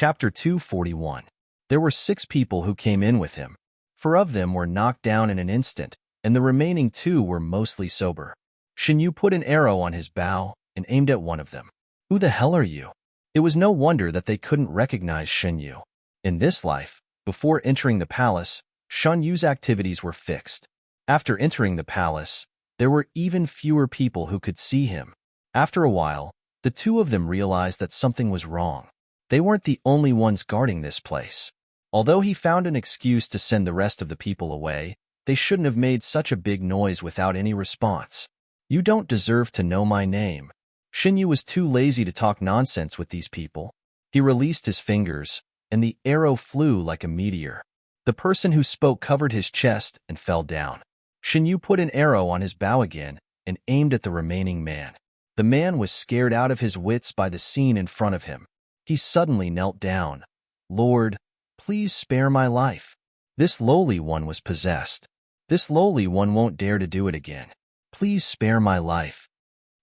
Chapter 241. There were 6 people who came in with him. 4 of them were knocked down in an instant, and the remaining 2 were mostly sober. Shinyu put an arrow on his bow and aimed at one of them. "Who the hell are you?" It was no wonder that they couldn't recognize Shinyu. In this life, before entering the palace, Shinyu's activities were fixed. After entering the palace, there were even fewer people who could see him. After a while, the 2 of them realized that something was wrong. They weren't the only ones guarding this place. Although he found an excuse to send the rest of the people away, they shouldn't have made such a big noise without any response. "You don't deserve to know my name." Shinyu was too lazy to talk nonsense with these people. He released his fingers, and the arrow flew like a meteor. The person who spoke covered his chest and fell down. Shinyu put an arrow on his bow again and aimed at the remaining man. The man was scared out of his wits by the scene in front of him. He suddenly knelt down. "Lord, please spare my life." This lowly one was possessed. This lowly one won't dare to do it again. "Please spare my life."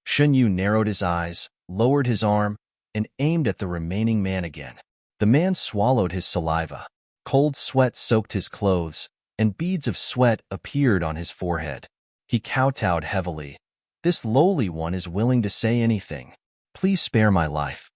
Shinyu narrowed his eyes, lowered his arm, and aimed at the remaining man again. The man swallowed his saliva. Cold sweat soaked his clothes, and beads of sweat appeared on his forehead. He kowtowed heavily. This lowly one is willing to say anything. "Please spare my life."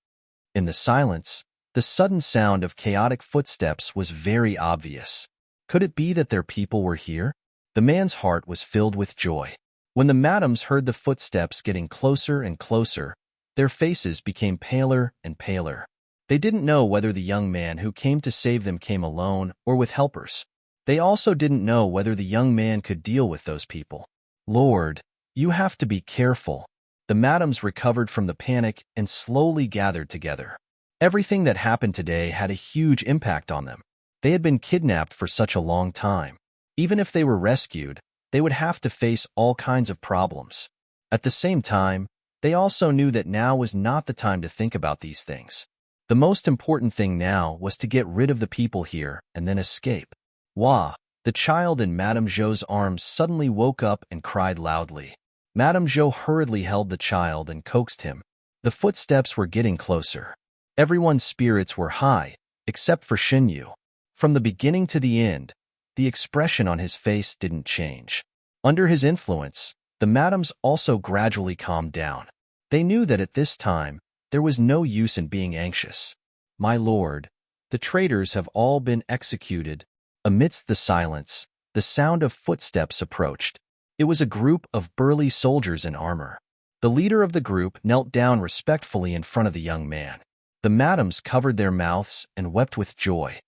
In the silence, the sudden sound of chaotic footsteps was very obvious. Could it be that their people were here? The man's heart was filled with joy. When the madams heard the footsteps getting closer and closer, their faces became paler and paler. They didn't know whether the young man who came to save them came alone or with helpers. They also didn't know whether the young man could deal with those people. "Lord, you have to be careful." The madams recovered from the panic and slowly gathered together. Everything that happened today had a huge impact on them. They had been kidnapped for such a long time. Even if they were rescued, they would have to face all kinds of problems. At the same time, they also knew that now was not the time to think about these things. The most important thing now was to get rid of the people here and then escape. Wah! The child in Madame Zhou's arms suddenly woke up and cried loudly. Madame Zhou hurriedly held the child and coaxed him. The footsteps were getting closer. Everyone's spirits were high, except for Shinyu. From the beginning to the end, the expression on his face didn't change. Under his influence, the madams also gradually calmed down. They knew that at this time, there was no use in being anxious. "My lord, the traitors have all been executed." Amidst the silence, the sound of footsteps approached. It was a group of burly soldiers in armor. The leader of the group knelt down respectfully in front of the young man. The madams covered their mouths and wept with joy.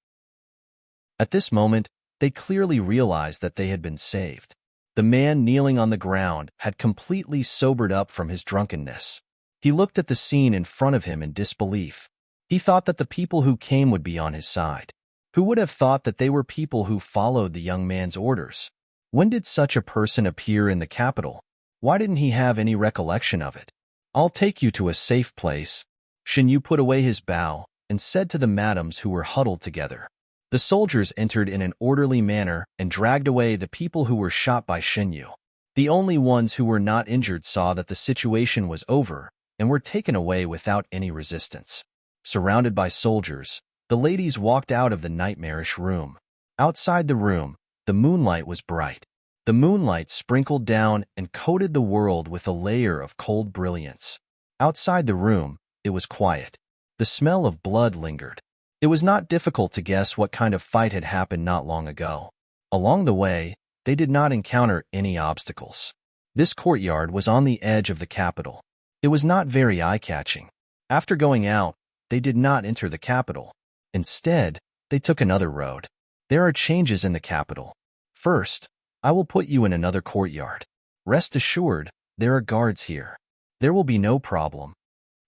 At this moment, they clearly realized that they had been saved. The man kneeling on the ground had completely sobered up from his drunkenness. He looked at the scene in front of him in disbelief. He thought that the people who came would be on his side. Who would have thought that they were people who followed the young man's orders? When did such a person appear in the capital? Why didn't he have any recollection of it? "I'll take you to a safe place." Shinyu put away his bow and said to the madams who were huddled together. The soldiers entered in an orderly manner and dragged away the people who were shot by Shinyu. The only ones who were not injured saw that the situation was over and were taken away without any resistance. Surrounded by soldiers, the ladies walked out of the nightmarish room. Outside the room, the moonlight was bright. The moonlight sprinkled down and coated the world with a layer of cold brilliance. Outside the room, it was quiet. The smell of blood lingered. It was not difficult to guess what kind of fight had happened not long ago. Along the way, they did not encounter any obstacles. This courtyard was on the edge of the capital. It was not very eye-catching. After going out, they did not enter the capital. Instead, they took another road. There are changes in the capital. First, I will put you in another courtyard. Rest assured, there are guards here. There will be no problem.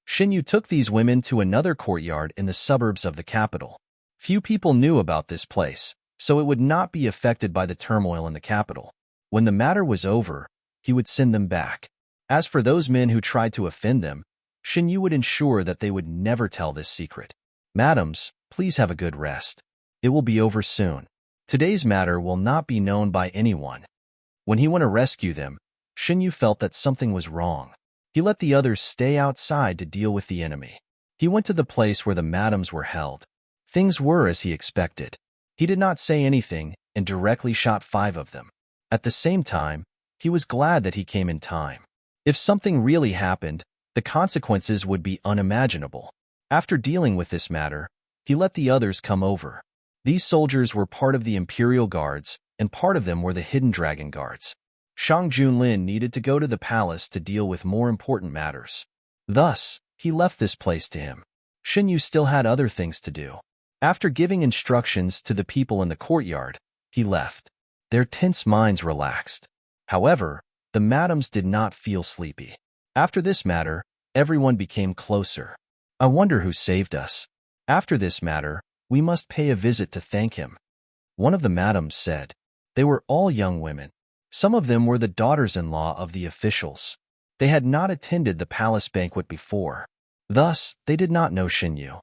Shinyu took these women to another courtyard in the suburbs of the capital. Few people knew about this place, so it would not be affected by the turmoil in the capital. When the matter was over, he would send them back. As for those men who tried to offend them, Shinyu would ensure that they would never tell this secret. "Madams, please have a good rest. It will be over soon. Today's matter will not be known by anyone." When he went to rescue them, Shinyu felt that something was wrong. He let the others stay outside to deal with the enemy. He went to the place where the madams were held. Things were as he expected. He did not say anything and directly shot 5 of them. At the same time, he was glad that he came in time. If something really happened, the consequences would be unimaginable. After dealing with this matter, he let the others come over. These soldiers were part of the Imperial Guards, and part of them were the Hidden Dragon Guards. Shang Junlin needed to go to the palace to deal with more important matters. Thus, he left this place to him. Shin Yu still had other things to do. After giving instructions to the people in the courtyard, he left. Their tense minds relaxed. However, the madams did not feel sleepy. After this matter, everyone became closer. I wonder who saved us. After this matter, we must pay a visit to thank him. One of the madams said. They were all young women. Some of them were the daughters-in-law of the officials. They had not attended the palace banquet before. Thus, they did not know Shin Yu.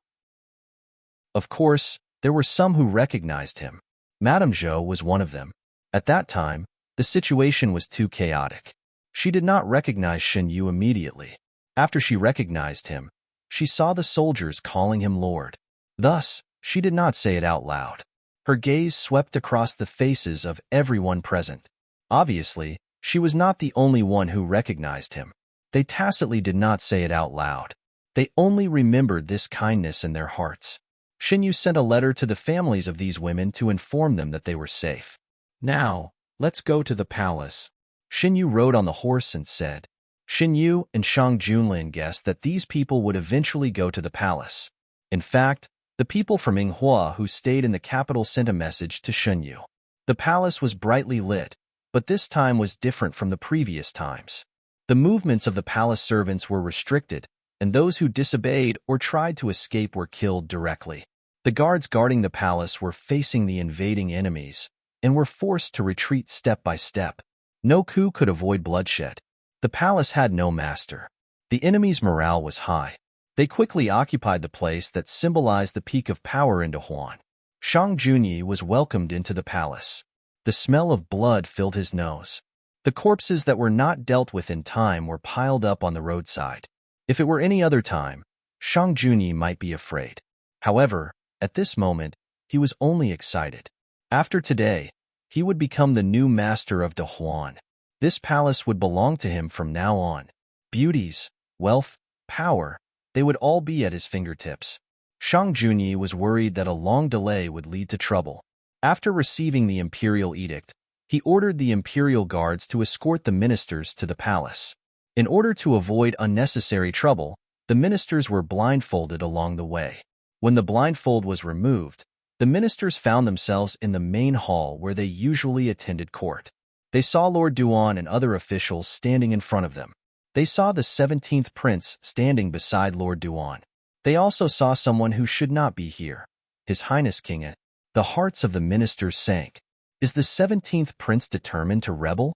Of course, there were some who recognized him. Madame Zhou was one of them. At that time, the situation was too chaotic. She did not recognize Shin Yu immediately. After she recognized him, she saw the soldiers calling him Lord. Thus, she did not say it out loud. Her gaze swept across the faces of everyone present. Obviously, she was not the only one who recognized him. They tacitly did not say it out loud. They only remembered this kindness in their hearts. Shin Yu sent a letter to the families of these women to inform them that they were safe. Now, let's go to the palace. Shin Yu rode on the horse and said. Shin Yu and Shang Junlin guessed that these people would eventually go to the palace. In fact, the people from Yinghua who stayed in the capital sent a message to Shin Yu. The palace was brightly lit, but this time was different from the previous times. The movements of the palace servants were restricted, and those who disobeyed or tried to escape were killed directly. The guards guarding the palace were facing the invading enemies and were forced to retreat step by step. No coup could avoid bloodshed. The palace had no master. The enemy's morale was high. They quickly occupied the place that symbolized the peak of power in Dahuan. Shang Junyi was welcomed into the palace. The smell of blood filled his nose. The corpses that were not dealt with in time were piled up on the roadside. If it were any other time, Shang Junyi might be afraid. However, at this moment, he was only excited. After today, he would become the new master of Dahuan. This palace would belong to him from now on. Beauties, wealth, power, they would all be at his fingertips. Shang Junyi was worried that a long delay would lead to trouble. After receiving the imperial edict, he ordered the imperial guards to escort the ministers to the palace. In order to avoid unnecessary trouble, the ministers were blindfolded along the way. When the blindfold was removed, the ministers found themselves in the main hall where they usually attended court. They saw Lord Duan and other officials standing in front of them. They saw the 17th prince standing beside Lord Duan. They also saw someone who should not be here, His Highness King. The hearts of the ministers sank. Is the 17th prince determined to rebel?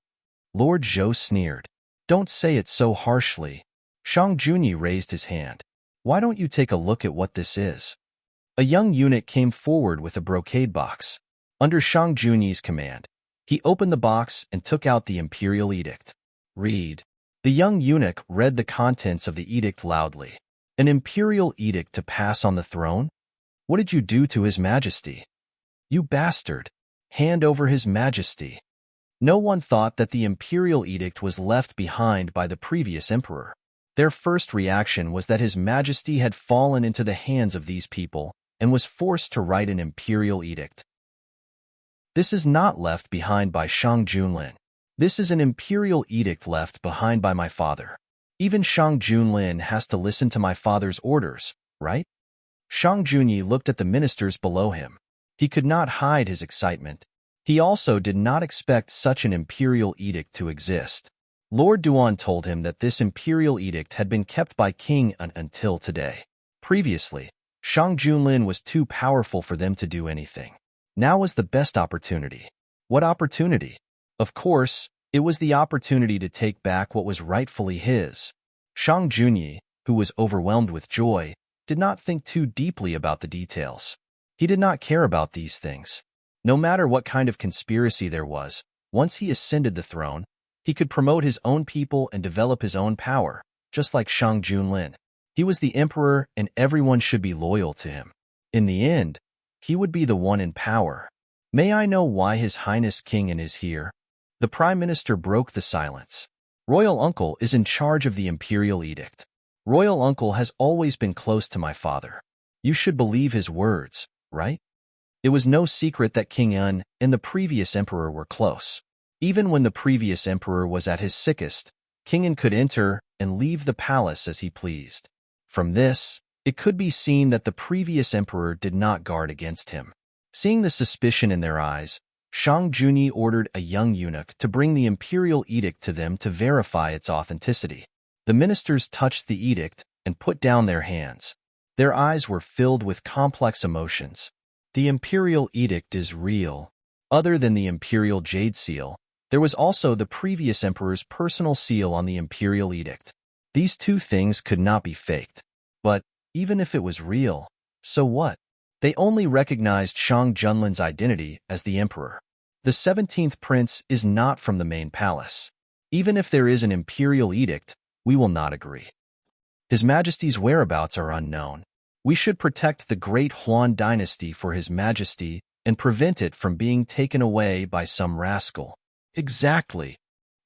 Lord Zhou sneered. Don't say it so harshly. Shang Junyi raised his hand. Why don't you take a look at what this is? A young eunuch came forward with a brocade box. Under Shang Junyi's command, he opened the box and took out the imperial edict. Read. The young eunuch read the contents of the edict loudly. An imperial edict to pass on the throne? What did you do to His Majesty? You bastard! Hand over His Majesty. No one thought that the imperial edict was left behind by the previous emperor. Their first reaction was that His Majesty had fallen into the hands of these people and was forced to write an imperial edict. This is not left behind by Shang Junlin. This is an imperial edict left behind by my father. Even Shang Junlin has to listen to my father's orders, right? Shang Junyi looked at the ministers below him. He could not hide his excitement. He also did not expect such an imperial edict to exist. Lord Duan told him that this imperial edict had been kept by King until today. Previously, Shang Junlin was too powerful for them to do anything. Now was the best opportunity. What opportunity? Of course, it was the opportunity to take back what was rightfully his. Shang Junyi, who was overwhelmed with joy, did not think too deeply about the details. He did not care about these things. No matter what kind of conspiracy there was, once he ascended the throne, he could promote his own people and develop his own power, just like Shang Junlin. He was the emperor and everyone should be loyal to him. In the end, he would be the one in power. May I know why His Highness King is here? The Prime Minister broke the silence. Royal Uncle is in charge of the Imperial Edict. Royal Uncle has always been close to my father. You should believe his words, right? It was no secret that King Un and the previous emperor were close. Even when the previous emperor was at his sickest, King Un could enter and leave the palace as he pleased. From this, it could be seen that the previous emperor did not guard against him. Seeing the suspicion in their eyes, Shang Juni ordered a young eunuch to bring the imperial edict to them to verify its authenticity. The ministers touched the edict and put down their hands. Their eyes were filled with complex emotions. The imperial edict is real. Other than the imperial jade seal, there was also the previous emperor's personal seal on the imperial edict. These two things could not be faked. But even if it was real, so what? They only recognized Shang Junlin's identity as the emperor. The 17th prince is not from the main palace. Even if there is an imperial edict, we will not agree. His Majesty's whereabouts are unknown. We should protect the great Huan dynasty for His Majesty and prevent it from being taken away by some rascal. Exactly.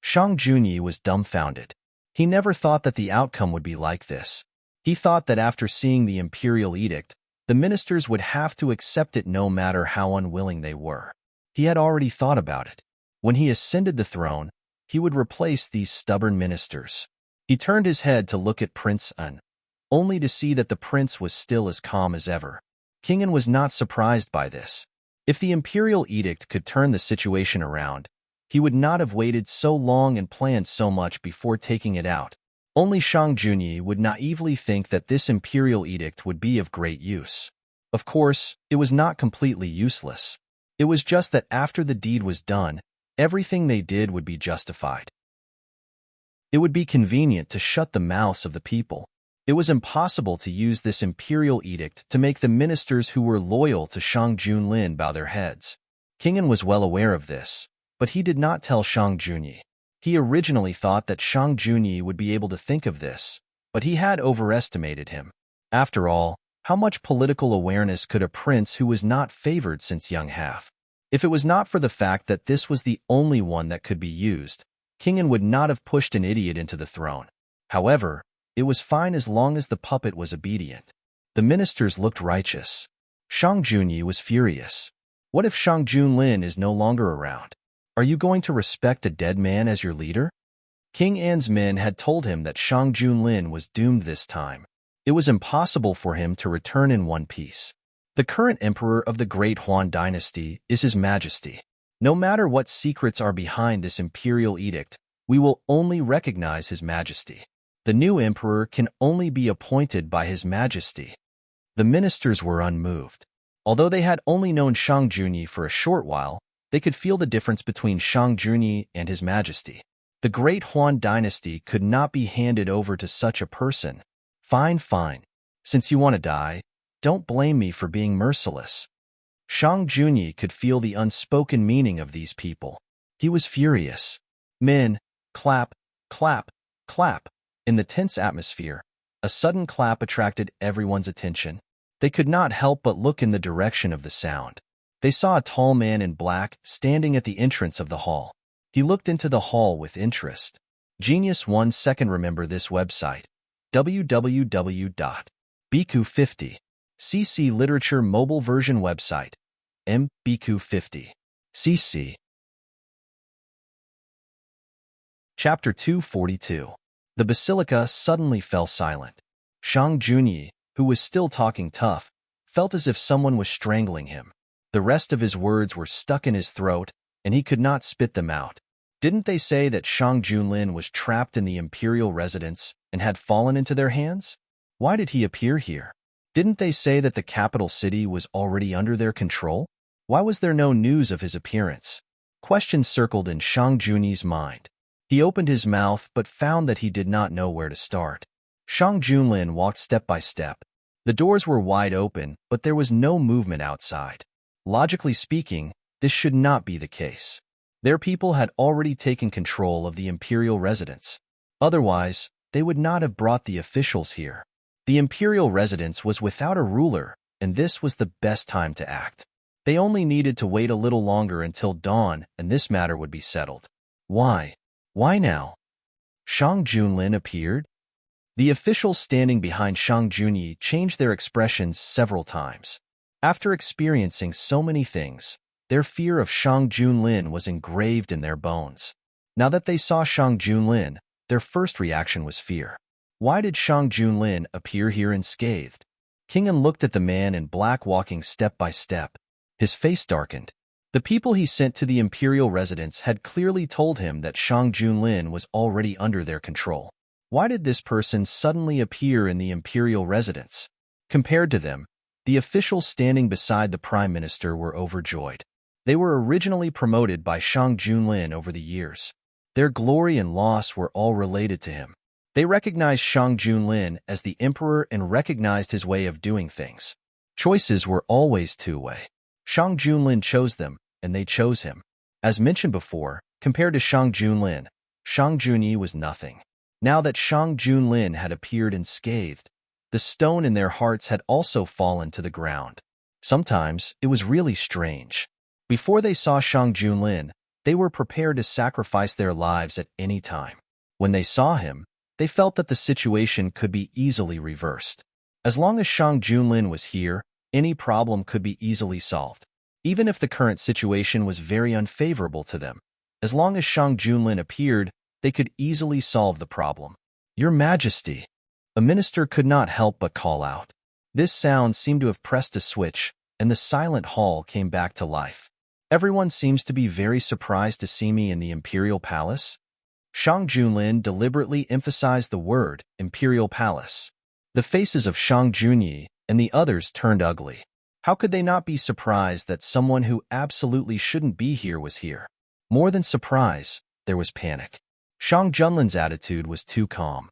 Shang Junyi was dumbfounded. He never thought that the outcome would be like this. He thought that after seeing the imperial edict, the ministers would have to accept it no matter how unwilling they were. He had already thought about it. When he ascended the throne, he would replace these stubborn ministers. He turned his head to look at Prince Un, only to see that the prince was still as calm as ever. King Un was not surprised by this. If the imperial edict could turn the situation around, he would not have waited so long and planned so much before taking it out. Only Shang Junyi would naively think that this imperial edict would be of great use. Of course, it was not completely useless. It was just that after the deed was done, everything they did would be justified. It would be convenient to shut the mouths of the people. It was impossible to use this imperial edict to make the ministers who were loyal to Shang Junlin bow their heads. King Un was well aware of this, but he did not tell Shang Junyi. He originally thought that Shang Junyi would be able to think of this, but he had overestimated him. After all, how much political awareness could a prince who was not favored since young have? If it was not for the fact that this was the only one that could be used, King Un would not have pushed an idiot into the throne. However, it was fine as long as the puppet was obedient. The ministers looked righteous. Shang Junyi was furious. What if Shang Junlin is no longer around? Are you going to respect a dead man as your leader? King An's men had told him that Shang Junlin was doomed this time. It was impossible for him to return in one piece. The current emperor of the Great Huan dynasty is His Majesty. No matter what secrets are behind this imperial edict, we will only recognize His Majesty. The new emperor can only be appointed by His Majesty. The ministers were unmoved. Although they had only known Shang Junyi for a short while, they could feel the difference between Shang Junyi and His Majesty. The Great Huan dynasty could not be handed over to such a person. Fine, fine. Since you want to die, don't blame me for being merciless. Shang Junyi could feel the unspoken meaning of these people. He was furious. Men, clap, clap, clap. In the tense atmosphere, a sudden clap attracted everyone's attention. They could not help but look in the direction of the sound. They saw a tall man in black standing at the entrance of the hall. He looked into the hall with interest. Genius 1 second. Remember this website, www.bq50cc literature mobile version website, mbq50cc. Chapter 242. The basilica suddenly fell silent. Shang Junyi, who was still talking tough, felt as if someone was strangling him. The rest of his words were stuck in his throat, and he could not spit them out. Didn't they say that Shang Junlin was trapped in the imperial residence and had fallen into their hands? Why did he appear here? Didn't they say that the capital city was already under their control? Why was there no news of his appearance? Questions circled in Shang Junyi's mind. He opened his mouth but found that he did not know where to start. Shang Junlin walked step by step. The doors were wide open, but there was no movement outside. Logically speaking, this should not be the case. Their people had already taken control of the imperial residence. Otherwise, they would not have brought the officials here. The imperial residence was without a ruler, and this was the best time to act. They only needed to wait a little longer until dawn, and this matter would be settled. Why? Why now? Shang Junlin appeared? The officials standing behind Shang Junyi changed their expressions several times. After experiencing so many things, their fear of Shang Junlin was engraved in their bones. Now that they saw Shang Junlin, their first reaction was fear. Why did Shang Junlin appear here unscathed? King An looked at the man in black walking step by step. His face darkened. The people he sent to the imperial residence had clearly told him that Shang Junlin was already under their control. Why did this person suddenly appear in the imperial residence? Compared to them, the officials standing beside the prime minister were overjoyed. They were originally promoted by Shang Junlin over the years. Their glory and loss were all related to him. They recognized Shang Junlin as the emperor and recognized his way of doing things. Choices were always two-way. Shang Junlin chose them, and they chose him. As mentioned before, compared to Shang Junlin, Shang Junyi was nothing. Now that Shang Junlin had appeared unscathed, the stone in their hearts had also fallen to the ground. Sometimes it was really strange. Before they saw Shang Junlin, they were prepared to sacrifice their lives at any time. When they saw him, they felt that the situation could be easily reversed. As long as Shang Junlin was here, any problem could be easily solved. Even if the current situation was very unfavorable to them, as long as Shang Junlin appeared, they could easily solve the problem. Your Majesty! A minister could not help but call out. This sound seemed to have pressed a switch, and the silent hall came back to life. Everyone seems to be very surprised to see me in the imperial palace. Shang Junlin deliberately emphasized the word imperial palace. The faces of Shang Junyi and the others turned ugly. How could they not be surprised that someone who absolutely shouldn't be here was here? More than surprise, there was panic. Shang Junlin's attitude was too calm.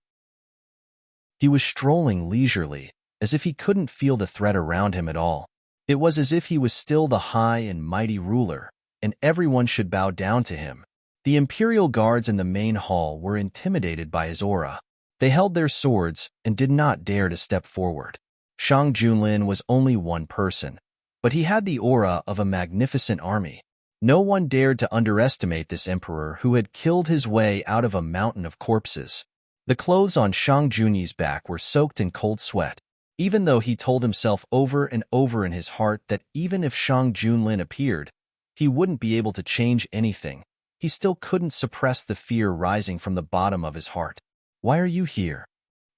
He was strolling leisurely, as if he couldn't feel the threat around him at all. It was as if he was still the high and mighty ruler, and everyone should bow down to him. The imperial guards in the main hall were intimidated by his aura. They held their swords and did not dare to step forward. Shang Junlin was only one person, but he had the aura of a magnificent army. No one dared to underestimate this emperor who had killed his way out of a mountain of corpses. The clothes on Shang Junyi's back were soaked in cold sweat. Even though he told himself over and over in his heart that even if Shang Junlin appeared, he wouldn't be able to change anything, he still couldn't suppress the fear rising from the bottom of his heart. Why are you here?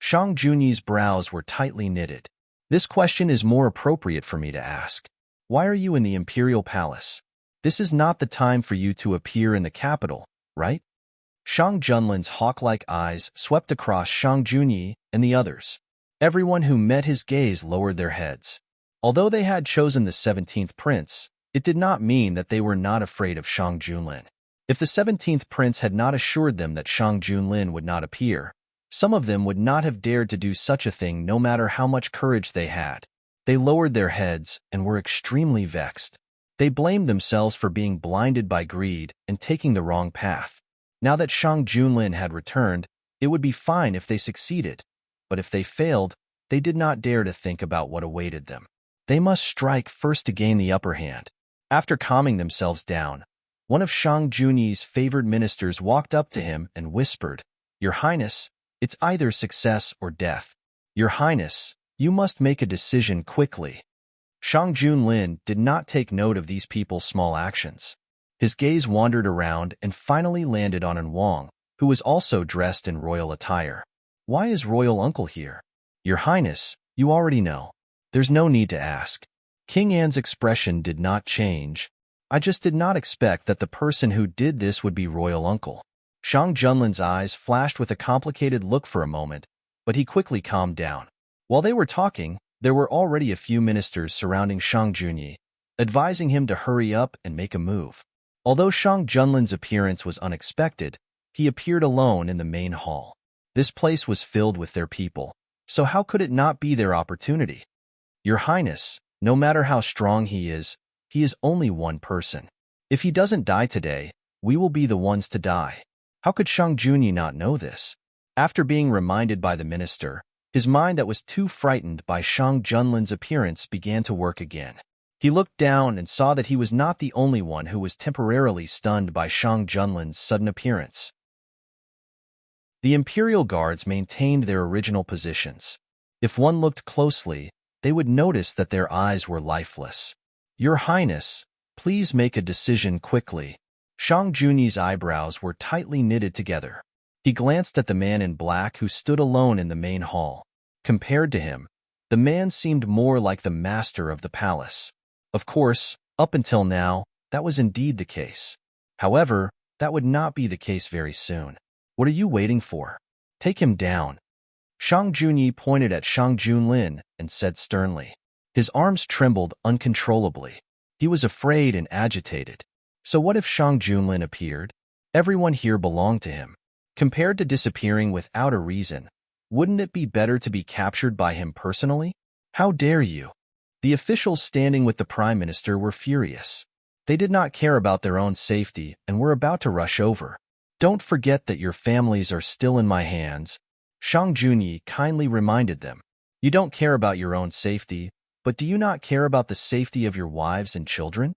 Shang Junyi's brows were tightly knitted. This question is more appropriate for me to ask. Why are you in the imperial palace? This is not the time for you to appear in the capital, right? Shang Junlin's hawk-like eyes swept across Shang Junyi and the others. Everyone who met his gaze lowered their heads. Although they had chosen the 17th prince, it did not mean that they were not afraid of Shang Junlin. If the 17th prince had not assured them that Shang Junlin would not appear, some of them would not have dared to do such a thing no matter how much courage they had. They lowered their heads and were extremely vexed. They blamed themselves for being blinded by greed and taking the wrong path. Now that Shang Junlin had returned, it would be fine if they succeeded. But if they failed, they did not dare to think about what awaited them. They must strike first to gain the upper hand. After calming themselves down, one of Shang Junyi's favored ministers walked up to him and whispered, "Your Highness, it's either success or death. Your Highness, you must make a decision quickly." Shang Junlin did not take note of these people's small actions. His gaze wandered around and finally landed on An Wang, who was also dressed in royal attire. "Why is royal uncle here?" "Your Highness, you already know. There's no need to ask." King An's expression did not change. "I just did not expect that the person who did this would be royal uncle." Shang Junlin's eyes flashed with a complicated look for a moment, but he quickly calmed down. While they were talking, there were already a few ministers surrounding Shang Junyi, advising him to hurry up and make a move. Although Shang Junlin's appearance was unexpected, he appeared alone in the main hall. This place was filled with their people, so how could it not be their opportunity? "Your Highness, no matter how strong he is only one person. If he doesn't die today, we will be the ones to die." How could Shang Junyi not know this? After being reminded by the minister, His mind that was too frightened by Shang Junlin's appearance began to work again. He looked down and saw that he was not the only one who was temporarily stunned by Shang Junlin's sudden appearance. The Imperial Guards maintained their original positions. If one looked closely, they would notice that their eyes were lifeless. "Your Highness, please make a decision quickly." Shang Junyi's eyebrows were tightly knitted together. He glanced at the man in black who stood alone in the main hall. Compared to him, the man seemed more like the master of the palace. Of course, up until now, that was indeed the case. However, that would not be the case very soon. "What are you waiting for? Take him down." Shang Junyi pointed at Shang Junlin and said sternly. His arms trembled uncontrollably. He was afraid and agitated. So what if Shang Junlin appeared? Everyone here belonged to him. Compared to disappearing without a reason, wouldn't it be better to be captured by him personally? "How dare you?" The officials standing with the Prime Minister were furious. They did not care about their own safety and were about to rush over. "Don't forget that your families are still in my hands," Shang Junyi kindly reminded them. "You don't care about your own safety, but do you not care about the safety of your wives and children?"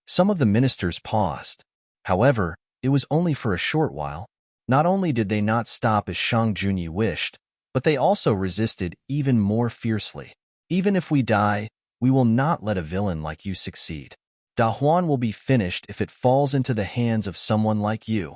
Some of the ministers paused. However, it was only for a short while. Not only did they not stop as Shang Junyi wished, but they also resisted even more fiercely. "Even if we die, we will not let a villain like you succeed. Da Huan will be finished if it falls into the hands of someone like you."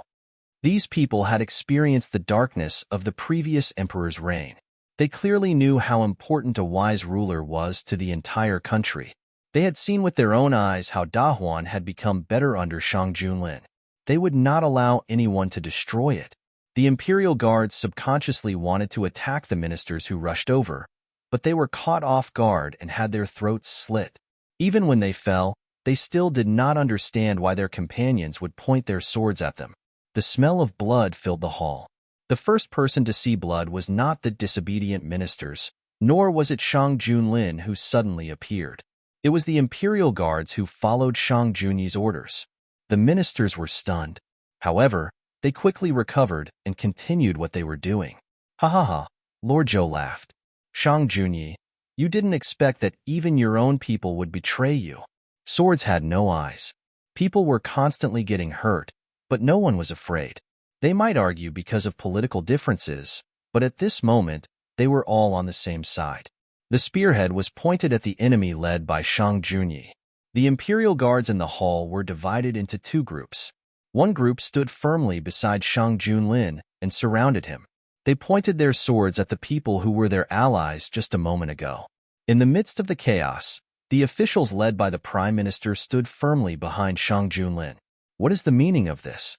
These people had experienced the darkness of the previous emperor's reign. They clearly knew how important a wise ruler was to the entire country. They had seen with their own eyes how Da Huan had become better under Shang Junlin. They would not allow anyone to destroy it. The Imperial Guards subconsciously wanted to attack the ministers who rushed over, but they were caught off guard and had their throats slit. Even when they fell, they still did not understand why their companions would point their swords at them. The smell of blood filled the hall. The first person to see blood was not the disobedient ministers, nor was it Shang Junlin who suddenly appeared. It was the Imperial Guards who followed Shang Junyi's orders. The ministers were stunned. However, they quickly recovered and continued what they were doing. "Ha ha ha," Lord Zhou laughed. "Shang Junyi, you didn't expect that even your own people would betray you." Swords had no eyes. People were constantly getting hurt, but no one was afraid. They might argue because of political differences, but at this moment, they were all on the same side. The spearhead was pointed at the enemy led by Shang Junyi. The Imperial Guards in the hall were divided into two groups. One group stood firmly beside Shang Junlin and surrounded him. They pointed their swords at the people who were their allies just a moment ago. In the midst of the chaos, the officials led by the Prime Minister stood firmly behind Shang Junlin. What is the meaning of this?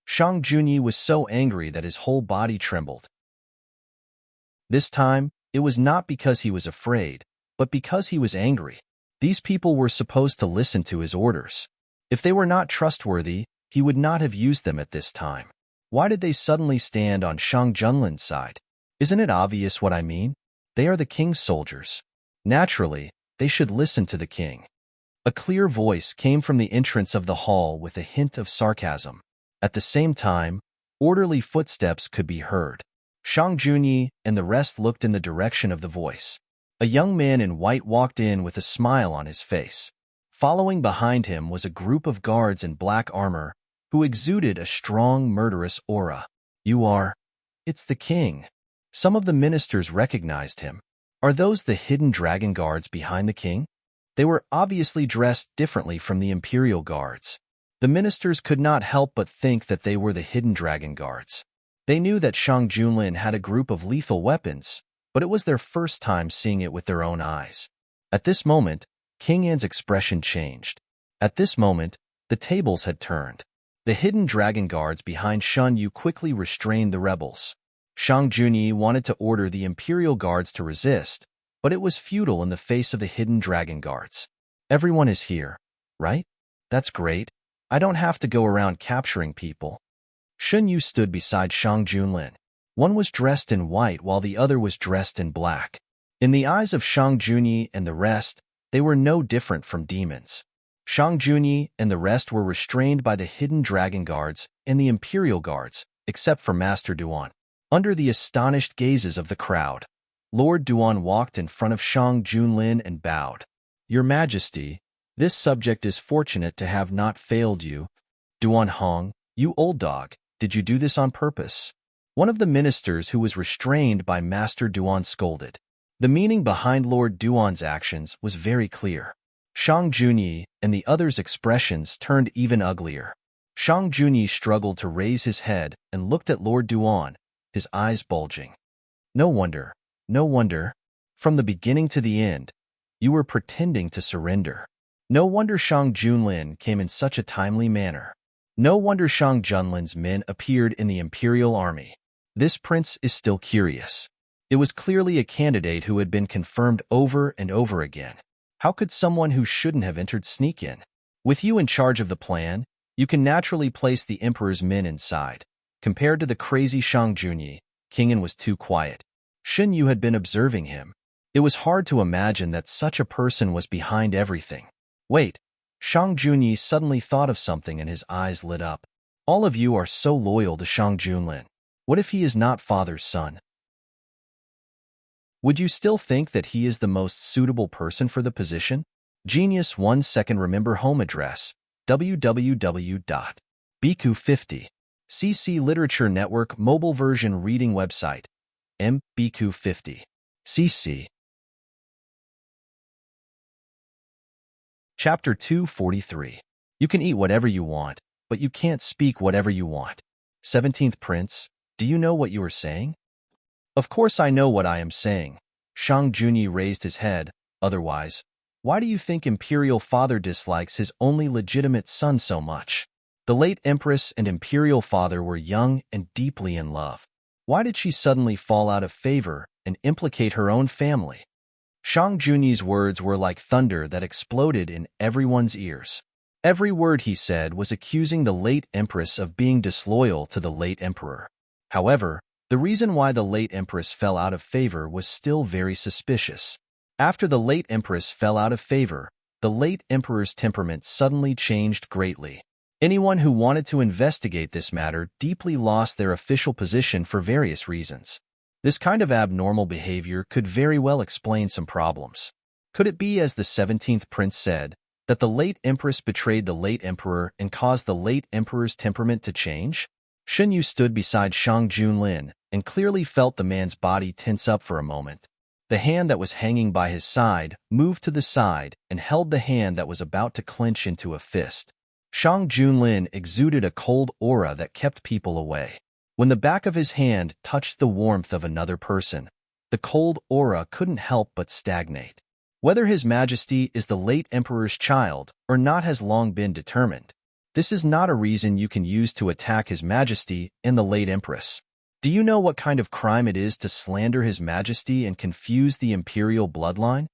Shang Junyi was so angry that his whole body trembled. This time, it was not because he was afraid, but because he was angry. These people were supposed to listen to his orders. If they were not trustworthy, he would not have used them at this time. Why did they suddenly stand on Shang Junlin's side? Isn't it obvious what I mean? They are the king's soldiers. Naturally, they should listen to the king. A clear voice came from the entrance of the hall with a hint of sarcasm. At the same time, orderly footsteps could be heard. Shang Junyi and the rest looked in the direction of the voice. A young man in white walked in with a smile on his face. Following behind him was a group of guards in black armor who exuded a strong, murderous aura. "You are... It's the king." Some of the ministers recognized him. Are those the hidden dragon guards behind the king? They were obviously dressed differently from the Imperial Guards. The ministers could not help but think that they were the hidden dragon guards. They knew that Shang Junlin had a group of lethal weapons, but it was their first time seeing it with their own eyes. At this moment, King An's expression changed. At this moment, the tables had turned. The hidden dragon guards behind Shun Yu quickly restrained the rebels. Shang Junyi wanted to order the Imperial Guards to resist, but it was futile in the face of the hidden dragon guards. "Everyone is here, right? That's great. I don't have to go around capturing people." Shun Yu stood beside Shang Junlin. One was dressed in white while the other was dressed in black. In the eyes of Shang Junyi and the rest, they were no different from demons. Shang Junyi and the rest were restrained by the hidden dragon guards and the Imperial Guards, except for Master Duan. Under the astonished gazes of the crowd, Lord Duan walked in front of Shang Junlin and bowed. Your Majesty, this subject is fortunate to have not failed you. Duan Hong, you old dog, did you do this on purpose? One of the ministers who was restrained by Master Duan scolded. The meaning behind Lord Duan's actions was very clear. Shang Junyi and the others' expressions turned even uglier. Shang Junyi struggled to raise his head and looked at Lord Duan, his eyes bulging. No wonder. No wonder. From the beginning to the end, you were pretending to surrender. No wonder Shang Junlin came in such a timely manner. No wonder Shang Junlin's men appeared in the imperial army. This prince is still curious. It was clearly a candidate who had been confirmed over and over again. How could someone who shouldn't have entered sneak in? With you in charge of the plan, you can naturally place the emperor's men inside. Compared to the crazy Shang Junyi, Kingen was too quiet. Shen Yu had been observing him. It was hard to imagine that such a person was behind everything. Wait, Shang Junyi suddenly thought of something and his eyes lit up. All of you are so loyal to Shang Junlin. What if he is not father's son? Would you still think that he is the most suitable person for the position? Genius 1 second. Remember home address www.bq50 cc Literature Network mobile version reading website mbq50 cc. Chapter 243. You can eat whatever you want, but you can't speak whatever you want. 17th Prince, do you know what you are saying? Of course I know what I am saying. Shang Junyi raised his head. Otherwise, why do you think Imperial Father dislikes his only legitimate son so much? The late Empress and Imperial Father were young and deeply in love. Why did she suddenly fall out of favor and implicate her own family? Shang Junyi's words were like thunder that exploded in everyone's ears. Every word he said was accusing the late Empress of being disloyal to the late Emperor. However, the reason why the late Empress fell out of favor was still very suspicious. After the late Empress fell out of favor, the late Emperor's temperament suddenly changed greatly. Anyone who wanted to investigate this matter deeply lost their official position for various reasons. This kind of abnormal behavior could very well explain some problems. Could it be, as the 17th Prince said, that the late Empress betrayed the late Emperor and caused the late Emperor's temperament to change? Shen Yu stood beside Shang Junlin and clearly felt the man's body tense up for a moment. The hand that was hanging by his side moved to the side and held the hand that was about to clench into a fist. Shang Junlin exuded a cold aura that kept people away. When the back of his hand touched the warmth of another person, the cold aura couldn't help but stagnate. Whether His Majesty is the late Emperor's child or not has long been determined. This is not a reason you can use to attack His Majesty and the late Empress. Do you know what kind of crime it is to slander His Majesty and confuse the imperial bloodline?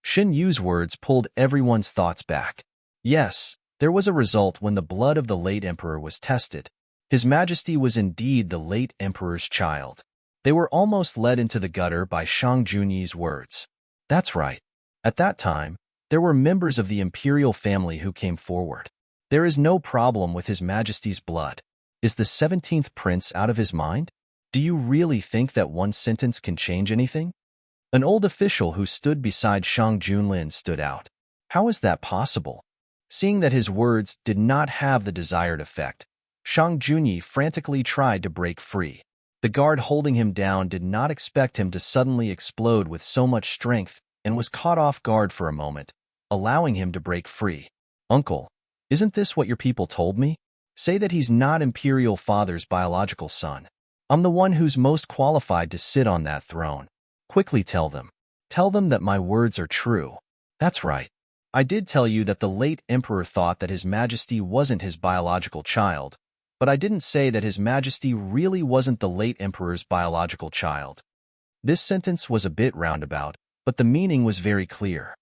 Shen Yu's words pulled everyone's thoughts back. Yes, there was a result when the blood of the late Emperor was tested. His Majesty was indeed the late Emperor's child. They were almost led into the gutter by Shang Junyi's words. That's right. At that time, there were members of the imperial family who came forward. There is no problem with His Majesty's blood. Is the 17th Prince out of his mind? Do you really think that one sentence can change anything? An old official who stood beside Shang Junlin stood out. How is that possible? Seeing that his words did not have the desired effect, Shang Junyi frantically tried to break free. The guard holding him down did not expect him to suddenly explode with so much strength and was caught off guard for a moment, allowing him to break free. Uncle, isn't this what your people told me? Say that he's not Imperial Father's biological son. I'm the one who's most qualified to sit on that throne. Quickly tell them. Tell them that my words are true. That's right. I did tell you that the late Emperor thought that His Majesty wasn't his biological child, but I didn't say that His Majesty really wasn't the late Emperor's biological child. This sentence was a bit roundabout, but the meaning was very clear.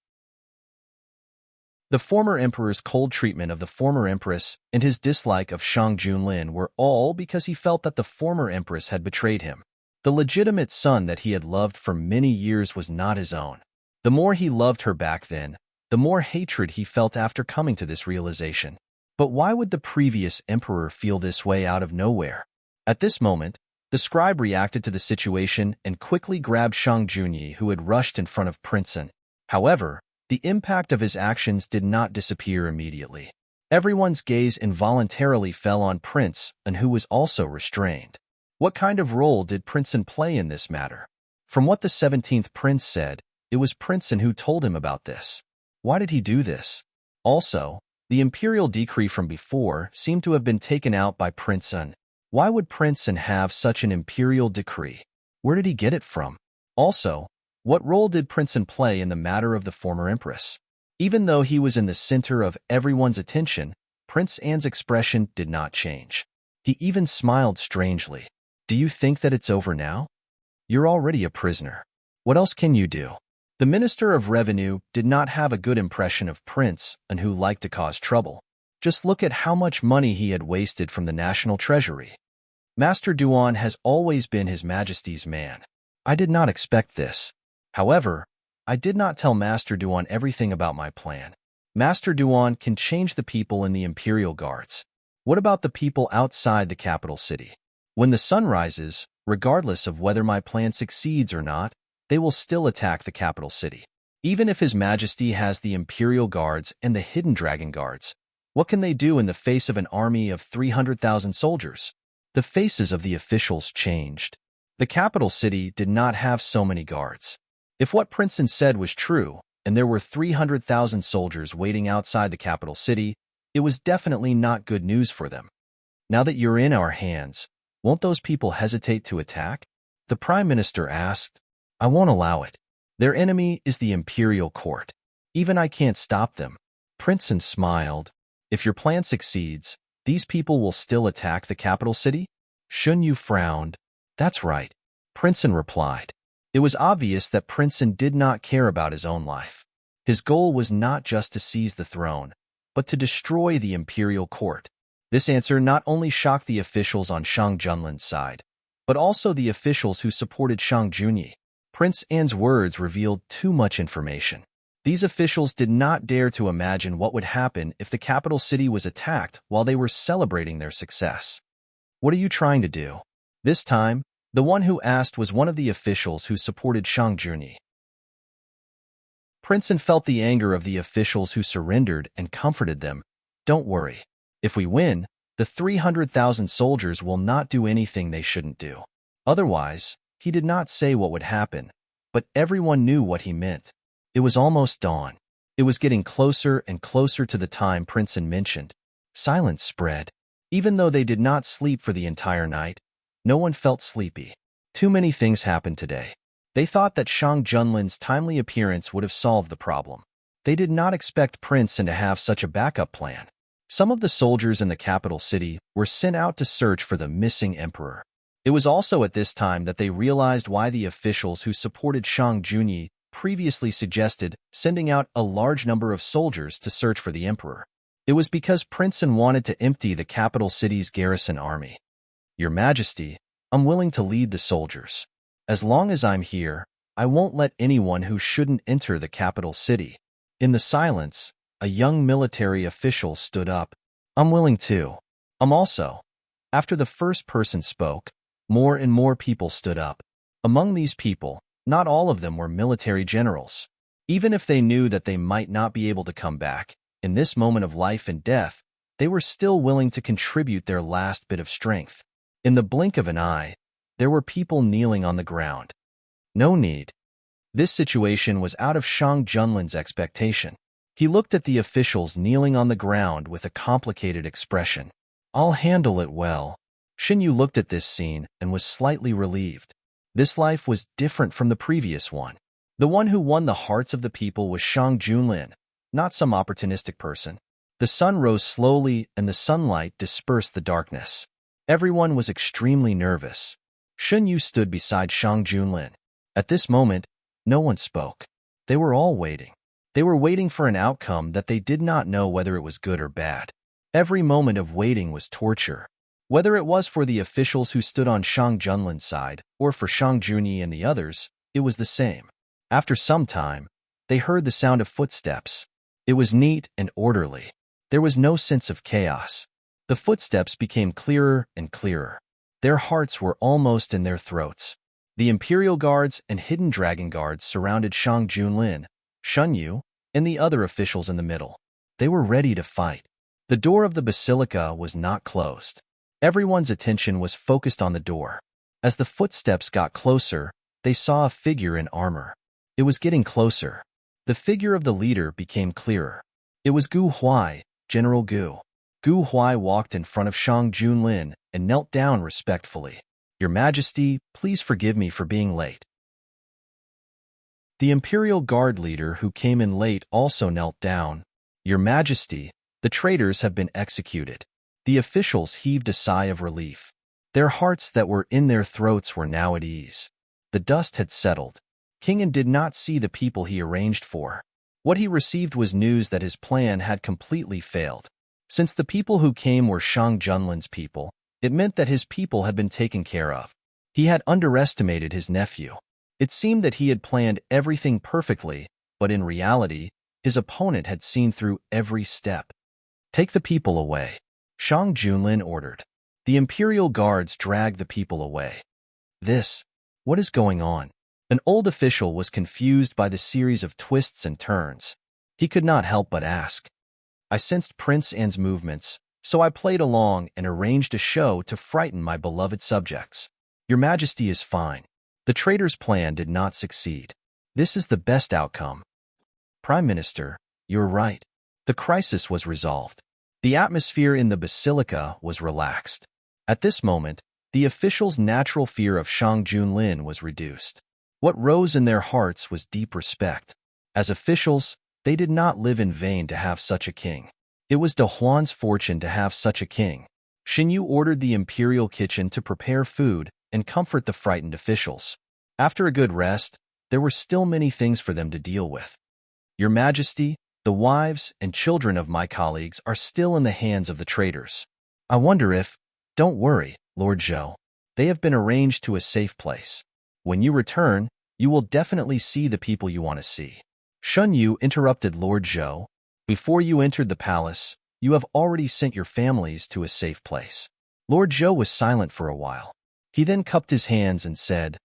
The former emperor's cold treatment of the former empress and his dislike of Shang Junlin were all because he felt that the former empress had betrayed him. The legitimate son that he had loved for many years was not his own. The more he loved her back then, the more hatred he felt after coming to this realization. But why would the previous emperor feel this way out of nowhere? At this moment, The scribe reacted to the situation and quickly grabbed Shang Junyi, who had rushed in front of Prince An. However, the impact of his actions did not disappear immediately. Everyone's gaze involuntarily fell on Prince An, who was also restrained. What kind of role did Prince An play in this matter? From what the 17th prince said, it was Prince An who told him about this. Why did he do this? Also, the imperial decree from before seemed to have been taken out by Prince An. Why would Prince An have such an imperial decree? Where did he get it from? Also, what role did Prince An play in the matter of the former empress? Even though he was in the center of everyone's attention, Prince An's expression did not change. He even smiled strangely. Do you think that it's over now? You're already a prisoner. What else can you do? The Minister of Revenue did not have a good impression of Prince An, who liked to cause trouble. Just look at how much money he had wasted from the national treasury. Master Duan has always been His Majesty's man. I did not expect this. However, I did not tell Master Duan everything about my plan. Master Duan can change the people in the Imperial Guards. What about the people outside the capital city? When the sun rises, regardless of whether my plan succeeds or not, they will still attack the capital city. Even if His Majesty has the Imperial Guards and the Hidden Dragon Guards, what can they do in the face of an army of 300,000 soldiers? The faces of the officials changed. The capital city did not have so many guards. If what Prince An said was true, and there were 300,000 soldiers waiting outside the capital city, it was definitely not good news for them. Now that you're in our hands, won't those people hesitate to attack? The Prime Minister asked. I won't allow it. Their enemy is the Imperial Court. Even I can't stop them. Prince An smiled. If your plan succeeds, these people will still attack the capital city? Shun Yu frowned. That's right. Prince An replied. It was obvious that Prince An did not care about his own life. His goal was not just to seize the throne, but to destroy the Imperial Court. This answer not only shocked the officials on Shang Junlin's side, but also the officials who supported Shang Junyi. Prince An's words revealed too much information. These officials did not dare to imagine what would happen if the capital city was attacked while they were celebrating their success. What are you trying to do? This time, the one who asked was one of the officials who supported Shang Junyi. Prince An felt the anger of the officials who surrendered and comforted them. Don't worry. If we win, the 300,000 soldiers will not do anything they shouldn't do. Otherwise, he did not say what would happen, but everyone knew what he meant. It was almost dawn. It was getting closer and closer to the time Prince An mentioned. Silence spread. Even though they did not sleep for the entire night, no one felt sleepy. Too many things happened today. They thought that Shang Junlin's timely appearance would have solved the problem. They did not expect Prince An to have such a backup plan. Some of the soldiers in the capital city were sent out to search for the missing emperor. It was also at this time that they realized why the officials who supported Shang Junyi previously suggested sending out a large number of soldiers to search for the emperor. It was because Prince An wanted to empty the capital city's garrison army. Your Majesty, I'm willing to lead the soldiers. As long as I'm here, I won't let anyone who shouldn't enter the capital city. In the silence, a young military official stood up. I'm willing too. I'm also. After the first person spoke, more and more people stood up. Among these people, not all of them were military generals. Even if they knew that they might not be able to come back, in this moment of life and death, they were still willing to contribute their last bit of strength. In the blink of an eye, there were people kneeling on the ground. No need. This situation was out of Shang Junlin's expectation. He looked at the officials kneeling on the ground with a complicated expression. I'll handle it well. Xinyu looked at this scene and was slightly relieved. This life was different from the previous one. The one who won the hearts of the people was Shang Junlin, not some opportunistic person. The sun rose slowly and the sunlight dispersed the darkness. Everyone was extremely nervous. Xinyu stood beside Shang Junlin. At this moment, no one spoke. They were all waiting. They were waiting for an outcome that they did not know whether it was good or bad. Every moment of waiting was torture. Whether it was for the officials who stood on Shang Junlin's side or for Shang Junyi and the others, it was the same. After some time, they heard the sound of footsteps. It was neat and orderly. There was no sense of chaos. The footsteps became clearer and clearer. Their hearts were almost in their throats. The Imperial Guards and Hidden Dragon Guards surrounded Shang Junlin, Shun Yu, and the other officials in the middle. They were ready to fight. The door of the basilica was not closed. Everyone's attention was focused on the door. As the footsteps got closer, they saw a figure in armor. It was getting closer. The figure of the leader became clearer. It was Gu Huai, General Gu. Gu Huai walked in front of Shang Junlin and knelt down respectfully. "Your Majesty, please forgive me for being late." The Imperial Guard leader who came in late also knelt down. "Your Majesty, the traitors have been executed." The officials heaved a sigh of relief. Their hearts that were in their throats were now at ease. The dust had settled. Kingen did not see the people he arranged for. What he received was news that his plan had completely failed. Since the people who came were Shang Junlin's people, it meant that his people had been taken care of. He had underestimated his nephew. It seemed that he had planned everything perfectly, but in reality, his opponent had seen through every step. "Take the people away," Shang Junlin ordered. The Imperial Guards dragged the people away. What is going on?" An old official was confused by the series of twists and turns. He could not help but ask. "I sensed Prince Anne's movements, so I played along and arranged a show to frighten my beloved subjects. Your Majesty is fine. The traitor's plan did not succeed. This is the best outcome." "Prime Minister, you're right." The crisis was resolved. The atmosphere in the basilica was relaxed. At this moment, the officials' natural fear of Shang Junlin was reduced. What rose in their hearts was deep respect. As officials, they did not live in vain to have such a king. It was De Huan's fortune to have such a king. Xinyu ordered the imperial kitchen to prepare food and comfort the frightened officials. After a good rest, there were still many things for them to deal with. "Your Majesty, the wives and children of my colleagues are still in the hands of the traitors. I wonder if—" "Don't worry, Lord Zhou. They have been arranged to a safe place. When you return, you will definitely see the people you want to see." Shun Yu interrupted Lord Zhou. "Before you entered the palace, you have already sent your families to a safe place." Lord Zhou was silent for a while. He then cupped his hands and said,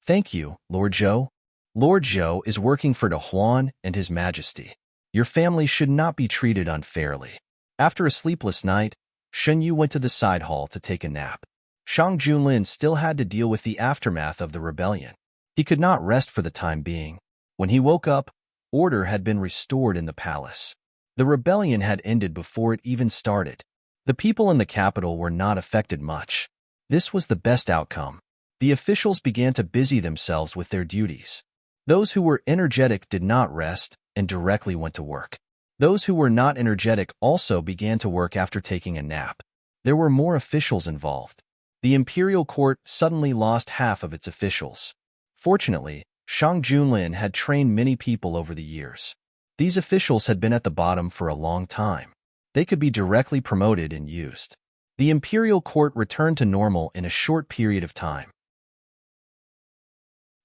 "Thank you, Lord Zhou. Lord Zhou is working for De Huan and His Majesty. Your family should not be treated unfairly." After a sleepless night, Shun Yu went to the side hall to take a nap. Shang Junlin still had to deal with the aftermath of the rebellion. He could not rest for the time being. When he woke up, order had been restored in the palace. The rebellion had ended before it even started. The people in the capital were not affected much. This was the best outcome. The officials began to busy themselves with their duties. Those who were energetic did not rest and directly went to work. Those who were not energetic also began to work after taking a nap. There were more officials involved. The imperial court suddenly lost half of its officials. Fortunately, Shang Junlin had trained many people over the years. These officials had been at the bottom for a long time. They could be directly promoted and used. The imperial court returned to normal in a short period of time.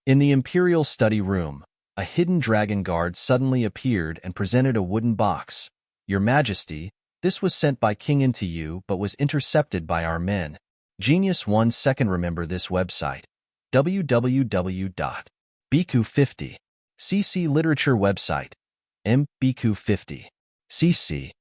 In the imperial study room, a hidden dragon guard suddenly appeared and presented a wooden box. "Your Majesty, this was sent by Kingen to you but was intercepted by our men." Genius 1 second. Remember this website. www.bq50cc literature website. mbq50cc.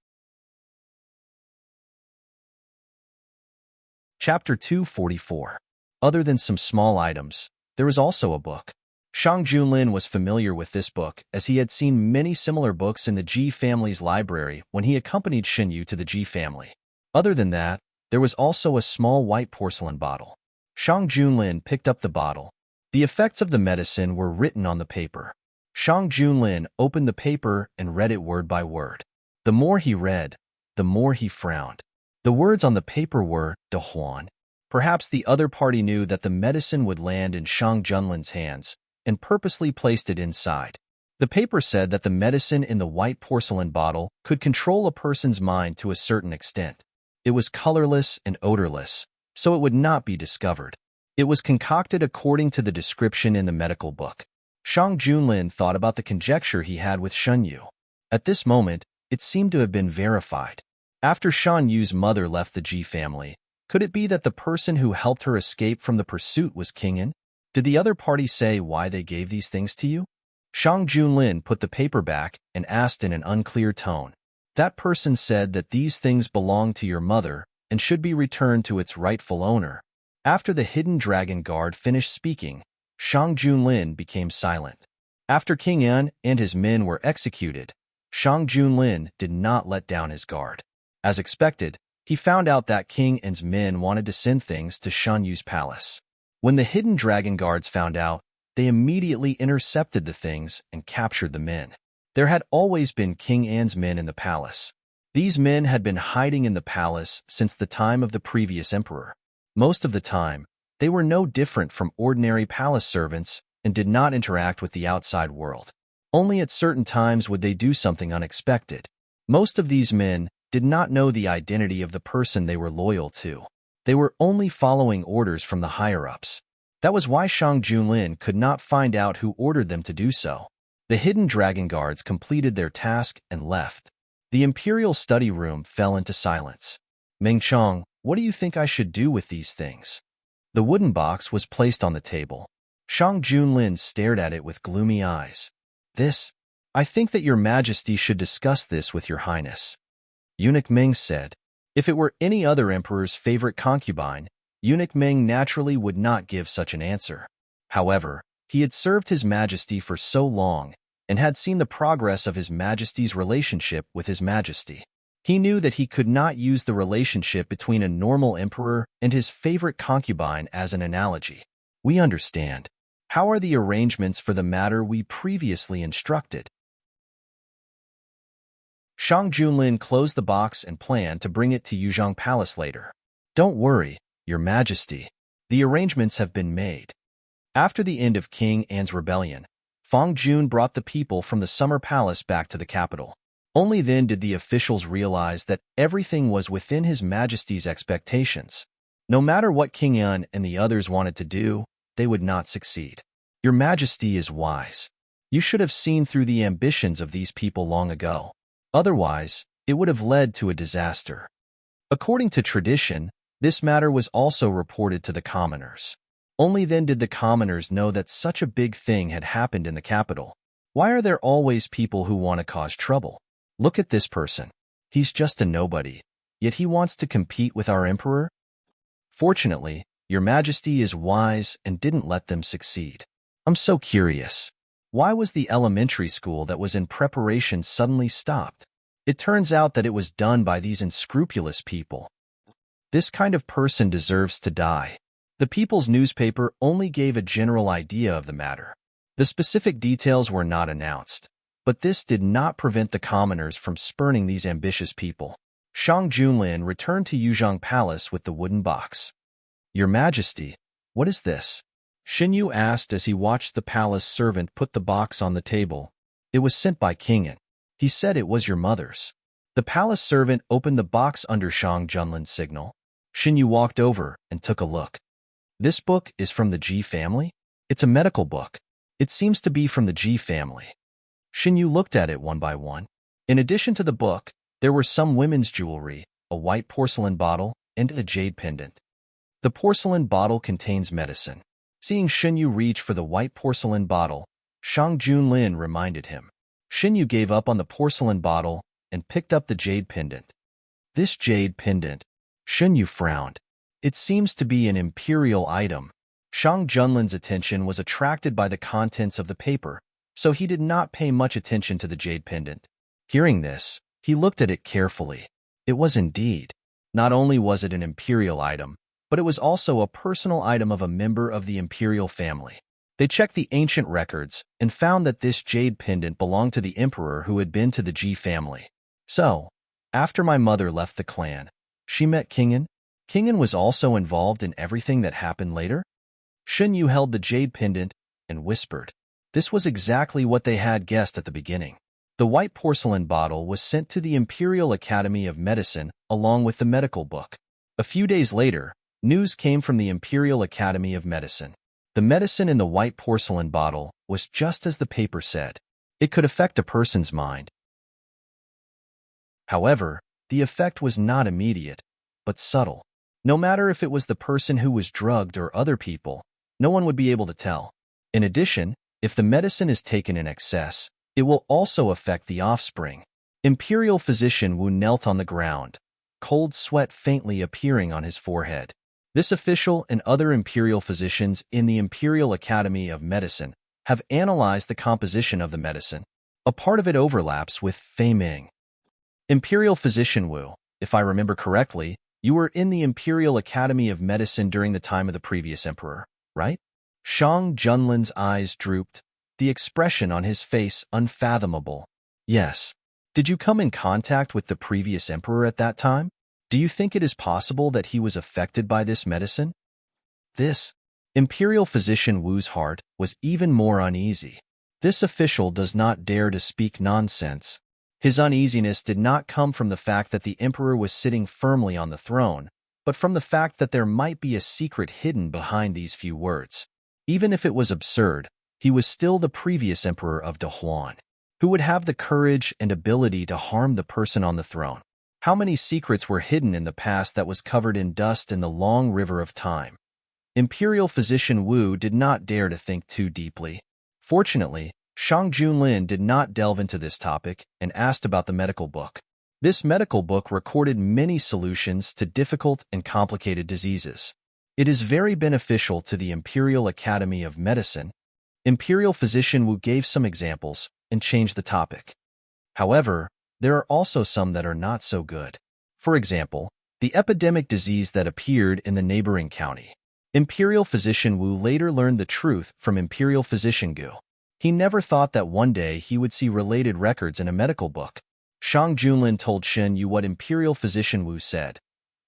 Chapter 244. Other than some small items, there is also a book. Shang Junlin was familiar with this book as he had seen many similar books in the Ji family's library when he accompanied Xinyu to the Ji family. Other than that, there was also a small white porcelain bottle. Shang Junlin picked up the bottle. The effects of the medicine were written on the paper. Shang Junlin opened the paper and read it word by word. The more he read, the more he frowned. The words on the paper were De Huan. Perhaps the other party knew that the medicine would land in Shang Junlin's hands and purposely placed it inside. The paper said that the medicine in the white porcelain bottle could control a person's mind to a certain extent. It was colorless and odorless, so it would not be discovered. It was concocted according to the description in the medical book. Shang Junlin thought about the conjecture he had with Shun Yu. At this moment, it seemed to have been verified. After Shan Yu's mother left the Ji family, Could it be that the person who helped her escape from the pursuit was King En? Did the other party say why they gave these things to you? Shang Junlin put the paper back and asked in an unclear tone. That person said that these things belong to your mother and should be returned to its rightful owner. After the hidden dragon guard finished speaking, Shang Junlin became silent. After King En and his men were executed, Shang Junlin did not let down his guard. As expected, he found out that King En's men wanted to send things to Shan Yu's palace. When the hidden dragon guards found out, they immediately intercepted the things and captured the men. There had always been King En's men in the palace. These men had been hiding in the palace since the time of the previous emperor. Most of the time, they were no different from ordinary palace servants and did not interact with the outside world. Only at certain times would they do something unexpected. Most of these men did not know the identity of the person they were loyal to. They were only following orders from the higher-ups. That was why Shang Junlin could not find out who ordered them to do so. The hidden dragon guards completed their task and left. The imperial study room fell into silence. Meng Chong, what do you think I should do with these things? The wooden box was placed on the table. Shang Junlin stared at it with gloomy eyes. I think that your majesty should discuss this with your highness. Eunuch Meng said. If it were any other emperor's favorite concubine, Eunuch Meng naturally would not give such an answer. However, he had served his majesty for so long and had seen the progress of his majesty's relationship with his majesty. He knew that he could not use the relationship between a normal emperor and his favorite concubine as an analogy. We understand. How are the arrangements for the matter we previously instructed? Shang Junlin closed the box and planned to bring it to Yuzhong Palace later. Don't worry, your majesty. The arrangements have been made. After the end of King An's rebellion, Fang Jun brought the people from the Summer Palace back to the capital. Only then did the officials realize that everything was within His Majesty's expectations. No matter what King An and the others wanted to do, they would not succeed. Your Majesty is wise. You should have seen through the ambitions of these people long ago. Otherwise, it would have led to a disaster. According to tradition, this matter was also reported to the commoners. Only then did the commoners know that such a big thing had happened in the capital. Why are there always people who want to cause trouble? Look at this person. He's just a nobody, yet he wants to compete with our emperor? Fortunately, your majesty is wise and didn't let them succeed. I'm so curious. Why was the elementary school that was in preparation suddenly stopped? It turns out that it was done by these unscrupulous people. This kind of person deserves to die. The People's newspaper only gave a general idea of the matter. The specific details were not announced, but this did not prevent the commoners from spurning these ambitious people. Shang Junlin returned to Yuzhong Palace with the wooden box. Your Majesty, what is this? Xin Yu asked as he watched the palace servant put the box on the table. It was sent by King En. He said it was your mother's. The palace servant opened the box under Shang Junlin's signal. Xin Yu walked over and took a look. This book is from the Ji family? It's a medical book. It seems to be from the Ji family. Xin Yu looked at it one by one. In addition to the book, there were some women's jewelry, a white porcelain bottle, and a jade pendant. The porcelain bottle contains medicine. Seeing Xin Yu reach for the white porcelain bottle, Shang Junlin reminded him. Xin Yu gave up on the porcelain bottle and picked up the jade pendant. This jade pendant, Xin Yu frowned. It seems to be an imperial item. Shang Junlin's attention was attracted by the contents of the paper, so he did not pay much attention to the jade pendant. Hearing this, he looked at it carefully. It was indeed. Not only was it an imperial item, but it was also a personal item of a member of the imperial family. They checked the ancient records and found that this jade pendant belonged to the emperor who had been to the Ji family. So, after my mother left the clan, she met King En. King En was also involved in everything that happened later? Xin Yu held the jade pendant and whispered. This was exactly what they had guessed at the beginning. The white porcelain bottle was sent to the Imperial Academy of Medicine along with the medical book. A few days later, news came from the Imperial Academy of Medicine. The medicine in the white porcelain bottle was just as the paper said. It could affect a person's mind. However, the effect was not immediate, but subtle. No matter if it was the person who was drugged or other people, no one would be able to tell. In addition, if the medicine is taken in excess, it will also affect the offspring. Imperial Physician Wu knelt on the ground, cold sweat faintly appearing on his forehead. This official and other imperial physicians in the Imperial Academy of Medicine have analyzed the composition of the medicine. A part of it overlaps with Fei Ming. Imperial Physician Wu, if I remember correctly, you were in the Imperial Academy of Medicine during the time of the previous emperor, right? Shang Junlin's eyes drooped, the expression on his face unfathomable. Yes. Did you come in contact with the previous emperor at that time? Do you think it is possible that he was affected by this medicine? This Imperial Physician Wu's heart was even more uneasy. This official does not dare to speak nonsense. His uneasiness did not come from the fact that the emperor was sitting firmly on the throne, but from the fact that there might be a secret hidden behind these few words. Even if it was absurd, he was still the previous emperor of Dahuan, who would have the courage and ability to harm the person on the throne. How many secrets were hidden in the past that was covered in dust in the long river of time? Imperial Physician Wu did not dare to think too deeply. Fortunately, Shang Junlin did not delve into this topic and asked about the medical book. This medical book recorded many solutions to difficult and complicated diseases. It is very beneficial to the Imperial Academy of Medicine. Imperial Physician Wu gave some examples and changed the topic. However, there are also some that are not so good. For example, the epidemic disease that appeared in the neighboring county. Imperial Physician Wu later learned the truth from Imperial Physician Gu. He never thought that one day he would see related records in a medical book. Shang Junlin told Shen Yu what Imperial Physician Wu said.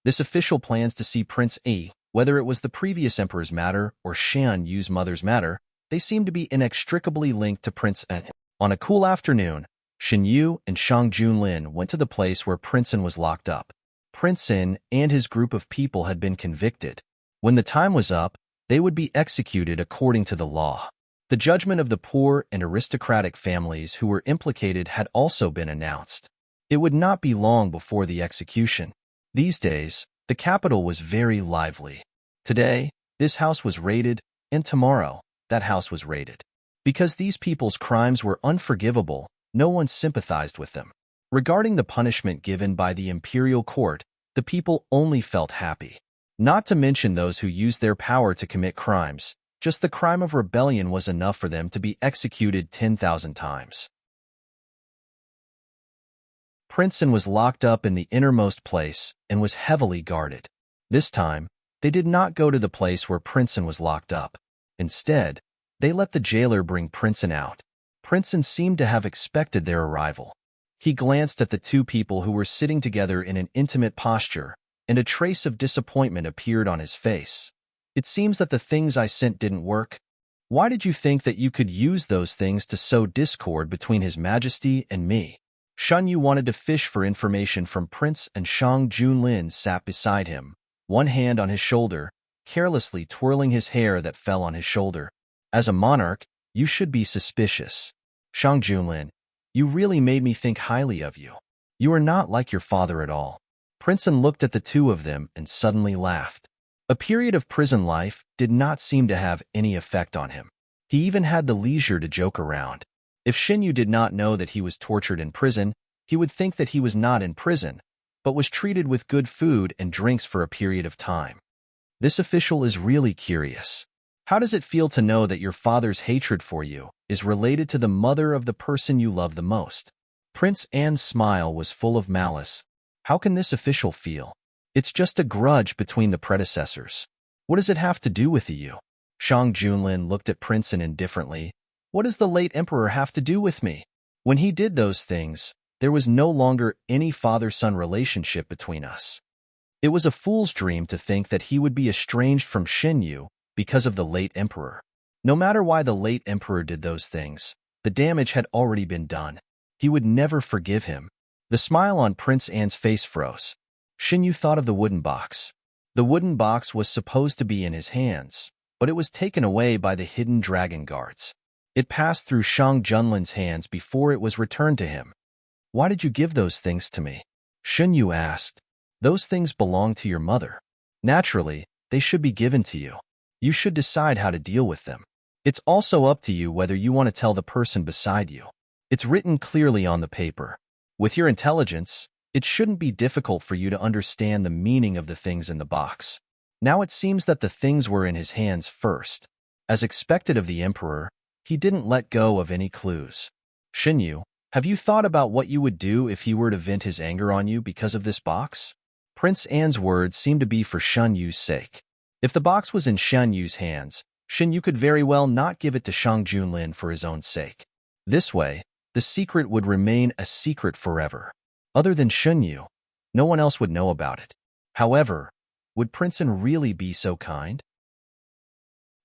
This official plans to see Prince A. Whether it was the previous emperor's matter or Shan Yu's mother's matter, they seem to be inextricably linked to Prince N. On a cool afternoon, Shen Yu and Shang Junlin went to the place where Prince N was locked up. Prince N and his group of people had been convicted. When the time was up, they would be executed according to the law. The judgment of the poor and aristocratic families who were implicated had also been announced. It would not be long before the execution. These days, the capital was very lively. Today, this house was raided, and tomorrow, that house was raided. Because these people's crimes were unforgivable, no one sympathized with them. Regarding the punishment given by the imperial court, the people only felt happy. Not to mention those who used their power to commit crimes. Just the crime of rebellion was enough for them to be executed 10,000 times. Princeton was locked up in the innermost place and was heavily guarded. This time, they did not go to the place where Princeton was locked up. Instead, they let the jailer bring Princeton out. Princeton seemed to have expected their arrival. He glanced at the two people who were sitting together in an intimate posture, and a trace of disappointment appeared on his face. It seems that the things I sent didn't work. Why did you think that you could use those things to sow discord between His Majesty and me? Shen Yu wanted to fish for information from Prince, and Shang Junlin sat beside him, one hand on his shoulder, carelessly twirling his hair that fell on his shoulder. As a monarch, you should be suspicious. Shang Junlin, you really made me think highly of you. You are not like your father at all. Princeton looked at the two of them and suddenly laughed. A period of prison life did not seem to have any effect on him. He even had the leisure to joke around. If Shinyu did not know that he was tortured in prison, he would think that he was not in prison, but was treated with good food and drinks for a period of time. This official is really curious. How does it feel to know that your father's hatred for you is related to the mother of the person you love the most? Prince An's smile was full of malice. How can this official feel? It's just a grudge between the predecessors. What does it have to do with you? Shang Junlin looked at Princeton indifferently. What does the late emperor have to do with me? When he did those things, there was no longer any father-son relationship between us. It was a fool's dream to think that he would be estranged from Shinyu because of the late emperor. No matter why the late emperor did those things, the damage had already been done. He would never forgive him. The smile on Prince An's face froze. Shinyu thought of the wooden box. The wooden box was supposed to be in his hands, but it was taken away by the hidden dragon guards. It passed through Shang Junlin's hands before it was returned to him. Why did you give those things to me? Shinyu asked. Those things belong to your mother. Naturally, they should be given to you. You should decide how to deal with them. It's also up to you whether you want to tell the person beside you. It's written clearly on the paper. With your intelligence, it shouldn't be difficult for you to understand the meaning of the things in the box. Now it seems that the things were in his hands first. As expected of the emperor, he didn't let go of any clues. Xinyu, have you thought about what you would do if he were to vent his anger on you because of this box? Prince An's words seemed to be for Xinyu's sake. If the box was in Xinyu's hands, Xinyu could very well not give it to Shang Junlin for his own sake. This way, the secret would remain a secret forever. Other than Xinyu, no one else would know about it. However, would Prince An really be so kind?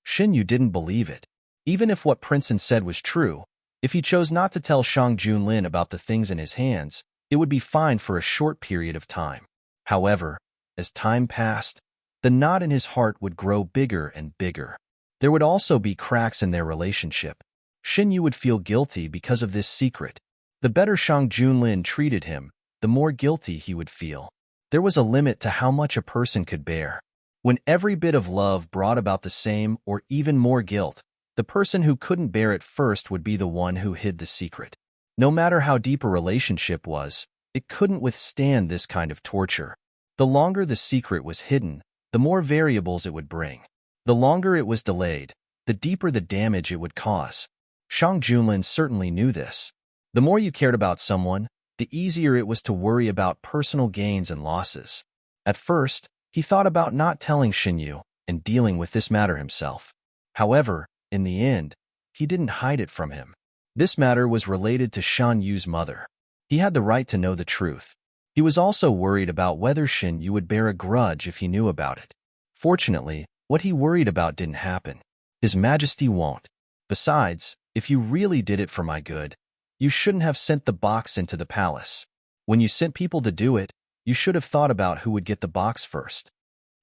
Xinyu didn't believe it. Even if what Prince An said was true, if he chose not to tell Shang Junlin about the things in his hands, it would be fine for a short period of time. However, as time passed, the knot in his heart would grow bigger and bigger. There would also be cracks in their relationship. Xinyu would feel guilty because of this secret. The better Shang Junlin treated him, the more guilty he would feel. There was a limit to how much a person could bear. When every bit of love brought about the same or even more guilt, the person who couldn't bear it first would be the one who hid the secret. No matter how deep a relationship was, it couldn't withstand this kind of torture. The longer the secret was hidden, the more variables it would bring. The longer it was delayed, the deeper the damage it would cause. Shang Junlin certainly knew this. The more you cared about someone, the easier it was to worry about personal gains and losses. At first, he thought about not telling Xinyu and dealing with this matter himself. However, in the end, he didn't hide it from him. This matter was related to Shan Yu's mother. He had the right to know the truth. He was also worried about whether Xinyu would bear a grudge if he knew about it. Fortunately, what he worried about didn't happen. His Majesty won't. Besides, if you really did it for my good, you shouldn't have sent the box into the palace. When you sent people to do it, you should have thought about who would get the box first.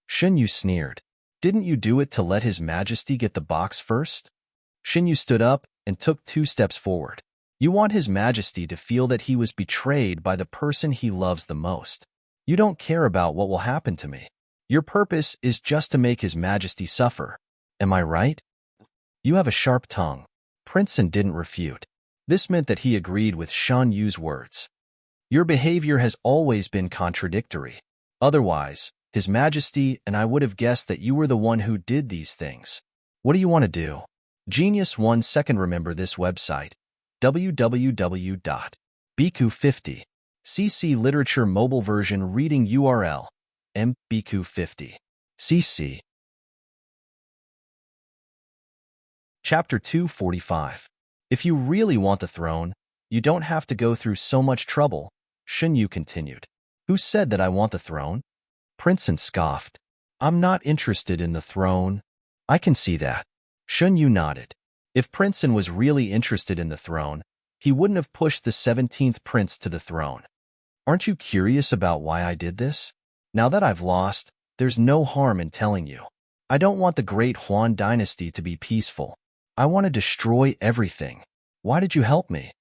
Xinyu sneered. Didn't you do it to let His Majesty get the box first? Xinyu stood up and took 2 steps forward. You want His Majesty to feel that he was betrayed by the person he loves the most. You don't care about what will happen to me. Your purpose is just to make His Majesty suffer. Am I right? You have a sharp tongue. Prince An didn't refute. This meant that he agreed with Shan Yu's words. Your behavior has always been contradictory. Otherwise, His Majesty and I would have guessed that you were the one who did these things. What do you want to do? Genius 1 second. Remember this website, www.bq50. CC Literature Mobile Version Reading URL, mbq50. CC. Chapter 245. If you really want the throne, you don't have to go through so much trouble, Xinyu continued. Who said that I want the throne? Prince An scoffed. I'm not interested in the throne. I can see that. Xinyu nodded. If Prince An was really interested in the throne, he wouldn't have pushed the 17th prince to the throne. Aren't you curious about why I did this? Now that I've lost, there's no harm in telling you. I don't want the great Huan dynasty to be peaceful. I want to destroy everything. Why did you help me?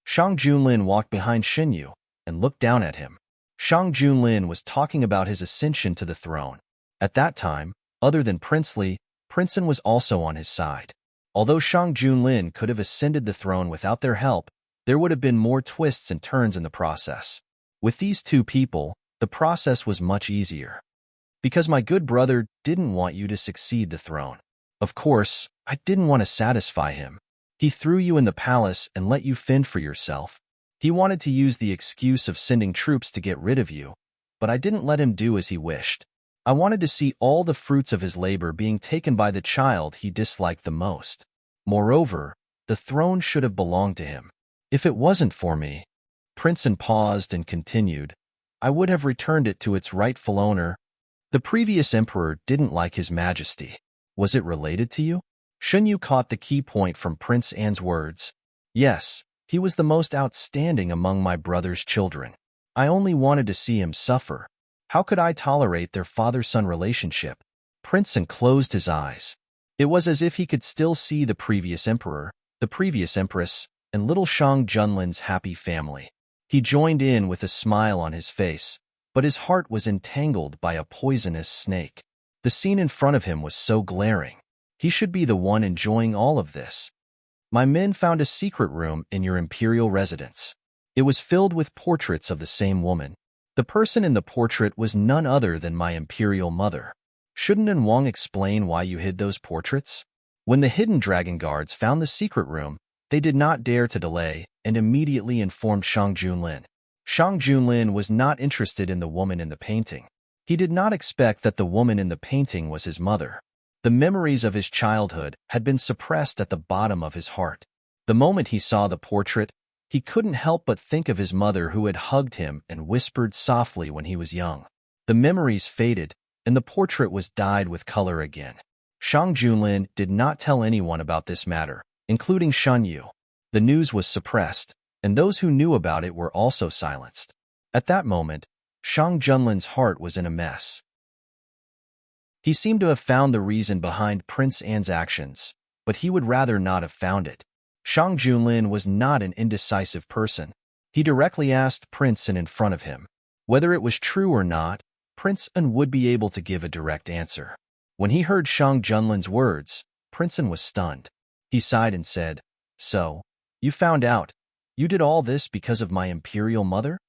Shang Junlin walked behind Xinyu and looked down at him. Shang Junlin was talking about his ascension to the throne. At that time, other than Prince Li, Prince An was also on his side. Although Shang Junlin could have ascended the throne without their help, there would have been more twists and turns in the process. With these 2 people, the process was much easier. Because my good brother didn't want you to succeed the throne. Of course, I didn't want to satisfy him. He threw you in the palace and let you fend for yourself. He wanted to use the excuse of sending troops to get rid of you, but I didn't let him do as he wished. I wanted to see all the fruits of his labor being taken by the child he disliked the most. Moreover, the throne should have belonged to him. If it wasn't for me, Prince An paused and continued, I would have returned it to its rightful owner. The previous emperor didn't like His Majesty. Was it related to you? Xinyu caught the key point from Prince An's words. Yes, he was the most outstanding among my brother's children. I only wanted to see him suffer. How could I tolerate their father-son relationship? Prince An closed his eyes. It was as if he could still see the previous emperor, the previous empress, and little Shang Junlin's happy family. He joined in with a smile on his face, but his heart was entangled by a poisonous snake. The scene in front of him was so glaring. He should be the one enjoying all of this. My men found a secret room in your imperial residence. It was filled with portraits of the same woman. The person in the portrait was none other than my imperial mother. Shouldn't An Wang explain why you hid those portraits? When the hidden dragon guards found the secret room, they did not dare to delay and immediately informed Shang Junlin. Shang Junlin was not interested in the woman in the painting. He did not expect that the woman in the painting was his mother. The memories of his childhood had been suppressed at the bottom of his heart. The moment he saw the portrait, he couldn't help but think of his mother who had hugged him and whispered softly when he was young. The memories faded, and the portrait was dyed with color again. Shang Junlin did not tell anyone about this matter, including Shen Yu. The news was suppressed, and those who knew about it were also silenced. At that moment, Shang Junlin's heart was in a mess. He seemed to have found the reason behind Prince An's actions, but he would rather not have found it. Shang Junlin was not an indecisive person. He directly asked Prince An in front of him. Whether it was true or not, Prince An would be able to give a direct answer. When he heard Shang Junlin's words, Prince An was stunned. He sighed and said, "So, you found out. You did all this because of my imperial mother?"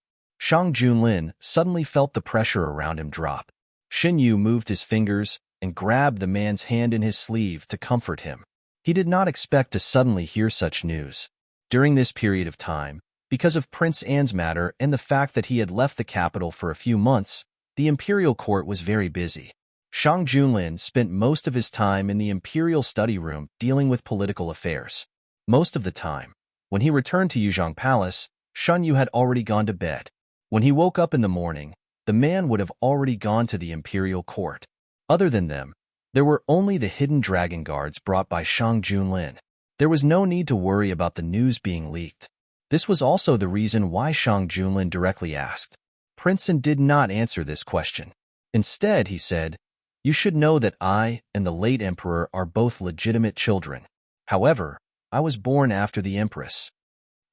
Shang Junlin suddenly felt the pressure around him drop. Shen Yu moved his fingers and grabbed the man's hand in his sleeve to comfort him. He did not expect to suddenly hear such news. During this period of time, because of Prince An's matter and the fact that he had left the capital for a few months, the imperial court was very busy. Shang Junlin spent most of his time in the imperial study room dealing with political affairs. Most of the time, when he returned to Yuzhong Palace, Shen Yu had already gone to bed. When he woke up in the morning, the man would have already gone to the imperial court. Other than them, there were only the hidden dragon guards brought by Shang Junlin. There was no need to worry about the news being leaked. This was also the reason why Shang Junlin directly asked. Prince An did not answer this question. Instead, he said, "You should know that I and the late emperor are both legitimate children. However, I was born after the empress.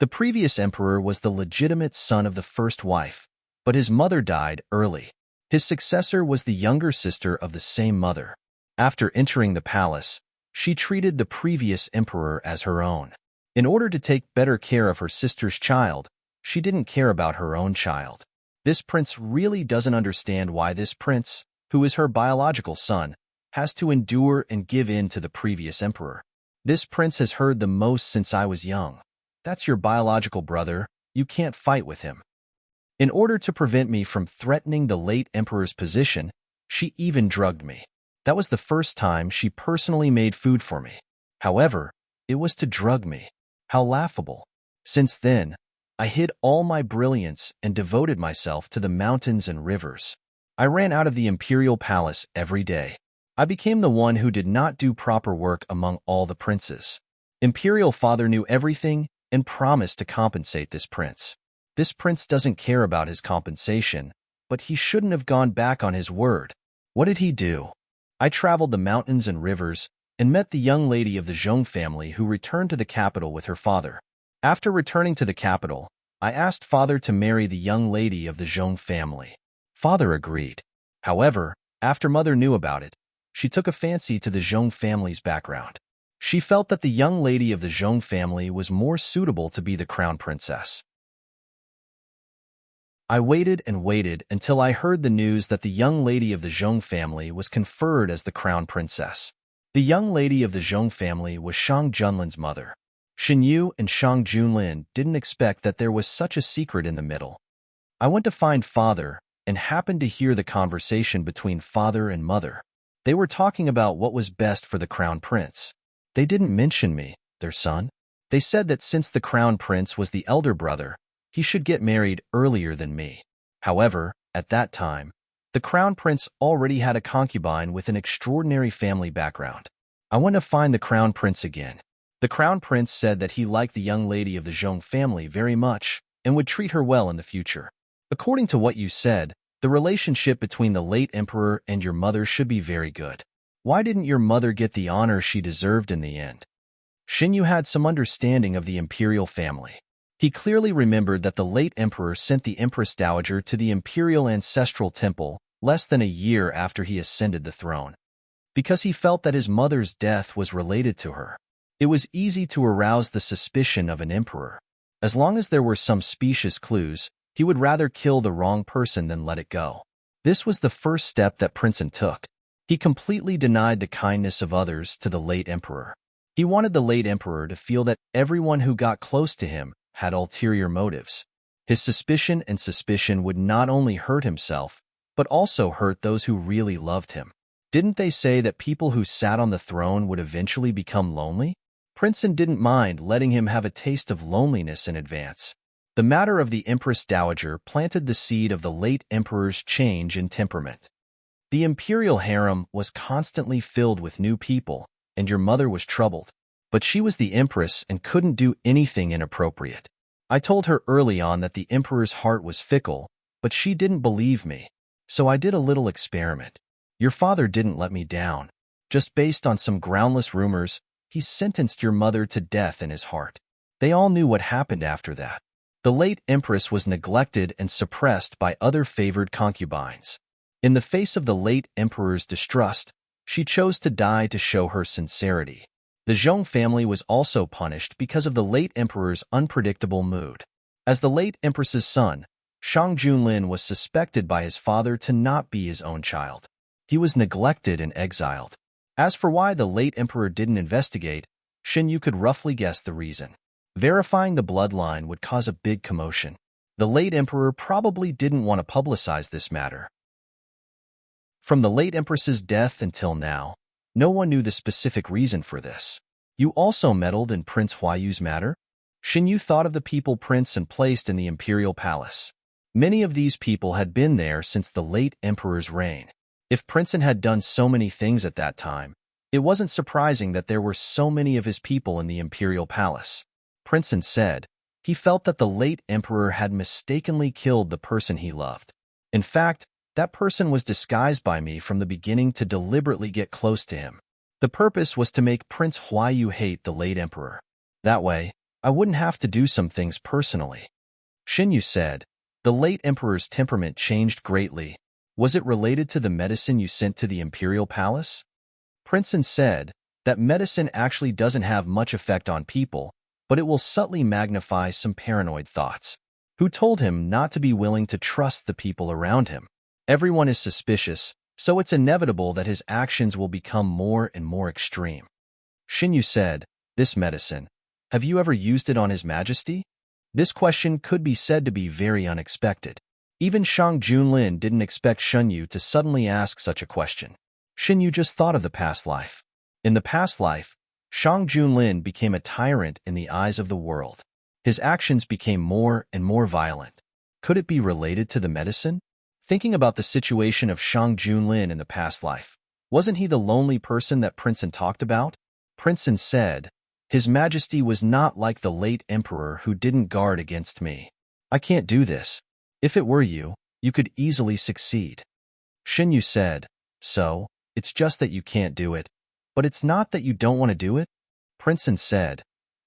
The previous emperor was the legitimate son of the first wife, but his mother died early. His successor was the younger sister of the same mother. After entering the palace, she treated the previous emperor as her own. In order to take better care of her sister's child, she didn't care about her own child. This prince really doesn't understand why this prince, who is her biological son, has to endure and give in to the previous emperor. This prince has heard the most since I was young. That's your biological brother. You can't fight with him." In order to prevent me from threatening the late emperor's position, she even drugged me. That was the first time she personally made food for me. However, it was to drug me. How laughable. Since then, I hid all my brilliance and devoted myself to the mountains and rivers. I ran out of the imperial palace every day. I became the one who did not do proper work among all the princes. Imperial father knew everything and promised to compensate this prince. This prince doesn't care about his compensation, but he shouldn't have gone back on his word. What did he do? I traveled the mountains and rivers and met the young lady of the Zhong family who returned to the capital with her father. After returning to the capital, I asked father to marry the young lady of the Zhong family. Father agreed. However, after mother knew about it, she took a fancy to the Zhong family's background. She felt that the young lady of the Zhong family was more suitable to be the crown princess. I waited and waited until I heard the news that the young lady of the Zhong family was conferred as the crown princess. The young lady of the Zhong family was Shang Junlin's mother. Shen Yu and Shang Junlin didn't expect that there was such a secret in the middle. I went to find father and happened to hear the conversation between father and mother. They were talking about what was best for the crown prince. They didn't mention me, their son. They said that since the crown prince was the elder brother, he should get married earlier than me. However, at that time, the crown prince already had a concubine with an extraordinary family background. I went to find the crown prince again. The crown prince said that he liked the young lady of the Zhong family very much and would treat her well in the future. According to what you said, the relationship between the late emperor and your mother should be very good. Why didn't your mother get the honor she deserved in the end? Shen Yu had some understanding of the imperial family. He clearly remembered that the late emperor sent the Empress Dowager to the imperial ancestral temple less than a year after he ascended the throne. Because he felt that his mother's death was related to her. It was easy to arouse the suspicion of an emperor. As long as there were some specious clues, he would rather kill the wrong person than let it go. This was the first step that Princeton took. He completely denied the kindness of others to the late emperor. He wanted the late emperor to feel that everyone who got close to him had ulterior motives. His suspicion would not only hurt himself, but also hurt those who really loved him. Didn't they say that people who sat on the throne would eventually become lonely? Princeton didn't mind letting him have a taste of loneliness in advance. The matter of the Empress Dowager planted the seed of the late emperor's change in temperament. The imperial harem was constantly filled with new people, and your mother was troubled. But she was the empress and couldn't do anything inappropriate. I told her early on that the emperor's heart was fickle, but she didn't believe me. So I did a little experiment. Your father didn't let me down. Just based on some groundless rumors, he sentenced your mother to death in his heart. They all knew what happened after that. The late empress was neglected and suppressed by other favored concubines. In the face of the late emperor's distrust, she chose to die to show her sincerity. The Zhong family was also punished because of the late emperor's unpredictable mood. As the late empress's son, Shang Junlin was suspected by his father to not be his own child. He was neglected and exiled. As for why the late emperor didn't investigate, Shen Yu could roughly guess the reason. Verifying the bloodline would cause a big commotion. The late emperor probably didn't want to publicize this matter. From the late empress's death until now, no one knew the specific reason for this. You also meddled in Prince Huayu's matter? Shen Yu thought of the people Princeton placed in the imperial palace. Many of these people had been there since the late emperor's reign. If Princeton had done so many things at that time, it wasn't surprising that there were so many of his people in the imperial palace. Princeton said he felt that the late emperor had mistakenly killed the person he loved. In fact, that person was disguised by me from the beginning to deliberately get close to him. The purpose was to make Prince Huayu hate the late emperor. That way, I wouldn't have to do some things personally. Shen Yu said, the late emperor's temperament changed greatly. Was it related to the medicine you sent to the imperial palace? Princeton said that medicine actually doesn't have much effect on people, but it will subtly magnify some paranoid thoughts. Who told him not to be willing to trust the people around him? Everyone is suspicious, so it's inevitable that his actions will become more and more extreme. Shen Yu said, this medicine, have you ever used it on His Majesty? This question could be said to be very unexpected. Even Shang Junlin didn't expect Shen Yu to suddenly ask such a question. Shen Yu just thought of the past life. In the past life, Shang Junlin became a tyrant in the eyes of the world. His actions became more and more violent. Could it be related to the medicine? Thinking about the situation of Shang Junlin in the past life, wasn't he the lonely person that Princeton talked about? Princeton said, His Majesty was not like the late emperor who didn't guard against me. I can't do this. If it were you, you could easily succeed. Shen Yu said, so, it's just that you can't do it. But it's not that you don't want to do it? Princeton said,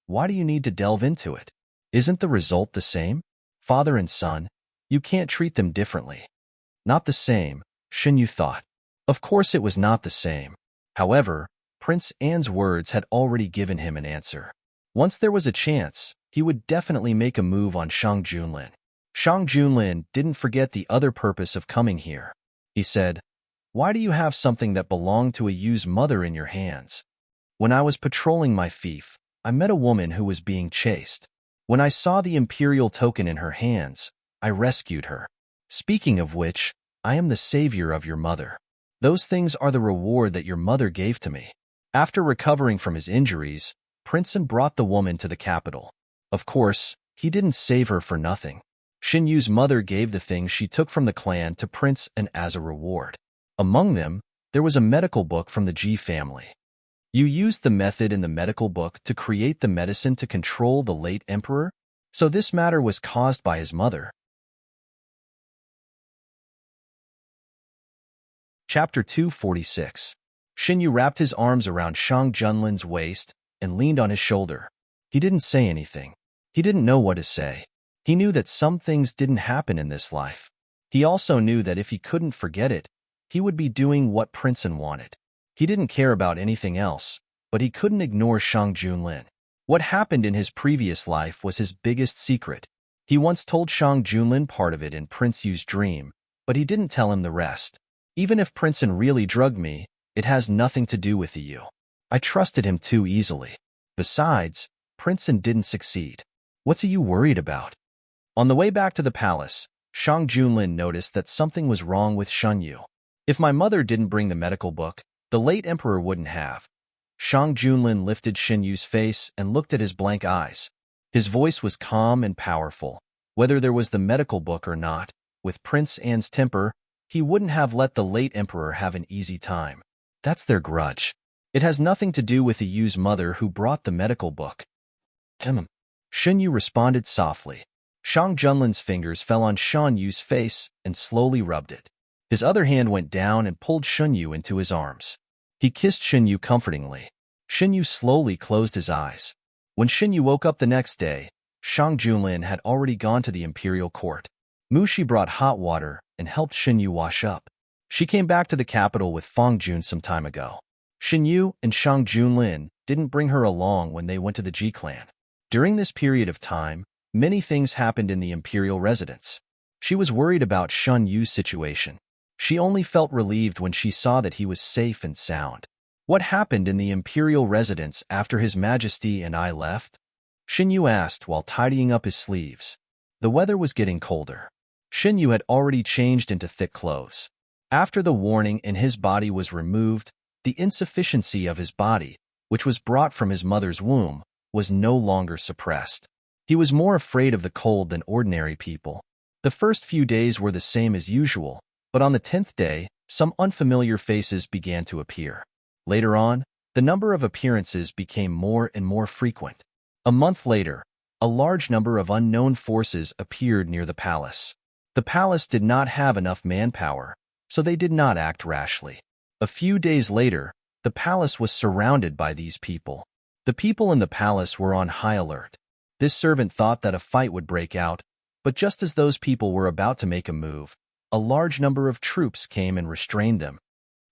why do you need to delve into it? Isn't the result the same? Father and son, you can't treat them differently. Not the same, Shen Yu thought. Of course it was not the same. However, Prince An's words had already given him an answer. Once there was a chance, he would definitely make a move on Shang Junlin. Shang Junlin didn't forget the other purpose of coming here. He said, why do you have something that belonged to a Yu's mother in your hands? When I was patrolling my fief, I met a woman who was being chased. When I saw the imperial token in her hands, I rescued her. Speaking of which, I am the savior of your mother. Those things are the reward that your mother gave to me. After recovering from his injuries, Princeton brought the woman to the capital. Of course, he didn't save her for nothing. Shen Yu's mother gave the things she took from the clan to Prince An as a reward. Among them, there was a medical book from the Ji family. You used the method in the medical book to create the medicine to control the late emperor, so this matter was caused by his mother. Chapter 246. Shen Yu wrapped his arms around Shang Junlin's waist and leaned on his shoulder. He didn't say anything. He didn't know what to say. He knew that some things didn't happen in this life. He also knew that if he couldn't forget it, he would be doing what Princeton wanted. He didn't care about anything else, but he couldn't ignore Shang Junlin. What happened in his previous life was his biggest secret. He once told Shang Junlin part of it in Prince Yu's dream, but he didn't tell him the rest. Even if Princeton really drugged me, it has nothing to do with you. I trusted him too easily. Besides, Princeton didn't succeed. What's you worried about? On the way back to the palace, Shang Junlin noticed that something was wrong with Shen Yu. If my mother didn't bring the medical book, the late emperor wouldn't have. Shang Junlin lifted Shen Yu's face and looked at his blank eyes. His voice was calm and powerful. Whether there was the medical book or not, with Prince Anne's temper, he wouldn't have let the late emperor have an easy time. That's their grudge. It has nothing to do with the Yu's mother who brought the medical book. Shen Yu responded softly. Shang Junlin's fingers fell on Shen Yu's face and slowly rubbed it. His other hand went down and pulled Shen Yu into his arms. He kissed Shen Yu comfortingly. Shen Yu slowly closed his eyes. When Shen Yu woke up the next day, Shang Junlin had already gone to the imperial court. Mushi brought hot water and helped Shen Yu wash up. She came back to the capital with Feng Jun some time ago. Shen Yu and Shang Junlin didn't bring her along when they went to the Ji clan. During this period of time, many things happened in the imperial residence. She was worried about Shen Yu's situation. She only felt relieved when she saw that he was safe and sound. What happened in the imperial residence after His Majesty and I left? Shen Yu asked while tidying up his sleeves. The weather was getting colder. Shen Yu had already changed into thick clothes. After the warning and his body was removed, the insufficiency of his body, which was brought from his mother's womb, was no longer suppressed. He was more afraid of the cold than ordinary people. The first few days were the same as usual, but on the 10th day, some unfamiliar faces began to appear. Later on, the number of appearances became more and more frequent. A month later, a large number of unknown forces appeared near the palace. The palace did not have enough manpower, so they did not act rashly. A few days later, the palace was surrounded by these people. The people in the palace were on high alert. This servant thought that a fight would break out, but just as those people were about to make a move, a large number of troops came and restrained them.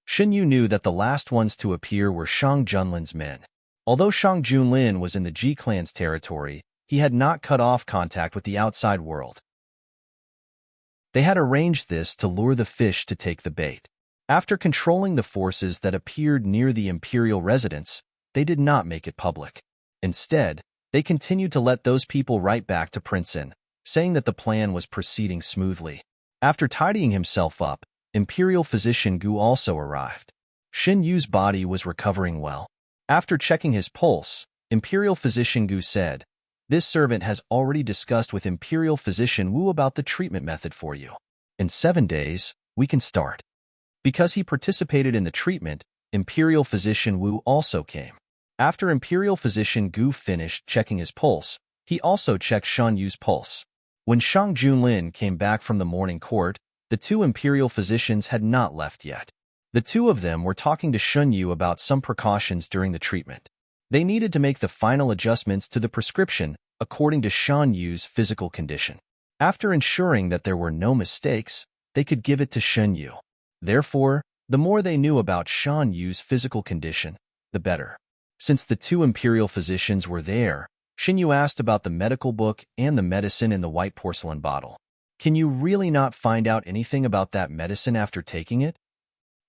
Shen Yu knew that the last ones to appear were Shang Junlin's men. Although Shang Junlin was in the Ji clan's territory, he had not cut off contact with the outside world. They had arranged this to lure the fish to take the bait. After controlling the forces that appeared near the imperial residence, they did not make it public. Instead, they continued to let those people write back to Princeton, saying that the plan was proceeding smoothly. After tidying himself up, Imperial Physician Gu also arrived. Shen Yu's body was recovering well. After checking his pulse, Imperial Physician Gu said, "This servant has already discussed with Imperial Physician Wu about the treatment method for you. In 7 days, we can start." Because he participated in the treatment, Imperial Physician Wu also came. After Imperial Physician Gu finished checking his pulse, he also checked Shen Yu's pulse. When Shang Junlin came back from the morning court, the 2 imperial physicians had not left yet. The 2 of them were talking to Shen Yu about some precautions during the treatment. They needed to make the final adjustments to the prescription according to Shen Yu's physical condition. After ensuring that there were no mistakes, they could give it to Shen Yu. Therefore, the more they knew about Shen Yu's physical condition, the better. Since the 2 imperial physicians were there, Shen Yu asked about the medical book and the medicine in the white porcelain bottle. "Can you really not find out anything about that medicine after taking it?"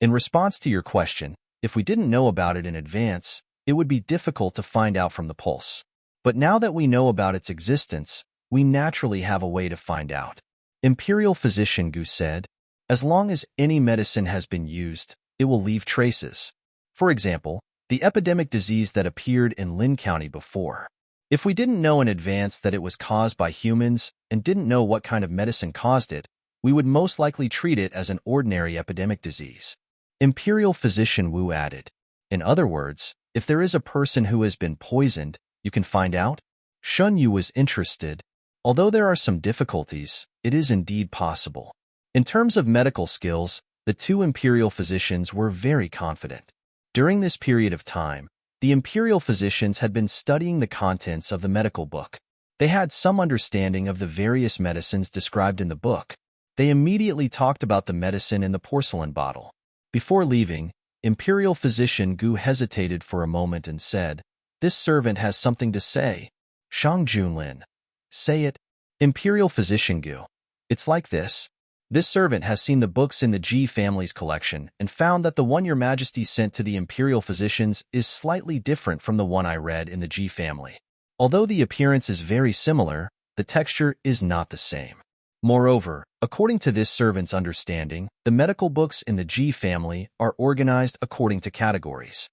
In response to your question, if we didn't know about it in advance, it would be difficult to find out from the pulse. But now that we know about its existence, we naturally have a way to find out. Imperial Physician Gu said, "As long as any medicine has been used, it will leave traces. For example, the epidemic disease that appeared in Lin County before. If we didn't know in advance that it was caused by humans and didn't know what kind of medicine caused it, we would most likely treat it as an ordinary epidemic disease." Imperial Physician Wu added, "In other words, if there is a person who has been poisoned, you can find out?" Shen Yu was interested. Although there are some difficulties, it is indeed possible. In terms of medical skills, the 2 imperial physicians were very confident. During this period of time, the imperial physicians had been studying the contents of the medical book. They had some understanding of the various medicines described in the book. They immediately talked about the medicine in the porcelain bottle. Before leaving, Imperial Physician Gu hesitated for a moment and said, "This servant has something to say." Shang Junlin. "Say it." Imperial Physician Gu. "It's like this. This servant has seen the books in the Ji family's collection and found that the one your majesty sent to the Imperial Physicians is slightly different from the one I read in the Ji family. Although the appearance is very similar, the texture is not the same. Moreover, according to this servant's understanding, the medical books in the Ji family are organized according to categories.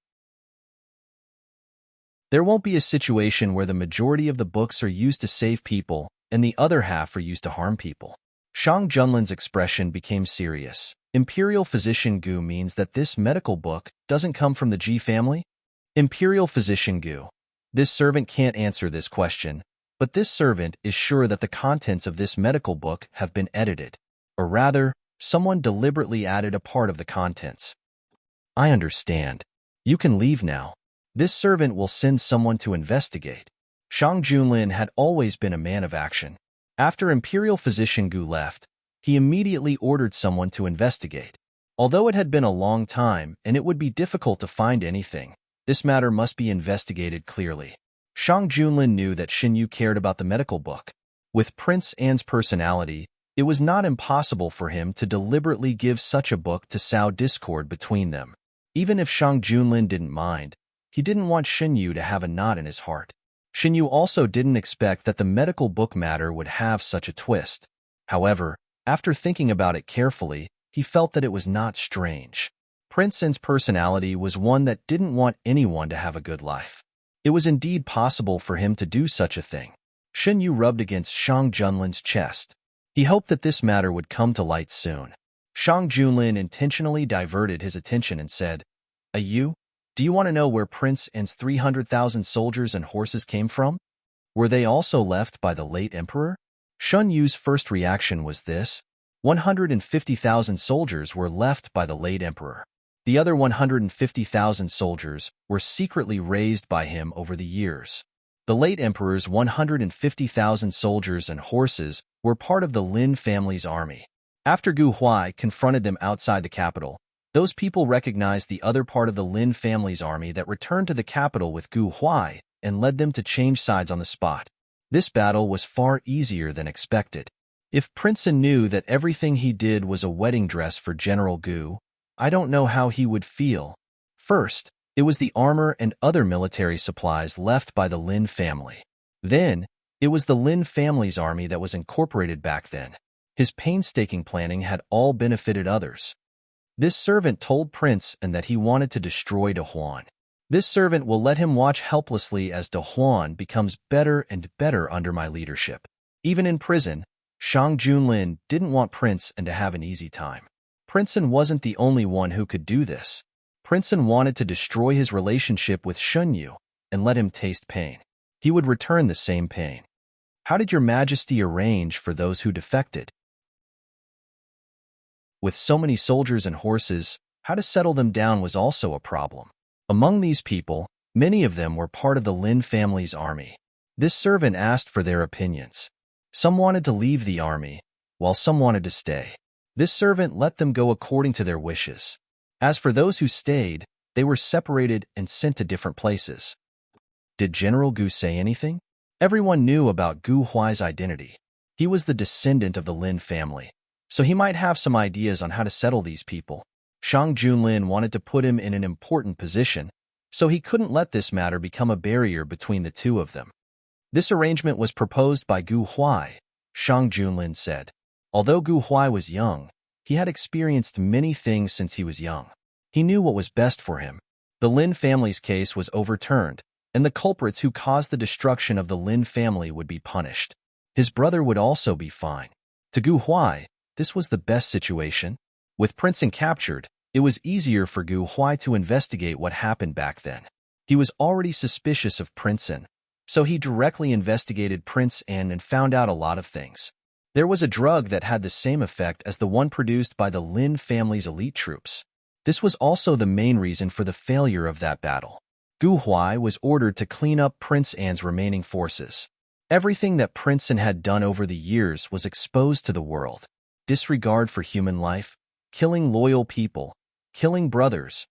There won't be a situation where the majority of the books are used to save people and the other half are used to harm people." Shang Junlin's expression became serious. Imperial Physician Gu means that this medical book doesn't come from the Ji family? Imperial Physician Gu. This servant can't answer this question, but this servant is sure that the contents of this medical book have been edited. Or rather, someone deliberately added a part of the contents. "I understand. You can leave now. This servant will send someone to investigate." Shang Junlin had always been a man of action. After Imperial Physician Gu left, he immediately ordered someone to investigate. Although it had been a long time and it would be difficult to find anything, this matter must be investigated clearly. Shang Junlin knew that Xin Yu cared about the medical book. With Prince An's personality, it was not impossible for him to deliberately give such a book to sow discord between them. Even if Shang Junlin didn't mind, he didn't want Xin Yu to have a knot in his heart. Xin Yu also didn't expect that the medical book matter would have such a twist. However, after thinking about it carefully, he felt that it was not strange. Prince An's personality was one that didn't want anyone to have a good life. It was indeed possible for him to do such a thing. Xin Yu rubbed against Shang Junlin's chest. He hoped that this matter would come to light soon. Shang Junlin intentionally diverted his attention and said, "You? Do you want to know where Prince An's 300,000 soldiers and horses came from? Were they also left by the late emperor?" Shun Yu's first reaction was this: 150,000 soldiers were left by the late emperor. The other 150,000 soldiers were secretly raised by him over the years. The late emperor's 150,000 soldiers and horses were part of the Lin family's army. After Gu Huai confronted them outside the capital, those people recognized the other part of the Lin family's army that returned to the capital with Gu Huai and led them to change sides on the spot. This battle was far easier than expected. If Prince An knew that everything he did was a wedding dress for General Gu, I don't know how he would feel. First, it was the armor and other military supplies left by the Lin family. Then, it was the Lin family's army that was incorporated back then. His painstaking planning had all benefited others. This servant told Prince An that he wanted to destroy De Huan. This servant will let him watch helplessly as De Huan becomes better and better under my leadership. Even in prison, Shang Junlin didn't want Prince An to have an easy time. Prince An wasn't the only one who could do this. Prince An wanted to destroy his relationship with Shun Yu and let him taste pain. He would return the same pain. How did your majesty arrange for those who defected? With so many soldiers and horses, how to settle them down was also a problem. Among these people, many of them were part of the Lin family's army. This servant asked for their opinions. Some wanted to leave the army, while some wanted to stay. This servant let them go according to their wishes. As for those who stayed, they were separated and sent to different places. Did General Gu say anything? Everyone knew about Gu Huai's identity. He was the descendant of the Lin family, so he might have some ideas on how to settle these people. Shang Junlin wanted to put him in an important position, so he couldn't let this matter become a barrier between the two of them. This arrangement was proposed by Gu Huai, Shang Junlin said. Although Gu Huai was young, he had experienced many things since he was young. He knew what was best for him. The Lin family's case was overturned, and the culprits who caused the destruction of the Lin family would be punished. His brother would also be fine. To Gu Huai, this was the best situation. With Prince An captured, it was easier for Gu Huai to investigate what happened back then. He was already suspicious of Prince An, so he directly investigated Prince An and found out a lot of things. There was a drug that had the same effect as the one produced by the Lin family's elite troops. This was also the main reason for the failure of that battle. Gu Huai was ordered to clean up Prince An's remaining forces. Everything that Prince An had done over the years was exposed to the world. disregard for human life, killing loyal people, killing brothers.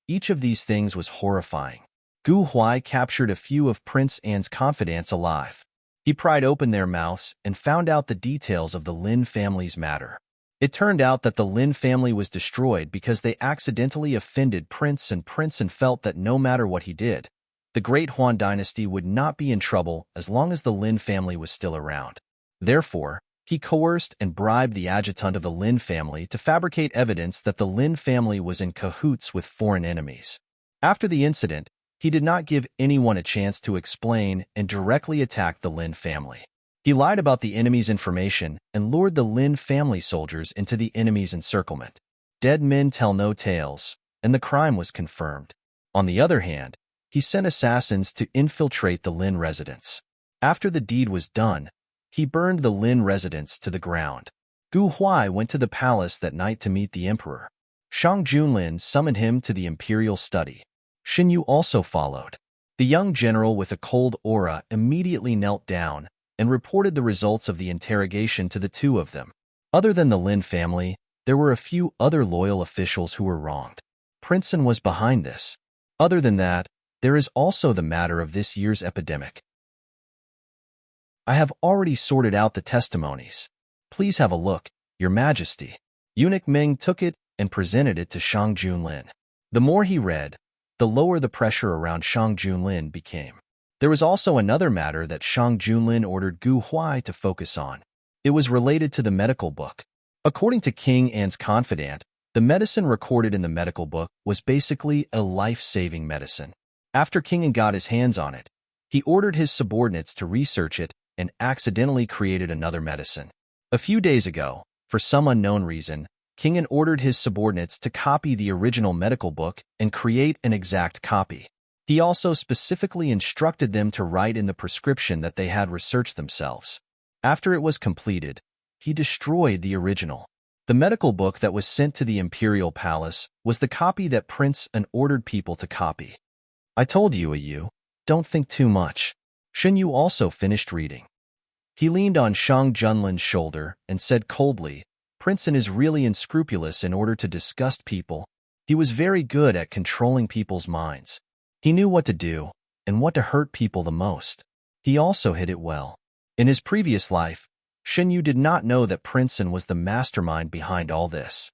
Each of these things was horrifying. Gu Huai captured a few of Prince An's confidants alive. He pried open their mouths and found out the details of the Lin family's matter. It turned out that the Lin family was destroyed because they accidentally offended Prince and felt that no matter what he did, the Great Huan dynasty would not be in trouble as long as the Lin family was still around. Therefore, he coerced and bribed the adjutant of the Lin family to fabricate evidence that the Lin family was in cahoots with foreign enemies. After the incident, he did not give anyone a chance to explain and directly attacked the Lin family. He lied about the enemy's information and lured the Lin family soldiers into the enemy's encirclement. Dead men tell no tales, and the crime was confirmed. On the other hand, he sent assassins to infiltrate the Lin residence. After the deed was done, he burned the Lin residence to the ground. Gu Huai went to the palace that night to meet the emperor. Shang Junlin summoned him to the imperial study. Shen Yu also followed. The young general with a cold aura immediately knelt down and reported the results of the interrogation to the two of them. Other than the Lin family, there were a few other loyal officials who were wronged. Prince An was behind this. Other than that, there is also the matter of this year's epidemic. I have already sorted out the testimonies. Please have a look, Your Majesty. Eunuch Meng took it and presented it to Shang Junlin. The more he read, the lower the pressure around Shang Junlin became. There was also another matter that Shang Junlin ordered Gu Huai to focus on. It was related to the medical book. According to King An's confidant, the medicine recorded in the medical book was basically a life-saving medicine. After King An got his hands on it, he ordered his subordinates to research it and accidentally created another medicine. A few days ago, for some unknown reason, King An ordered his subordinates to copy the original medical book and create an exact copy. He also specifically instructed them to write in the prescription that they had researched themselves. After it was completed, he destroyed the original. The medical book that was sent to the imperial palace was the copy that Prince An ordered people to copy. I told you, Yu, don't think too much. Shen Yu also finished reading. He leaned on Shang Junlin's shoulder and said coldly, Prince An is really unscrupulous in order to disgust people. He was very good at controlling people's minds. He knew what to do and what to hurt people the most. He also hid it well. In his previous life, Shen Yu did not know that Prince An was the mastermind behind all this.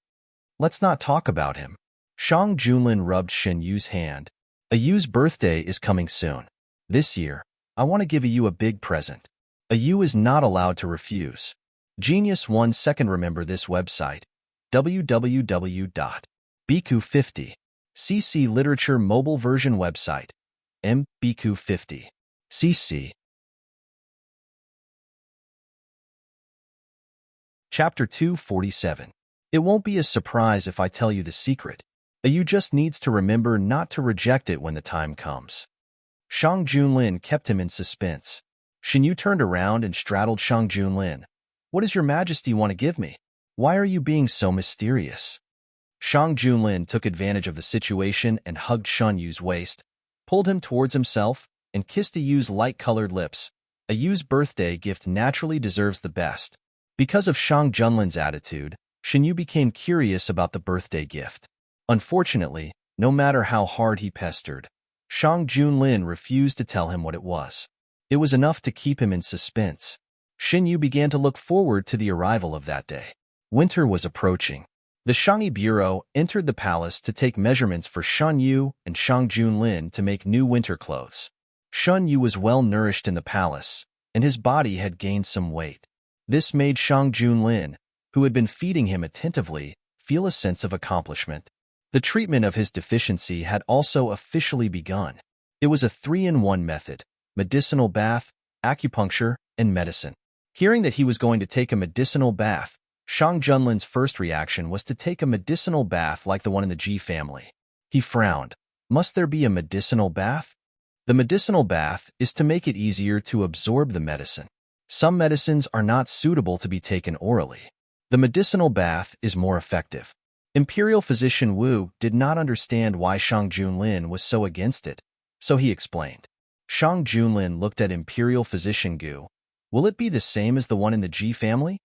Let's not talk about him. Shang Junlin rubbed Shen Yu's hand. Yu's birthday is coming soon. This year, I want to give you a big present. Yu is not allowed to refuse. Genius 1 second. Remember this website, www.bq50. CC Literature Mobile Version Website, mbq50. CC. Chapter 247. It won't be a surprise if I tell you the secret. Yu just needs to remember not to reject it when the time comes. Shang Junlin kept him in suspense. Shen Yu turned around and straddled Shang Junlin. What does Your Majesty want to give me? Why are you being so mysterious? Shang Junlin took advantage of the situation and hugged Shen Yu's waist, pulled him towards himself, and kissed Yu's light-colored lips. Yu's birthday gift naturally deserves the best. Because of Shang Junlin's attitude, Shen Yu became curious about the birthday gift. Unfortunately, no matter how hard he pestered, Shang Junlin refused to tell him what it was. It was enough to keep him in suspense. Shen Yu began to look forward to the arrival of that day. Winter was approaching. The Shangyi Bureau entered the palace to take measurements for Shen Yu and Shang Junlin to make new winter clothes. Shen Yu was well nourished in the palace, and his body had gained some weight. This made Shang Junlin, who had been feeding him attentively, feel a sense of accomplishment. The treatment of his deficiency had also officially begun. It was a 3-in-1 method: medicinal bath, acupuncture, and medicine. Hearing that he was going to take a medicinal bath, Shang Junlin's first reaction was to take a medicinal bath like the one in the Ji family. He frowned. Must there be a medicinal bath? The medicinal bath is to make it easier to absorb the medicine. Some medicines are not suitable to be taken orally. The medicinal bath is more effective. Imperial physician Wu did not understand why Shang Junlin was so against it, so he explained. Shang Junlin looked at Imperial physician Gu. Will it be the same as the one in the Ji family?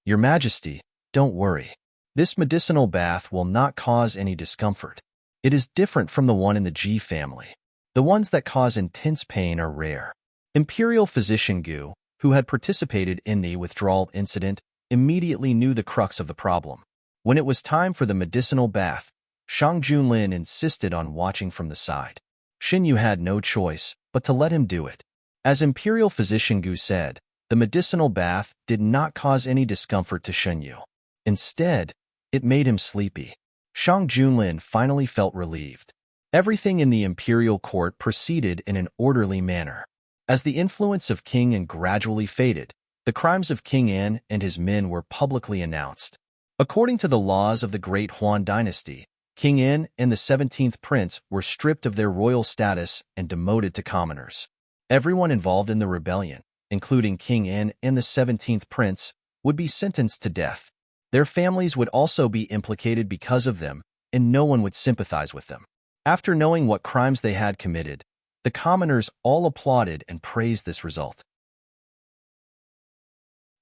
Your Majesty, don't worry. This medicinal bath will not cause any discomfort. It is different from the one in the G family. The ones that cause intense pain are rare. Imperial physician Gu, who had participated in the withdrawal incident, immediately knew the crux of the problem. When it was time for the medicinal bath, Shang Junlin insisted on watching from the side. Xinyu had no choice but to let him do it. As Imperial physician Gu said, the medicinal bath did not cause any discomfort to Xinyu. Instead, it made him sleepy. Shang Junlin finally felt relieved. Everything in the imperial court proceeded in an orderly manner. As the influence of King An gradually faded, the crimes of King An and his men were publicly announced. According to the laws of the Great Huan dynasty, King An and the 17th prince were stripped of their royal status and demoted to commoners. Everyone involved in the rebellion, including King An and the 17th prince, would be sentenced to death. Their families would also be implicated because of them, and no one would sympathize with them. After knowing what crimes they had committed, the commoners all applauded and praised this result.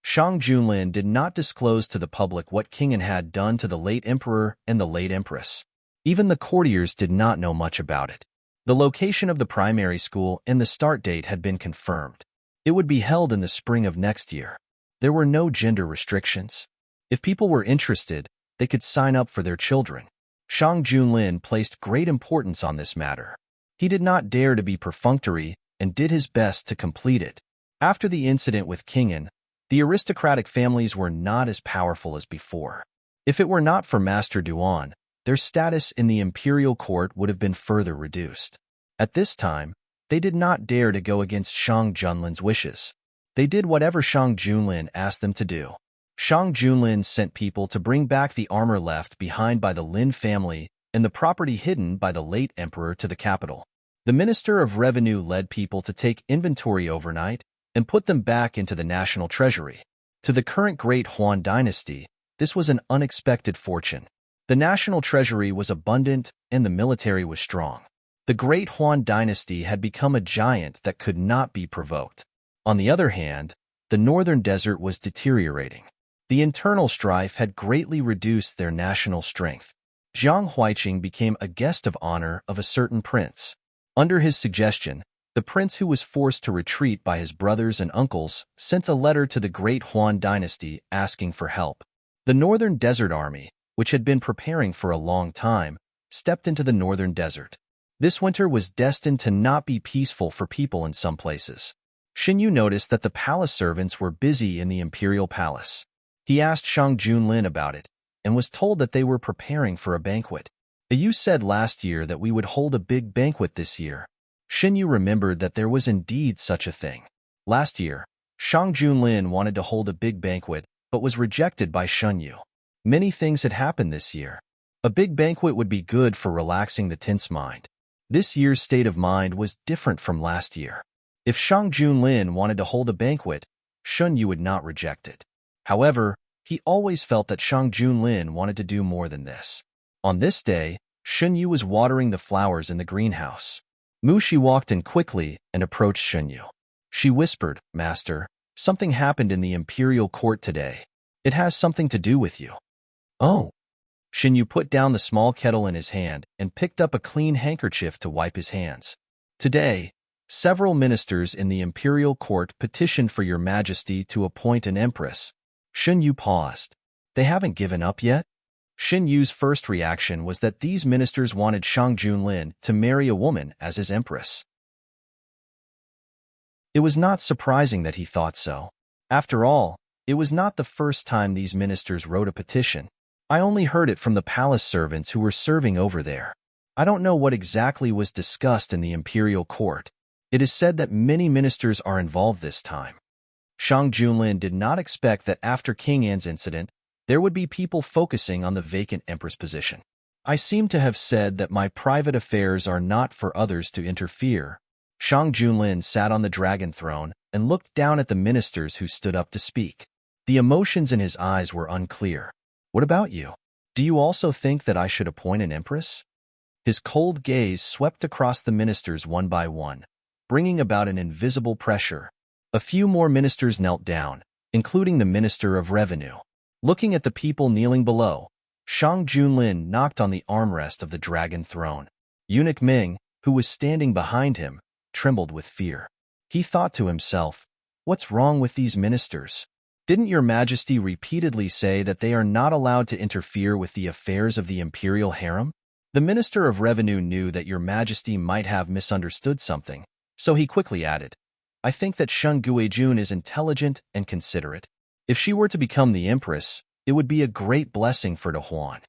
Shang Junlin did not disclose to the public what King An had done to the late emperor and the late empress. Even the courtiers did not know much about it. The location of the primary school and the start date had been confirmed. It would be held in the spring of next year. There were no gender restrictions. If people were interested, they could sign up for their children. Shang Junlin placed great importance on this matter. He did not dare to be perfunctory and did his best to complete it. After the incident with King An, the aristocratic families were not as powerful as before. If it were not for Master Duan, their status in the imperial court would have been further reduced. At this time, they did not dare to go against Shang Junlin's wishes. They did whatever Shang Junlin asked them to do. Shang Junlin sent people to bring back the armor left behind by the Lin family and the property hidden by the late emperor to the capital. The Minister of Revenue led people to take inventory overnight and put them back into the national treasury. To the current Great Huan dynasty, this was an unexpected fortune. The national treasury was abundant and the military was strong. The Great Huan dynasty had become a giant that could not be provoked. On the other hand, the northern desert was deteriorating. The internal strife had greatly reduced their national strength. Zhang Huiqing became a guest of honor of a certain prince. Under his suggestion, the prince who was forced to retreat by his brothers and uncles sent a letter to the Great Huan dynasty asking for help. The Northern Desert Army, which had been preparing for a long time, stepped into the northern desert. This winter was destined to not be peaceful for people in some places. Xinyu noticed that the palace servants were busy in the imperial palace. He asked Shang Junlin about it, and was told that they were preparing for a banquet. You said last year that we would hold a big banquet this year. Xinyu remembered that there was indeed such a thing. Last year, Shang Junlin wanted to hold a big banquet, but was rejected by Xinyu. Many things had happened this year. A big banquet would be good for relaxing the tense mind. This year's state of mind was different from last year. If Shang Junlin wanted to hold a banquet, Xinyu would not reject it. However, he always felt that Shang Junlin wanted to do more than this. On this day, Xinyu was watering the flowers in the greenhouse. Mushi walked in quickly and approached Xinyu. She whispered, "Master, something happened in the imperial court today. It has something to do with you." "Oh." Xinyu put down the small kettle in his hand and picked up a clean handkerchief to wipe his hands. "Today, several ministers in the imperial court petitioned for your majesty to appoint an empress." Xinyu paused. "They haven't given up yet?" Xinyu's first reaction was that these ministers wanted Shang Junlin to marry a woman as his empress. It was not surprising that he thought so. After all, it was not the first time these ministers wrote a petition. I only heard it from the palace servants who were serving over there. I don't know what exactly was discussed in the imperial court. It is said that many ministers are involved this time. Shang Junlin did not expect that after King An's incident, there would be people focusing on the vacant empress position. I seem to have said that my private affairs are not for others to interfere. Shang Junlin sat on the dragon throne and looked down at the ministers who stood up to speak. The emotions in his eyes were unclear. "What about you? Do you also think that I should appoint an empress?" His cold gaze swept across the ministers one by one, bringing about an invisible pressure. A few more ministers knelt down, including the Minister of Revenue. Looking at the people kneeling below, Shang Junlin knocked on the armrest of the dragon throne. Eunuch Ming, who was standing behind him, trembled with fear. He thought to himself, "What's wrong with these ministers? Didn't your majesty repeatedly say that they are not allowed to interfere with the affairs of the imperial harem?" The minister of revenue knew that your majesty might have misunderstood something, so he quickly added, "I think that Shun Guijun is intelligent and considerate. If she were to become the empress, it would be a great blessing for Dahuan."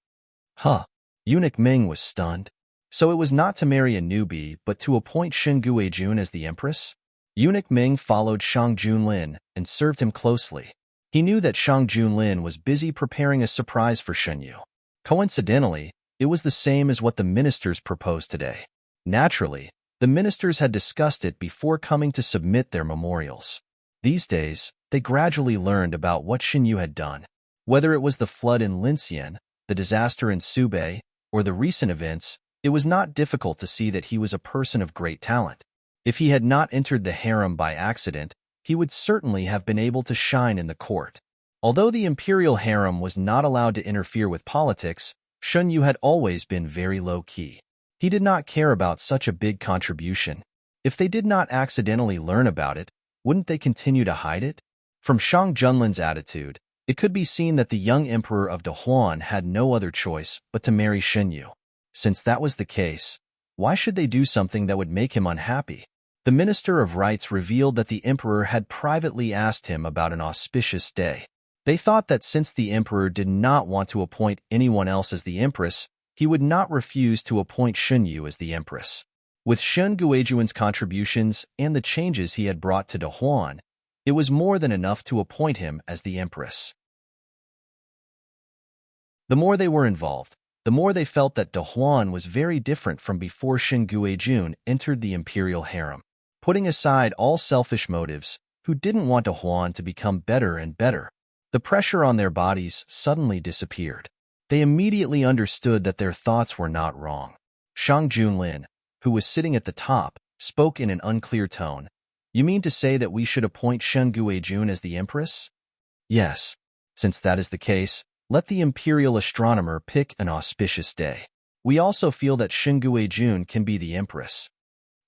Huh. Eunuch Ming was stunned. So it was not to marry a newbie, but to appoint Shin Guijun as the empress? Eunuch Ming followed Shang Junlin and served him closely. He knew that Shang Junlin was busy preparing a surprise for Shenyu. Coincidentally, it was the same as what the ministers proposed today. Naturally, the ministers had discussed it before coming to submit their memorials. These days, they gradually learned about what Shenyu had done. Whether it was the flood in Lincian, the disaster in Subei, or the recent events, it was not difficult to see that he was a person of great talent. If he had not entered the harem by accident, he would certainly have been able to shine in the court. Although the imperial harem was not allowed to interfere with politics, Shunyu had always been very low-key. He did not care about such a big contribution. If they did not accidentally learn about it, wouldn't they continue to hide it? From Shang Junlin's attitude, it could be seen that the young emperor of Dahuan had no other choice but to marry Shenyu. Since that was the case, why should they do something that would make him unhappy? The Minister of Rites revealed that the emperor had privately asked him about an auspicious day. They thought that since the emperor did not want to appoint anyone else as the empress, he would not refuse to appoint Shenyu as the empress. With Shun Guijuan's contributions and the changes he had brought to Dahuan, it was more than enough to appoint him as the empress. The more they were involved, the more they felt that Dahuan was very different from before Shun Guijun entered the imperial harem. Putting aside all selfish motives, who didn't want Dahuan to become better and better, the pressure on their bodies suddenly disappeared. They immediately understood that their thoughts were not wrong. Shang Junlin, who was sitting at the top, spoke in an unclear tone. "You mean to say that we should appoint Shun Guijun as the empress?" "Yes. Since that is the case, let the imperial astronomer pick an auspicious day. We also feel that Shun Guijun can be the empress."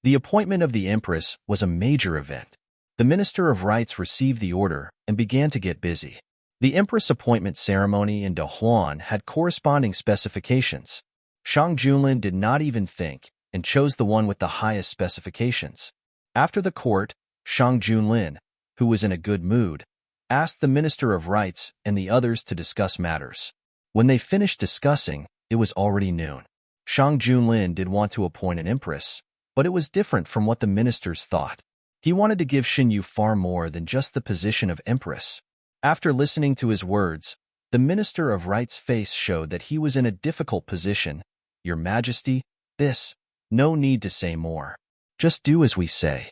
The appointment of the empress was a major event. The Minister of Rites received the order and began to get busy. The empress appointment ceremony in Dahuan had corresponding specifications. Shang Junlin did not even think and chose the one with the highest specifications. After the court, Shang Junlin, who was in a good mood, asked the Minister of Rites and the others to discuss matters. When they finished discussing, it was already noon. Shang Junlin did want to appoint an empress, but it was different from what the ministers thought. He wanted to give Shenyu far more than just the position of empress. After listening to his words, the Minister of Rites' face showed that he was in a difficult position. "Your Majesty, no need to say more. Just do as we say."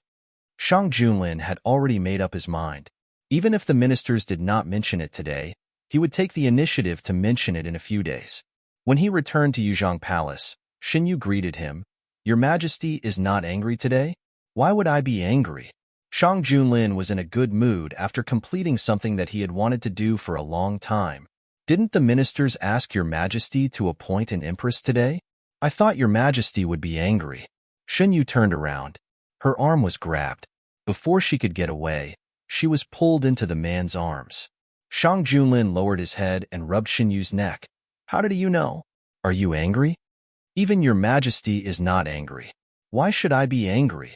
Shang Junlin had already made up his mind. Even if the ministers did not mention it today, he would take the initiative to mention it in a few days. When he returned to Yuzhong Palace, Shenyu greeted him. "Your Majesty is not angry today? Why would I be angry?" Shang Junlin was in a good mood after completing something that he had wanted to do for a long time. "Didn't the ministers ask Your Majesty to appoint an empress today? I thought Your Majesty would be angry." Shenyu turned around. Her arm was grabbed. Before she could get away, she was pulled into the man's arms. Shang Junlin lowered his head and rubbed Shenyu's neck. "How did you know? Are you angry?" "Even Your Majesty is not angry. Why should I be angry?"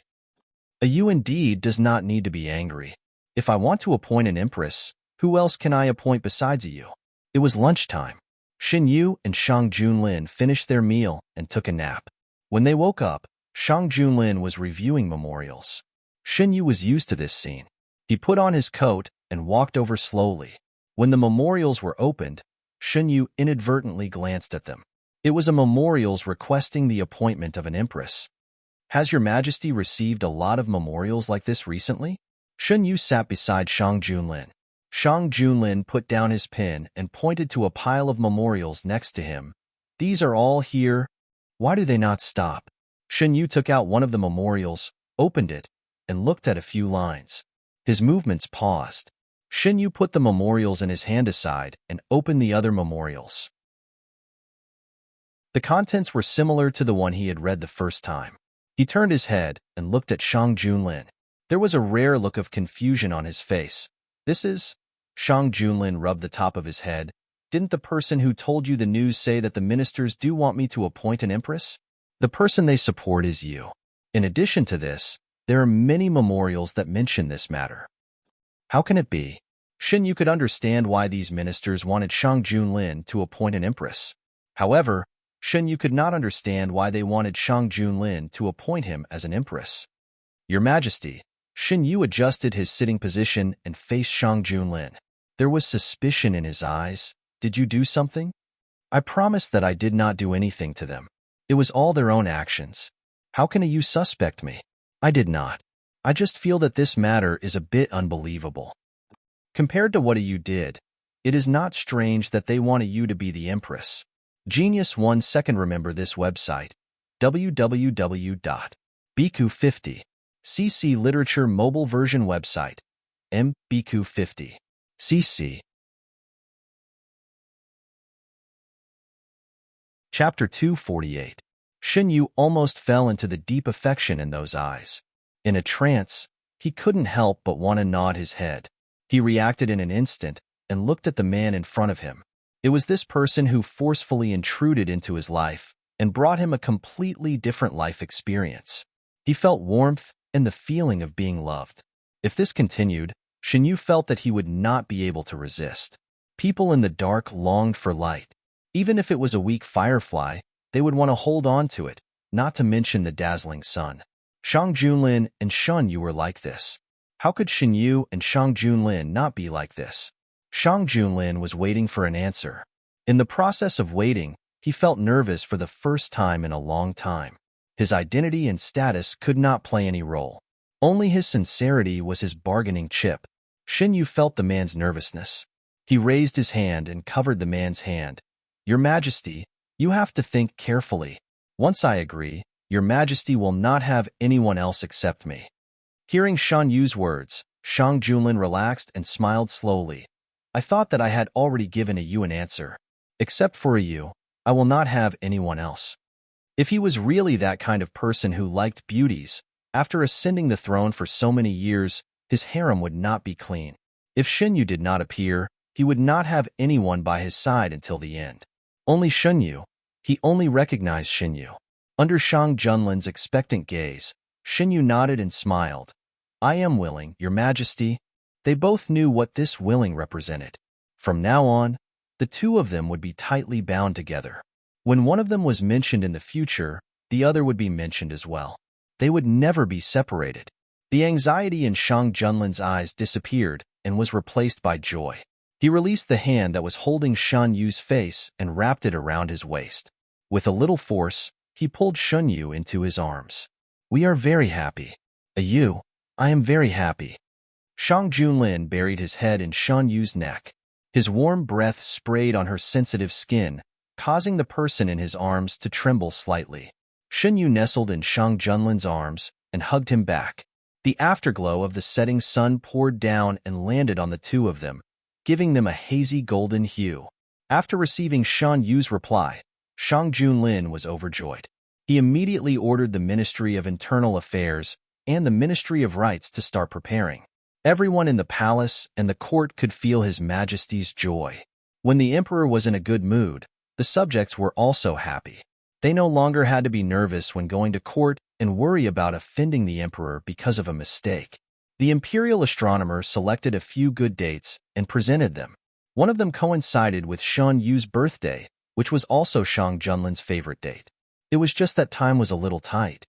"You indeed does not need to be angry. If I want to appoint an empress, who else can I appoint besides you?" It was lunchtime. Shenyu and Shang Junlin finished their meal and took a nap. When they woke up, Shang Junlin was reviewing memorials. Shenyu was used to this scene. He put on his coat and walked over slowly. When the memorials were opened, Shenyu inadvertently glanced at them. It was a memorials requesting the appointment of an empress. "Has Your Majesty received a lot of memorials like this recently?" Shenyu sat beside Shang Junlin. Shang Junlin put down his pen and pointed to a pile of memorials next to him. "These are all here. Why do they not stop?" Shenyu took out one of the memorials, opened it, and looked at a few lines. His movements paused. Shin Yu put the memorials in his hand aside and opened the other memorials. The contents were similar to the one he had read the first time. He turned his head and looked at Shang Junlin. There was a rare look of confusion on his face. This is... Shang Junlin rubbed the top of his head. Didn't the person who told you the news say that the ministers do want me to appoint an empress? The person they support is you. In addition to this, there are many memorials that mention this matter. How can it be? Shin Yu could understand why these ministers wanted Shang Junlin to appoint an empress. However, Shin Yu could not understand why they wanted Shang Junlin to appoint him as an empress. Your Majesty, Shin Yu adjusted his sitting position and faced Shang Junlin. There was suspicion in his eyes. Did you do something? I promised that I did not do anything to them. It was all their own actions. How can you suspect me? I did not. I just feel that this matter is a bit unbelievable. Compared to what you did, it is not strange that they wanted you to be the empress. Genius 1 second. Remember this website, www.bq50. CC Literature Mobile Version Website, mbq50. CC. Chapter 248. Shin Yu almost fell into the deep affection in those eyes. In a trance, he couldn't help but want to nod his head. He reacted in an instant and looked at the man in front of him. It was this person who forcefully intruded into his life and brought him a completely different life experience. He felt warmth and the feeling of being loved. If this continued, Shin Yu felt that he would not be able to resist. People in the dark longed for light. Even if it was a weak firefly, they would want to hold on to it, not to mention the dazzling sun. Shang Junlin and Shun Yu were like this. How could Shin Yu and Shang Junlin not be like this? Shang Junlin was waiting for an answer. In the process of waiting, he felt nervous for the first time in a long time. His identity and status could not play any role. Only his sincerity was his bargaining chip. Shin Yu felt the man's nervousness. He raised his hand and covered the man's hand. Your Majesty, you have to think carefully. Once I agree, Your Majesty will not have anyone else except me. Hearing Shan Yu's words, Shang Junlin relaxed and smiled slowly. I thought that I had already given you an answer. Except for you, I will not have anyone else. If he was really that kind of person who liked beauties, after ascending the throne for so many years, his harem would not be clean. If Shin Yu did not appear, he would not have anyone by his side until the end. Only Shin Yu. He only recognized Shin Yu. Under Shang Junlin's expectant gaze, Shin Yu nodded and smiled. I am willing, Your Majesty. They both knew what this willing represented. From now on, the two of them would be tightly bound together. When one of them was mentioned in the future, the other would be mentioned as well. They would never be separated. The anxiety in Shang Junlin's eyes disappeared and was replaced by joy. He released the hand that was holding Shan Yu's face and wrapped it around his waist. With a little force, he pulled Shun Yu into his arms. We are very happy. I am very happy. Shang Junlin buried his head in Shan Yu's neck. His warm breath sprayed on her sensitive skin, causing the person in his arms to tremble slightly. Shin Yu nestled in Shang Junlin's arms and hugged him back. The afterglow of the setting sun poured down and landed on the two of them, giving them a hazy golden hue. After receiving Shan Yu's reply, Shang Junlin was overjoyed. He immediately ordered the Ministry of Internal Affairs and the Ministry of Rights to start preparing. Everyone in the palace and the court could feel His Majesty's joy. When the emperor was in a good mood, the subjects were also happy. They no longer had to be nervous when going to court and worry about offending the emperor because of a mistake. The imperial astronomer selected a few good dates and presented them. One of them coincided with Shun Yu's birthday, which was also Shang Junlin's favorite date. It was just that time was a little tight.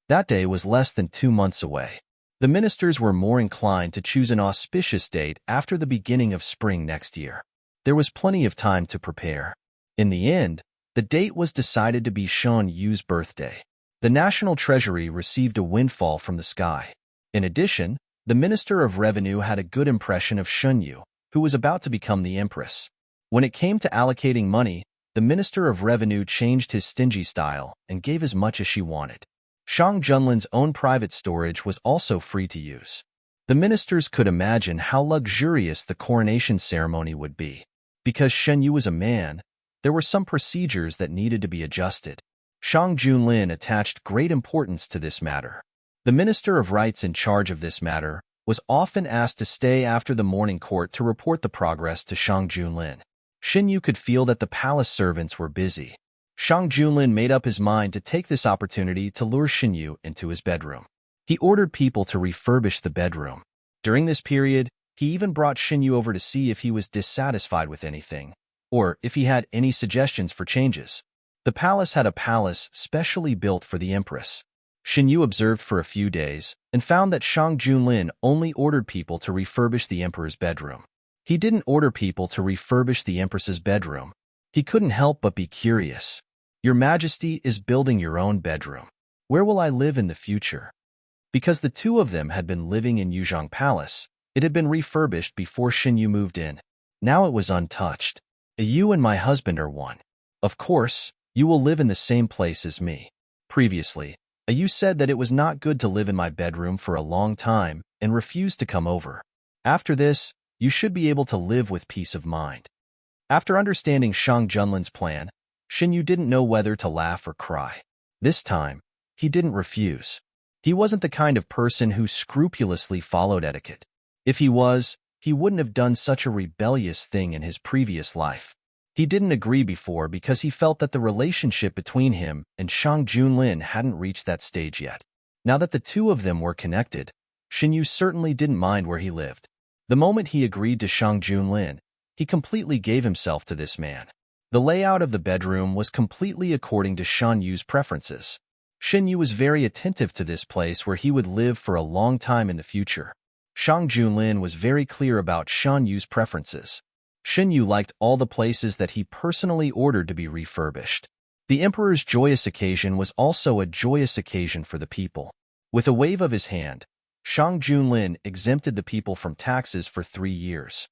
That day was less than 2 months away. The ministers were more inclined to choose an auspicious date after the beginning of spring next year. There was plenty of time to prepare. In the end, the date was decided to be Shun Yu's birthday. The National Treasury received a windfall from the sky. In addition, the Minister of Revenue had a good impression of Shun Yu, who was about to become the empress. When it came to allocating money, the Minister of Revenue changed his stingy style and gave as much as she wanted. Shang Junlin's own private storage was also free to use. The ministers could imagine how luxurious the coronation ceremony would be. Because Shen Yu was a man, there were some procedures that needed to be adjusted. Shang Junlin attached great importance to this matter. The Minister of Rites in charge of this matter was often asked to stay after the morning court to report the progress to Shang Junlin. Shen Yu could feel that the palace servants were busy. Shang Junlin made up his mind to take this opportunity to lure Shen Yu into his bedroom. He ordered people to refurbish the bedroom. During this period, he even brought Shen Yu over to see if he was dissatisfied with anything, or if he had any suggestions for changes. The palace had a palace specially built for the empress. Shen Yu observed for a few days and found that Shang Junlin only ordered people to refurbish the emperor's bedroom. He didn't order people to refurbish the empress's bedroom. He couldn't help but be curious. Your Majesty is building your own bedroom. Where will I live in the future? Because the two of them had been living in Yuzhong Palace, it had been refurbished before Shen Yu moved in. Now it was untouched. You and my husband are one. Of course, you will live in the same place as me. Previously, you said that it was not good to live in my bedroom for a long time and refused to come over. After this, you should be able to live with peace of mind. After understanding Shang Junlin's plan, Shen Yu didn't know whether to laugh or cry. This time, he didn't refuse. He wasn't the kind of person who scrupulously followed etiquette. If he was, he wouldn't have done such a rebellious thing in his previous life. He didn't agree before because he felt that the relationship between him and Shang Junlin hadn't reached that stage yet. Now that the two of them were connected, Shen Yu certainly didn't mind where he lived. The moment he agreed to Shang Junlin, he completely gave himself to this man. The layout of the bedroom was completely according to Shen Yu's preferences. Shen Yu was very attentive to this place where he would live for a long time in the future. Shang Junlin was very clear about Shen Yu's preferences. Shen Yu liked all the places that he personally ordered to be refurbished. The emperor's joyous occasion was also a joyous occasion for the people. With a wave of his hand, Shang Junlin exempted the people from taxes for 3 years.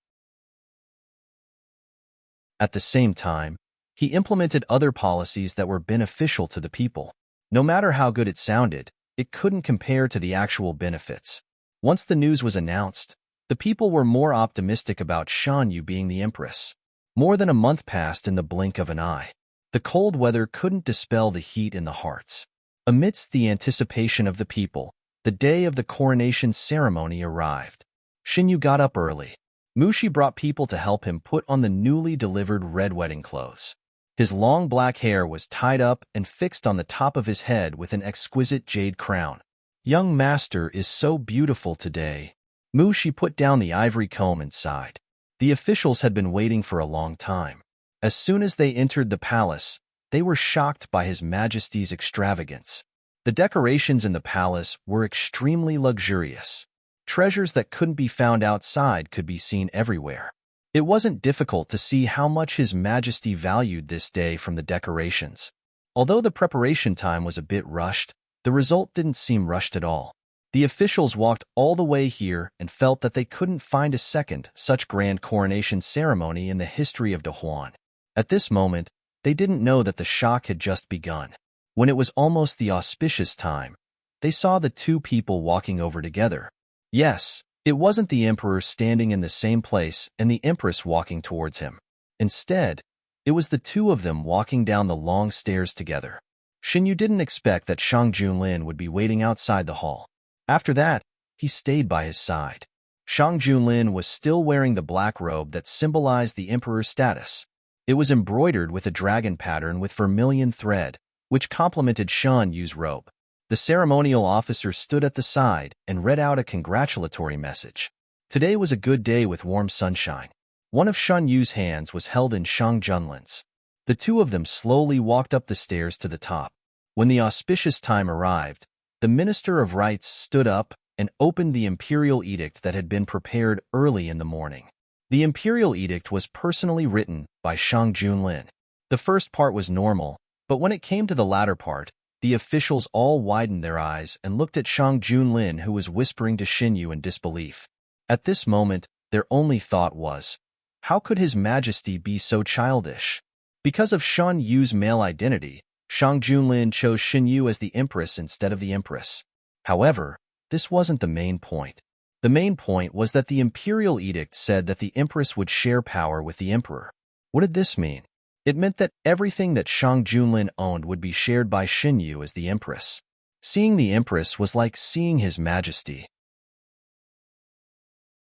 At the same time, he implemented other policies that were beneficial to the people. No matter how good it sounded, it couldn't compare to the actual benefits. Once the news was announced, the people were more optimistic about Shen Yu being the empress. More than a month passed in the blink of an eye. The cold weather couldn't dispel the heat in the hearts. Amidst the anticipation of the people, the day of the coronation ceremony arrived. Shen Yu got up early. Mushi brought people to help him put on the newly delivered red wedding clothes. His long black hair was tied up and fixed on the top of his head with an exquisite jade crown. Young master is so beautiful today. Mushi put down the ivory comb and sighed. The officials had been waiting for a long time. As soon as they entered the palace, they were shocked by His Majesty's extravagance. The decorations in the palace were extremely luxurious. Treasures that couldn't be found outside could be seen everywhere. It wasn't difficult to see how much His Majesty valued this day from the decorations. Although the preparation time was a bit rushed, the result didn't seem rushed at all. The officials walked all the way here and felt that they couldn't find a second such grand coronation ceremony in the history of Dahuan. At this moment, they didn't know that the shock had just begun. When it was almost the auspicious time, they saw the two people walking over together. Yes, it wasn't the emperor standing in the same place and the empress walking towards him. Instead, it was the two of them walking down the long stairs together. Shen Yu didn't expect that Shang Junlin would be waiting outside the hall. After that, he stayed by his side. Shang Junlin was still wearing the black robe that symbolized the emperor's status. It was embroidered with a dragon pattern with vermilion thread, which complemented Shen Yu's robe. The ceremonial officer stood at the side and read out a congratulatory message. Today was a good day with warm sunshine. One of Shen Yu's hands was held in Shang Junlin's. The two of them slowly walked up the stairs to the top. When the auspicious time arrived, the Minister of Rites stood up and opened the imperial edict that had been prepared early in the morning. The imperial edict was personally written by Shang Junlin. The first part was normal, but when it came to the latter part, the officials all widened their eyes and looked at Shang Junlin, who was whispering to Shen Yu in disbelief. At this moment, their only thought was, how could His Majesty be so childish? Because of Shen Yu's male identity, Shang Junlin chose Shen Yu as the empress instead of the empress. However, this wasn't the main point. The main point was that the imperial edict said that the empress would share power with the emperor. What did this mean? It meant that everything that Shang Junlin owned would be shared by Xinyu as the empress. Seeing the empress was like seeing His Majesty.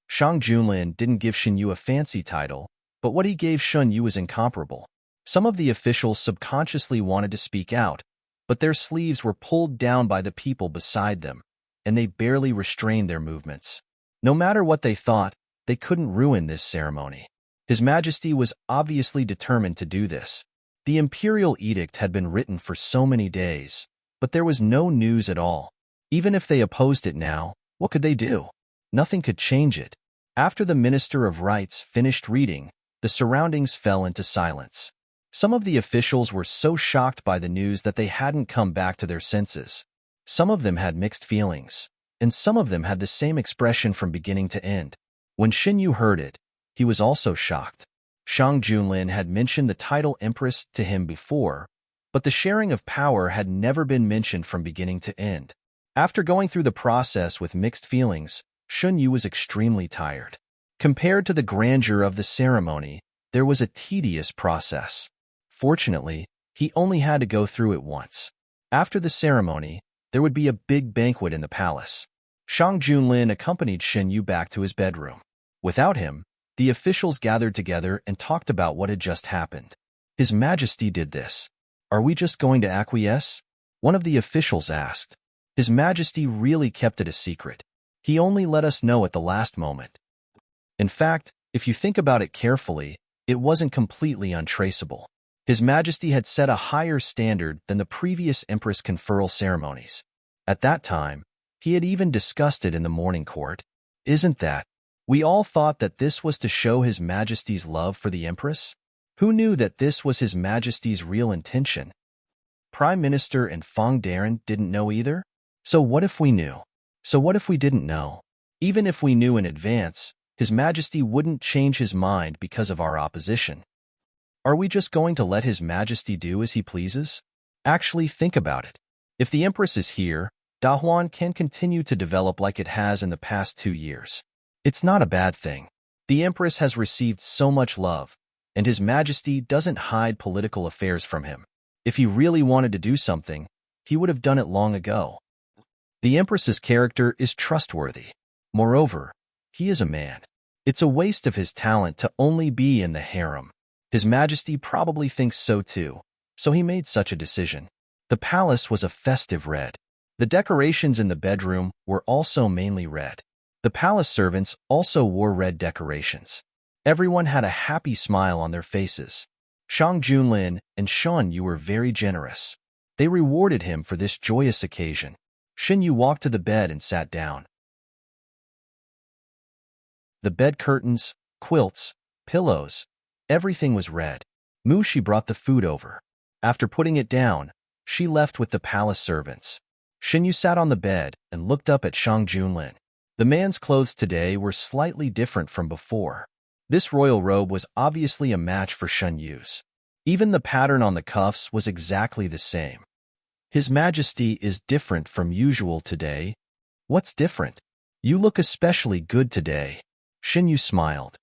Shang Junlin didn't give Xinyu a fancy title, but what he gave Xinyu was incomparable. Some of the officials subconsciously wanted to speak out, but their sleeves were pulled down by the people beside them, and they barely restrained their movements. No matter what they thought, they couldn't ruin this ceremony. His Majesty was obviously determined to do this. The imperial edict had been written for so many days, but there was no news at all. Even if they opposed it now, what could they do? Nothing could change it. After the Minister of Rites finished reading, the surroundings fell into silence. Some of the officials were so shocked by the news that they hadn't come back to their senses. Some of them had mixed feelings, and some of them had the same expression from beginning to end. When Xinyu heard it, he was also shocked. Shang Junlin had mentioned the title Empress to him before, but the sharing of power had never been mentioned from beginning to end. After going through the process with mixed feelings, Xinyu was extremely tired. Compared to the grandeur of the ceremony, there was a tedious process. Fortunately, he only had to go through it once. After the ceremony, there would be a big banquet in the palace. Shang Junlin accompanied Xinyu back to his bedroom. Without him, the officials gathered together and talked about what had just happened. His Majesty did this. Are we just going to acquiesce? One of the officials asked. His Majesty really kept it a secret. He only let us know at the last moment. In fact, if you think about it carefully, it wasn't completely untraceable. His Majesty had set a higher standard than the previous Empress conferral ceremonies. At that time, he had even discussed it in the morning court. Isn't that? We all thought that this was to show His Majesty's love for the Empress? Who knew that this was His Majesty's real intention? Prime Minister and Feng Darren didn't know either? So what if we knew? So what if we didn't know? Even if we knew in advance, His Majesty wouldn't change his mind because of our opposition. Are we just going to let His Majesty do as he pleases? Actually, think about it. If the Empress is here, Dahuan can continue to develop like it has in the past 2 years. It's not a bad thing. The Empress has received so much love, and His Majesty doesn't hide political affairs from him. If he really wanted to do something, he would have done it long ago. The Empress's character is trustworthy. Moreover, he is a man. It's a waste of his talent to only be in the harem. His Majesty probably thinks so too, so he made such a decision. The palace was a festive red. The decorations in the bedroom were also mainly red. The palace servants also wore red decorations. Everyone had a happy smile on their faces. Shang Junlin and Xinyu were very generous. They rewarded him for this joyous occasion. Xinyu walked to the bed and sat down. The bed curtains, quilts, pillows, everything was red. Mushi brought the food over. After putting it down, she left with the palace servants. Xinyu sat on the bed and looked up at Shang Junlin. The man's clothes today were slightly different from before. This royal robe was obviously a match for Xinyu's. Even the pattern on the cuffs was exactly the same. His Majesty is different from usual today. What's different? You look especially good today. Xinyu smiled.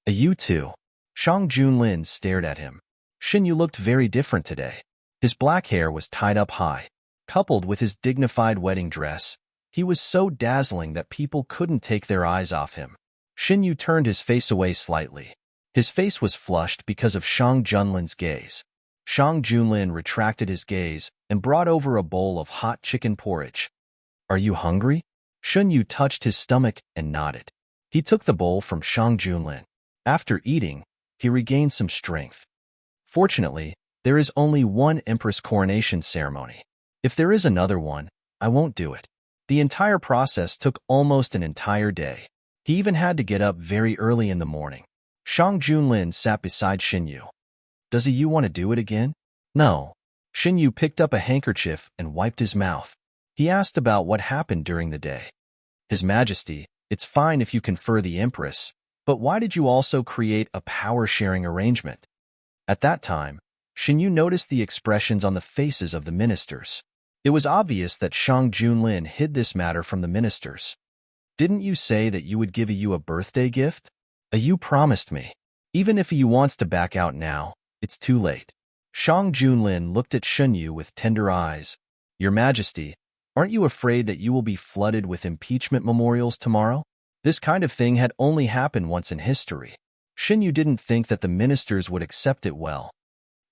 You too. Shang Junlin stared at him. Xinyu looked very different today. His black hair was tied up high. Coupled with his dignified wedding dress, he was so dazzling that people couldn't take their eyes off him. Xinyu turned his face away slightly. His face was flushed because of Shang Junlin's gaze. Shang Junlin retracted his gaze and brought over a bowl of hot chicken porridge. Are you hungry? Xinyu touched his stomach and nodded. He took the bowl from Shang Junlin. After eating, he regained some strength. Fortunately, there is only one Empress coronation ceremony. If there is another one, I won't do it. The entire process took almost an entire day. He even had to get up very early in the morning. Shang Junlin sat beside Xinyu. Does you want to do it again? No. Xinyu picked up a handkerchief and wiped his mouth. He asked about what happened during the day. His Majesty, it's fine if you confer the Empress, but why did you also create a power-sharing arrangement? At that time, Xinyu noticed the expressions on the faces of the ministers. It was obvious that Shang Junlin hid this matter from the ministers. Didn't you say that you would give you a birthday gift? You promised me. Even if you wants to back out now, it's too late. Shang Junlin looked at Shunyu with tender eyes. Your Majesty, aren't you afraid that you will be flooded with impeachment memorials tomorrow? This kind of thing had only happened once in history. Shunyu didn't think that the ministers would accept it well.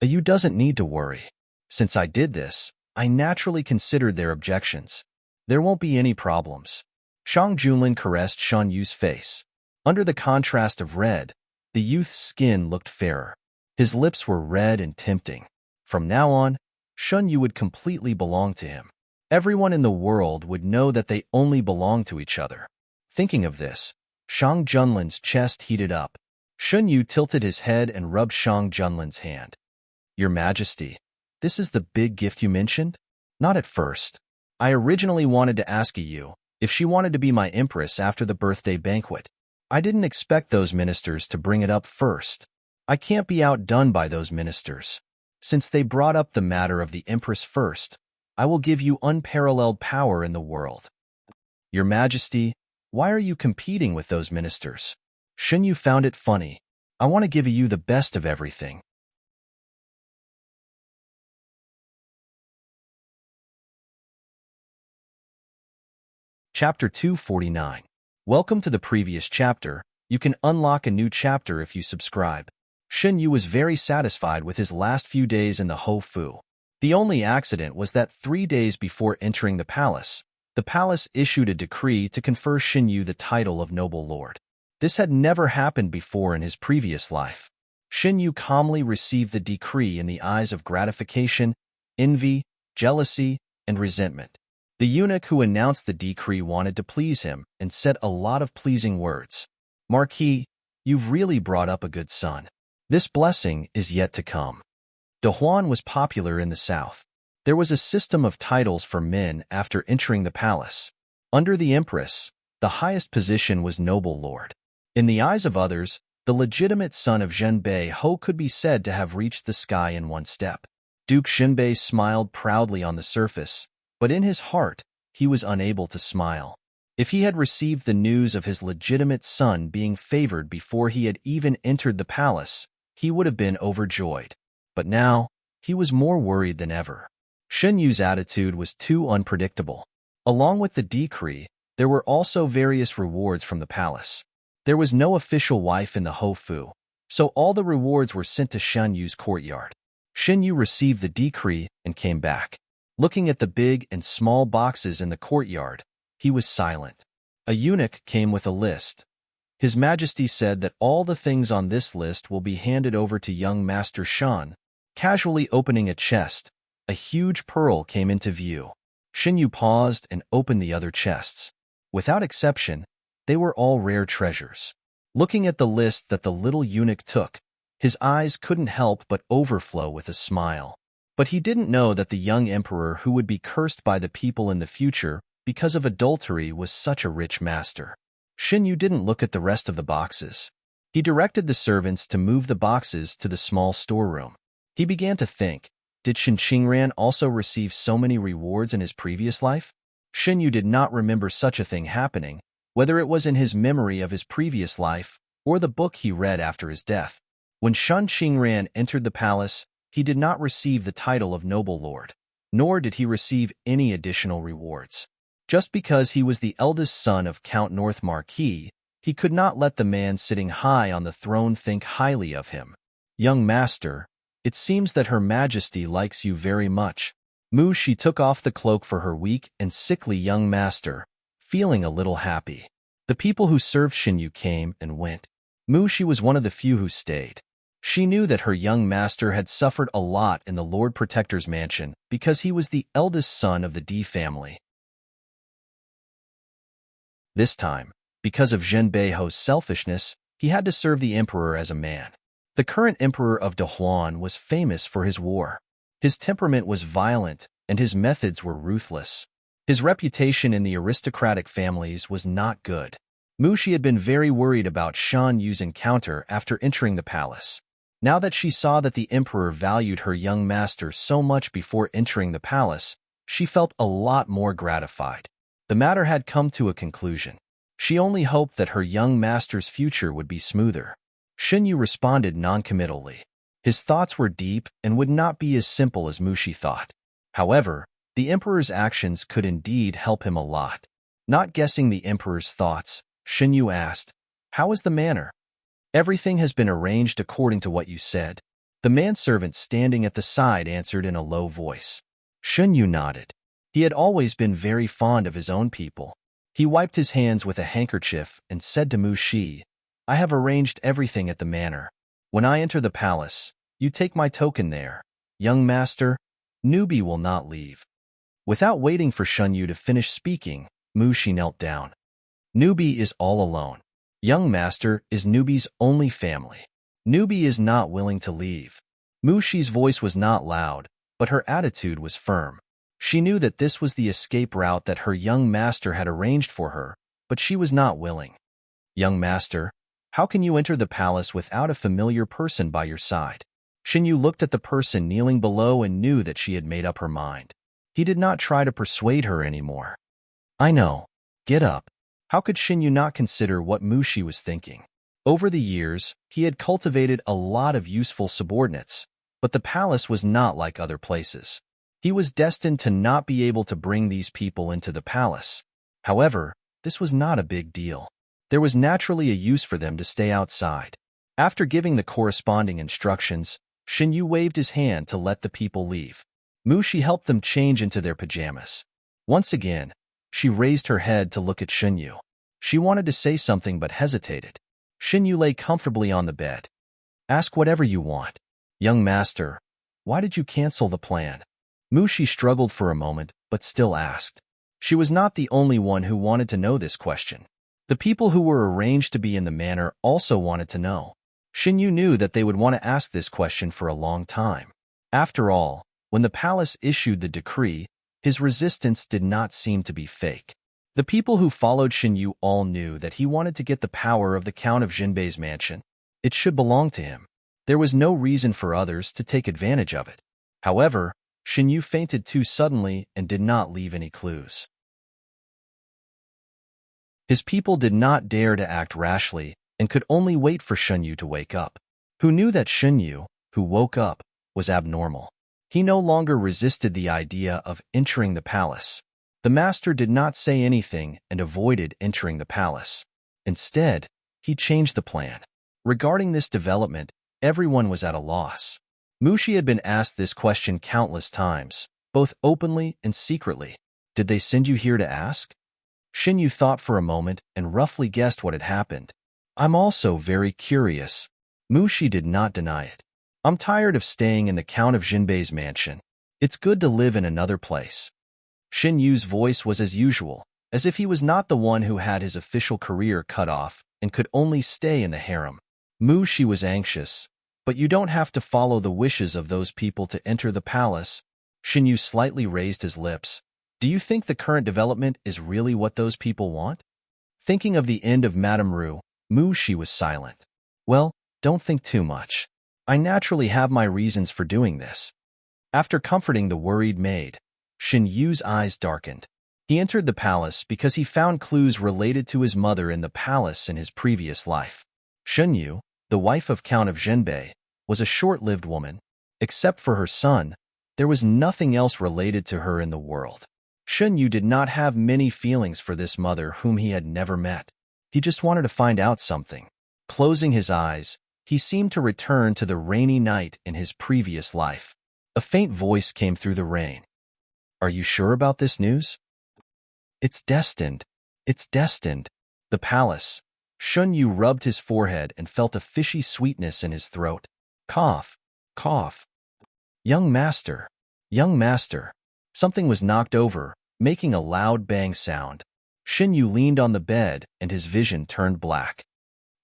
You doesn't need to worry. Since I did this, I naturally considered their objections. There won't be any problems. Shang Junlin caressed Shan Yu's face. Under the contrast of red, the youth's skin looked fairer. His lips were red and tempting. From now on, Shun Yu would completely belong to him. Everyone in the world would know that they only belonged to each other. Thinking of this, Shang Junlin's chest heated up. Shun Yu tilted his head and rubbed Shang Junlin's hand. Your Majesty, this is the big gift you mentioned? Not at first. I originally wanted to ask you if she wanted to be my empress after the birthday banquet. I didn't expect those ministers to bring it up first. I can't be outdone by those ministers. Since they brought up the matter of the empress first, I will give you unparalleled power in the world. Your Majesty, why are you competing with those ministers? Shun Yu found it funny. I want to give you the best of everything. Chapter 249. Welcome to the previous chapter. You can unlock a new chapter if you subscribe. Shun Yu was very satisfied with his last few days in the Ho Fu. The only accident was that 3 days before entering the palace issued a decree to confer Shun Yu the title of Noble Lord. This had never happened before in his previous life. Shun Yu calmly received the decree in the eyes of gratification, envy, jealousy, and resentment. The eunuch who announced the decree wanted to please him and said a lot of pleasing words. Marquis, you've really brought up a good son. This blessing is yet to come. De Huan was popular in the south. There was a system of titles for men after entering the palace. Under the empress, the highest position was noble lord. In the eyes of others, the legitimate son of Zhenbei Ho could be said to have reached the sky in one step. Duke Zhenbei smiled proudly on the surface, but in his heart, he was unable to smile. If he had received the news of his legitimate son being favored before he had even entered the palace, he would have been overjoyed. But now, he was more worried than ever. Shun Yu's attitude was too unpredictable. Along with the decree, there were also various rewards from the palace. There was no official wife in the Ho Fu, so all the rewards were sent to Shun Yu's courtyard. Shun Yu received the decree and came back. Looking at the big and small boxes in the courtyard, he was silent. A eunuch came with a list. His Majesty said that all the things on this list will be handed over to young Master Shan. Casually opening a chest, a huge pearl came into view. Shun Yu paused and opened the other chests. Without exception, they were all rare treasures. Looking at the list that the little eunuch took, his eyes couldn't help but overflow with a smile. But he didn't know that the young emperor who would be cursed by the people in the future because of adultery was such a rich master. Shun Yu didn't look at the rest of the boxes. He directed the servants to move the boxes to the small storeroom. He began to think, did Shen Qingran also receive so many rewards in his previous life? Shun Yu did not remember such a thing happening, whether it was in his memory of his previous life or the book he read after his death. When Shen Qingran entered the palace, he did not receive the title of noble lord, nor did he receive any additional rewards. Just because he was the eldest son of Count North Marquis, he could not let the man sitting high on the throne think highly of him. Young master, it seems that Her Majesty likes you very much. She took off the cloak for her weak and sickly young master, feeling a little happy. The people who served Shin Yu came and went. She was one of the few who stayed. She knew that her young master had suffered a lot in the Lord Protector's mansion because he was the eldest son of the D family. This time, because of Zhenbei Ho's selfishness, he had to serve the emperor as a man. The current emperor of De Huan was famous for his war. His temperament was violent, and his methods were ruthless. His reputation in the aristocratic families was not good. Shi had been very worried about Shan Yu's encounter after entering the palace. Now that she saw that the emperor valued her young master so much before entering the palace, she felt a lot more gratified. The matter had come to a conclusion. She only hoped that her young master's future would be smoother. Xinyu responded noncommittally. His thoughts were deep and would not be as simple as Mushi thought. However, the emperor's actions could indeed help him a lot. Not guessing the emperor's thoughts, Xinyu asked, "How is the manor?" "Everything has been arranged according to what you said." The manservant standing at the side answered in a low voice. Xinyu nodded. He had always been very fond of his own people. He wiped his hands with a handkerchief and said to Mu Shi, "I have arranged everything at the manor. When I enter the palace, you take my token there. Young master, newbie will not leave." Without waiting for Xinyu to finish speaking, Mu Shi knelt down. "Newbie is all alone. Young master is newbie's only family. Newbie is not willing to leave." Mu Shi's voice was not loud, but her attitude was firm. She knew that this was the escape route that her young master had arranged for her, but she was not willing. "Young master, how can you enter the palace without a familiar person by your side?" Xinyu looked at the person kneeling below and knew that she had made up her mind. He did not try to persuade her anymore. "I know. Get up." How could Xinyu not consider what Mu Shi was thinking? Over the years, he had cultivated a lot of useful subordinates, but the palace was not like other places. He was destined to not be able to bring these people into the palace. However, this was not a big deal. There was naturally a use for them to stay outside. After giving the corresponding instructions, Xinyu waved his hand to let the people leave. Mu Shi helped them change into their pajamas. Once again, she raised her head to look at Xinyu. She wanted to say something but hesitated. Xinyu lay comfortably on the bed. "Ask whatever you want." "Young master, why did you cancel the plan?" Mu Shi struggled for a moment, but still asked. She was not the only one who wanted to know this question. The people who were arranged to be in the manor also wanted to know. Xinyu knew that they would want to ask this question for a long time. After all, when the palace issued the decree, his resistance did not seem to be fake. The people who followed Xinyu all knew that he wanted to get the power of the Count of Jinbei's mansion. It should belong to him. There was no reason for others to take advantage of it. However, Xinyu fainted too suddenly and did not leave any clues. His people did not dare to act rashly and could only wait for Xinyu to wake up. Who knew that Xinyu, who woke up, was abnormal? He no longer resisted the idea of entering the palace. The master did not say anything and avoided entering the palace. Instead, he changed the plan. Regarding this development, everyone was at a loss. Mu Shi had been asked this question countless times, both openly and secretly. "Did they send you here to ask?" Xinyu thought for a moment and roughly guessed what had happened. "I'm also very curious." Mu Shi did not deny it. "I'm tired of staying in the Count of Jinbei's mansion. It's good to live in another place." Xinyu's voice was as usual, as if he was not the one who had his official career cut off and could only stay in the harem. Mu Shi was anxious, "But you don't have to follow the wishes of those people to enter the palace." Xinyu slightly raised his lips. "Do you think the current development is really what those people want?" Thinking of the end of Madame Ru, Mu Shi was silent. "Well, don't think too much. I naturally have my reasons for doing this." After comforting the worried maid, Xinyu's eyes darkened. He entered the palace because he found clues related to his mother in the palace in his previous life. Xinyu, the wife of Count of Jinbei, was a short-lived woman. Except for her son, there was nothing else related to her in the world. Xinyu did not have many feelings for this mother whom he had never met. He just wanted to find out something. Closing his eyes, he seemed to return to the rainy night in his previous life. A faint voice came through the rain. "Are you sure about this news?" "It's destined. It's destined." The palace. Xinyu rubbed his forehead and felt a fishy sweetness in his throat. Cough. Cough. "Young master. Young master." Something was knocked over, making a loud bang sound. Xinyu leaned on the bed and his vision turned black.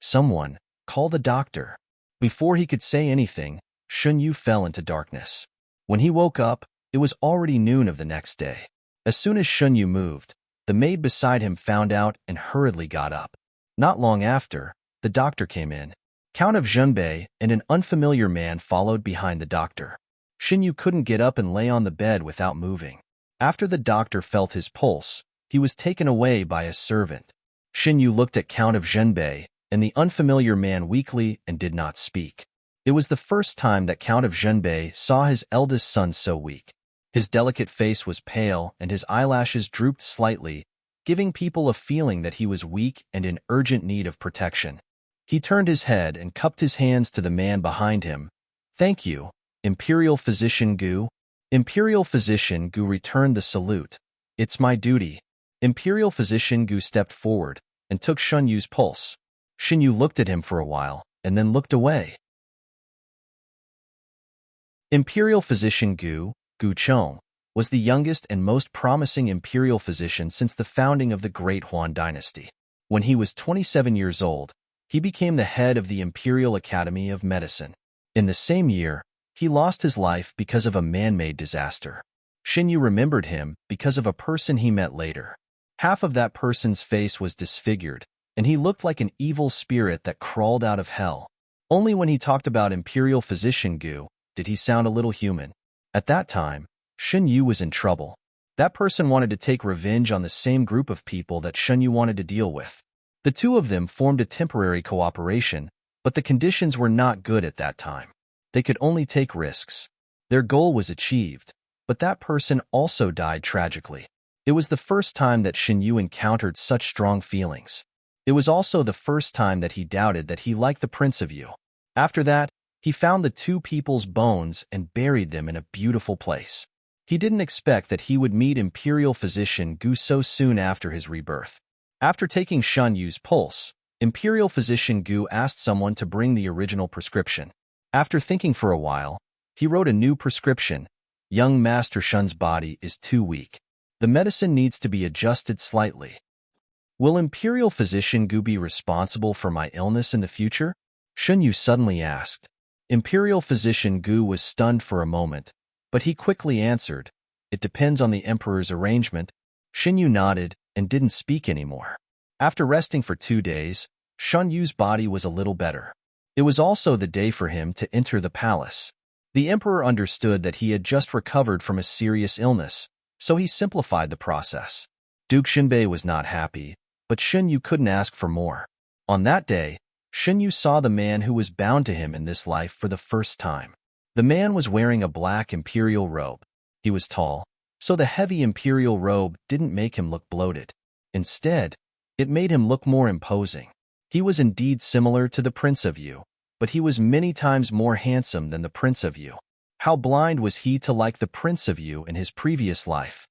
"Someone, call the doctor." Before he could say anything, Xinyu fell into darkness. When he woke up, it was already noon of the next day. As soon as Xinyu moved, the maid beside him found out and hurriedly got up. Not long after, the doctor came in. Count of Jinbei and an unfamiliar man followed behind the doctor. Xinyu couldn't get up and lay on the bed without moving. After the doctor felt his pulse, he was taken away by a servant. Xin Yu looked at Count of Zhenbei and the unfamiliar man weakly and did not speak. It was the first time that Count of Zhenbei saw his eldest son so weak. His delicate face was pale and his eyelashes drooped slightly, giving people a feeling that he was weak and in urgent need of protection. He turned his head and cupped his hands to the man behind him. "Thank you, Imperial Physician Gu." Imperial Physician Gu returned the salute. "It's my duty." Imperial Physician Gu stepped forward and took Xin Yu's pulse. Xin Yu looked at him for a while and then looked away. Imperial Physician Gu Chong, was the youngest and most promising imperial physician since the founding of the Great Huan dynasty. When he was 27 years old, he became the head of the Imperial Academy of Medicine. In the same year, he lost his life because of a man-made disaster. Xin Yu remembered him because of a person he met later. Half of that person's face was disfigured, and he looked like an evil spirit that crawled out of hell. Only when he talked about Imperial Physician Gu did he sound a little human. At that time, Xin Yu was in trouble. That person wanted to take revenge on the same group of people that Xin Yu wanted to deal with. The two of them formed a temporary cooperation, but the conditions were not good at that time. They could only take risks. Their goal was achieved, but that person also died tragically. It was the first time that Xin Yu encountered such strong feelings. It was also the first time that he doubted that he liked the Prince of Yu. After that, he found the two people's bones and buried them in a beautiful place. He didn't expect that he would meet Imperial Physician Gu so soon after his rebirth. After taking Xin Yu's pulse, Imperial Physician Gu asked someone to bring the original prescription. After thinking for a while, he wrote a new prescription. "Young Master Shun's body is too weak. The medicine needs to be adjusted slightly. Will Imperial Physician Gu be responsible for my illness in the future?" Xin Yu suddenly asked. Imperial Physician Gu was stunned for a moment, but he quickly answered, "It depends on the Emperor's arrangement." Xin Yu nodded and didn't speak anymore. After resting for 2 days, Xin Yu's body was a little better. It was also the day for him to enter the palace. The Emperor understood that he had just recovered from a serious illness, so he simplified the process. Duke Xinbei was not happy, but Xin Yu couldn't ask for more. On that day, Xin Yu saw the man who was bound to him in this life for the first time. The man was wearing a black imperial robe. He was tall, so the heavy imperial robe didn't make him look bloated. Instead, it made him look more imposing. He was indeed similar to the Prince of Yu, but he was many times more handsome than the Prince of Yu. How blind was he to like the Prince of Yu in his previous life?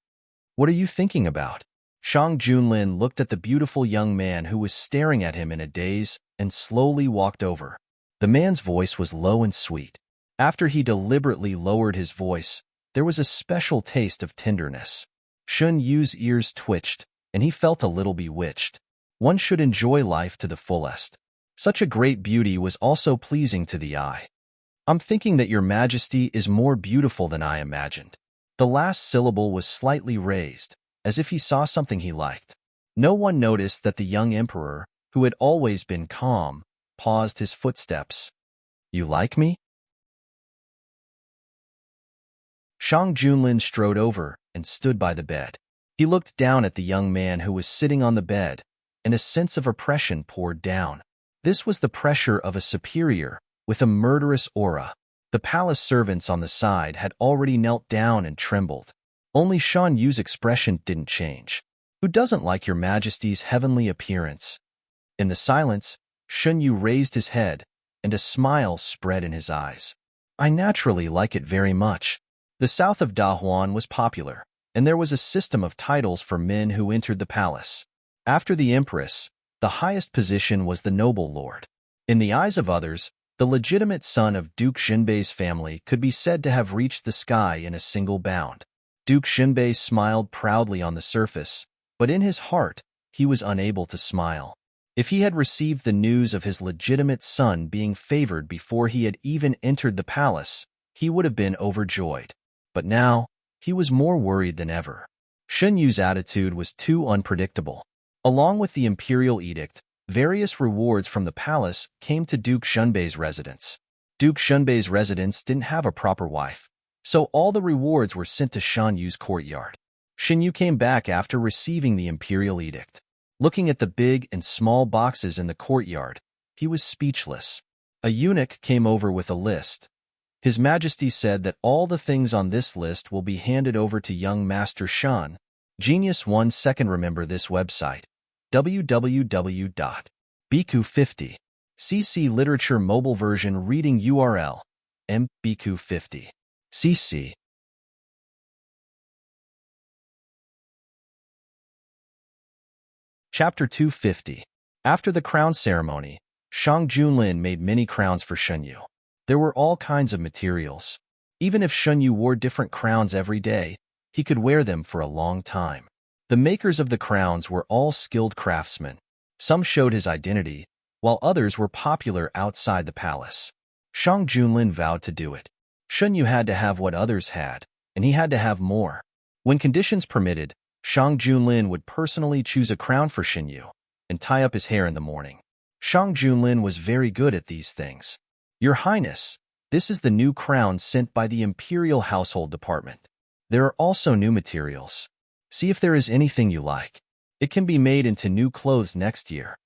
"What are you thinking about?" Shang Junlin looked at the beautiful young man who was staring at him in a daze and slowly walked over. The man's voice was low and sweet. After he deliberately lowered his voice, there was a special taste of tenderness. Xun Yu's ears twitched, and he felt a little bewitched. One should enjoy life to the fullest. Such a great beauty was also pleasing to the eye. "I'm thinking that your majesty is more beautiful than I imagined." The last syllable was slightly raised, as if he saw something he liked. No one noticed that the young emperor, who had always been calm, paused his footsteps. "You like me?" Shang Junlin strode over and stood by the bed. He looked down at the young man who was sitting on the bed, and a sense of oppression poured down. This was the pressure of a superior with a murderous aura. The palace servants on the side had already knelt down and trembled. Only Shan Yu's expression didn't change. "Who doesn't like your majesty's heavenly appearance?" In the silence, Shun Yu raised his head, and a smile spread in his eyes. "I naturally like it very much." The south of Dahuan was popular, and there was a system of titles for men who entered the palace. After the empress, the highest position was the noble lord. In the eyes of others, the legitimate son of Duke Xinbei's family could be said to have reached the sky in a single bound. Duke Xinbei smiled proudly on the surface, but in his heart, he was unable to smile. If he had received the news of his legitimate son being favored before he had even entered the palace, he would have been overjoyed. But now, he was more worried than ever. Shen Yu's attitude was too unpredictable. Along with the imperial edict, various rewards from the palace came to Duke Xunbei's residence. Duke Xunbei's residence didn't have a proper wife, so all the rewards were sent to Shan Yu's courtyard. Shen Yu came back after receiving the imperial edict. Looking at the big and small boxes in the courtyard, he was speechless. A eunuch came over with a list. His Majesty said that all the things on this list will be handed over to young Master Shan. Genius 1 second. Remember this website, www.bq50. CC Literature Mobile Version Reading URL, mbq50. CC. Chapter 250. After the crown ceremony, Shang Junlin made many crowns for Shunyu. There were all kinds of materials. Even if Shunyu wore different crowns every day, he could wear them for a long time. The makers of the crowns were all skilled craftsmen. Some showed his identity, while others were popular outside the palace. Shang Junlin vowed to do it. Shunyu had to have what others had, and he had to have more. When conditions permitted, Shang Junlin would personally choose a crown for Shunyu and tie up his hair in the morning. Shang Junlin was very good at these things. Your Highness, this is the new crown sent by the Imperial Household Department. There are also new materials. See if there is anything you like. It can be made into new clothes next year.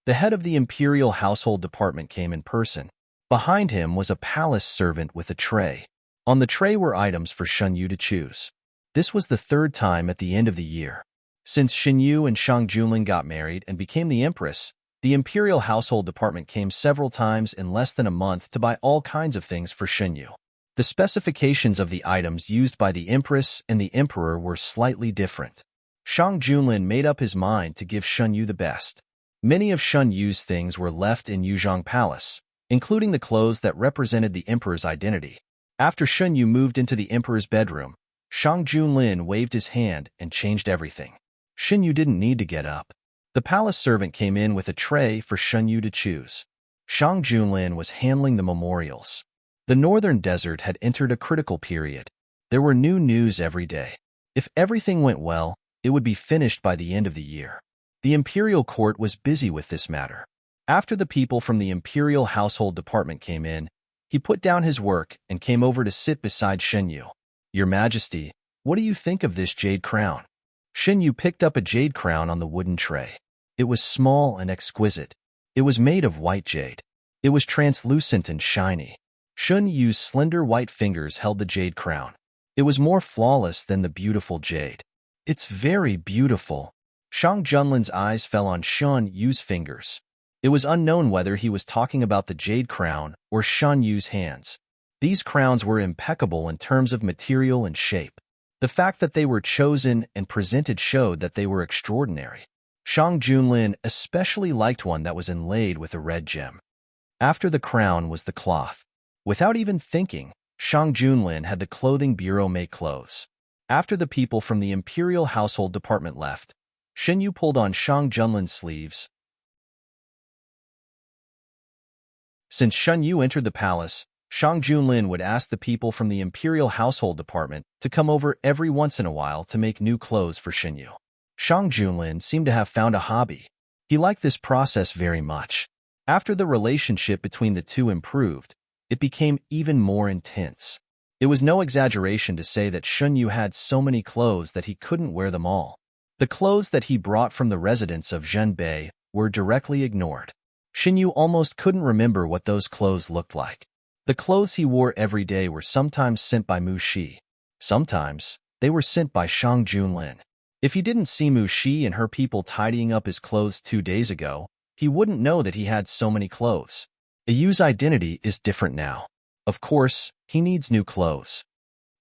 The head of the Imperial Household Department came in person. Behind him was a palace servant with a tray. On the tray were items for Shunyu to choose. This was the third time at the end of the year. Since Shunyu and Shang Junlin got married and became the Empress, the Imperial Household Department came several times in less than a month to buy all kinds of things for Shunyu. The specifications of the items used by the Empress and the Emperor were slightly different. Shang Junlin made up his mind to give Shunyu the best. Many of Shunyu's things were left in Yuzhong Palace, including the clothes that represented the Emperor's identity. After Shunyu moved into the Emperor's bedroom, Shang Junlin waved his hand and changed everything. Shunyu didn't need to get up. The palace servant came in with a tray for Shunyu to choose. Shang Junlin was handling the memorials. The northern desert had entered a critical period. There were new news every day. If everything went well, it would be finished by the end of the year. The imperial court was busy with this matter. After the people from the Imperial Household Department came in, he put down his work and came over to sit beside Shunyu. Your Majesty, what do you think of this jade crown? Shunyu picked up a jade crown on the wooden tray. It was small and exquisite. It was made of white jade. It was translucent and shiny. Shunyu's slender white fingers held the jade crown. It was more flawless than the beautiful jade. It's very beautiful. Shang Junlin's eyes fell on Shunyu's fingers. It was unknown whether he was talking about the jade crown or Shunyu's hands. These crowns were impeccable in terms of material and shape. The fact that they were chosen and presented showed that they were extraordinary. Shang Junlin especially liked one that was inlaid with a red gem. After the crown was the cloth. Without even thinking, Shang Junlin had the clothing bureau make clothes. After the people from the Imperial Household Department left, Shunyu pulled on Shang Junlin's sleeves. Since Shunyu entered the palace, Shang Junlin would ask the people from the Imperial Household Department to come over every once in a while to make new clothes for Shunyu. Shang Junlin seemed to have found a hobby. He liked this process very much. After the relationship between the two improved, it became even more intense. It was no exaggeration to say that Shunyu had so many clothes that he couldn't wear them all. The clothes that he brought from the residence of Zhenbei were directly ignored. Shunyu almost couldn't remember what those clothes looked like. The clothes he wore every day were sometimes sent by Mu Shi. Sometimes, they were sent by Shang Junlin. If he didn't see Mu Shi and her people tidying up his clothes 2 days ago, he wouldn't know that he had so many clothes. Ayu's identity is different now. Of course, he needs new clothes.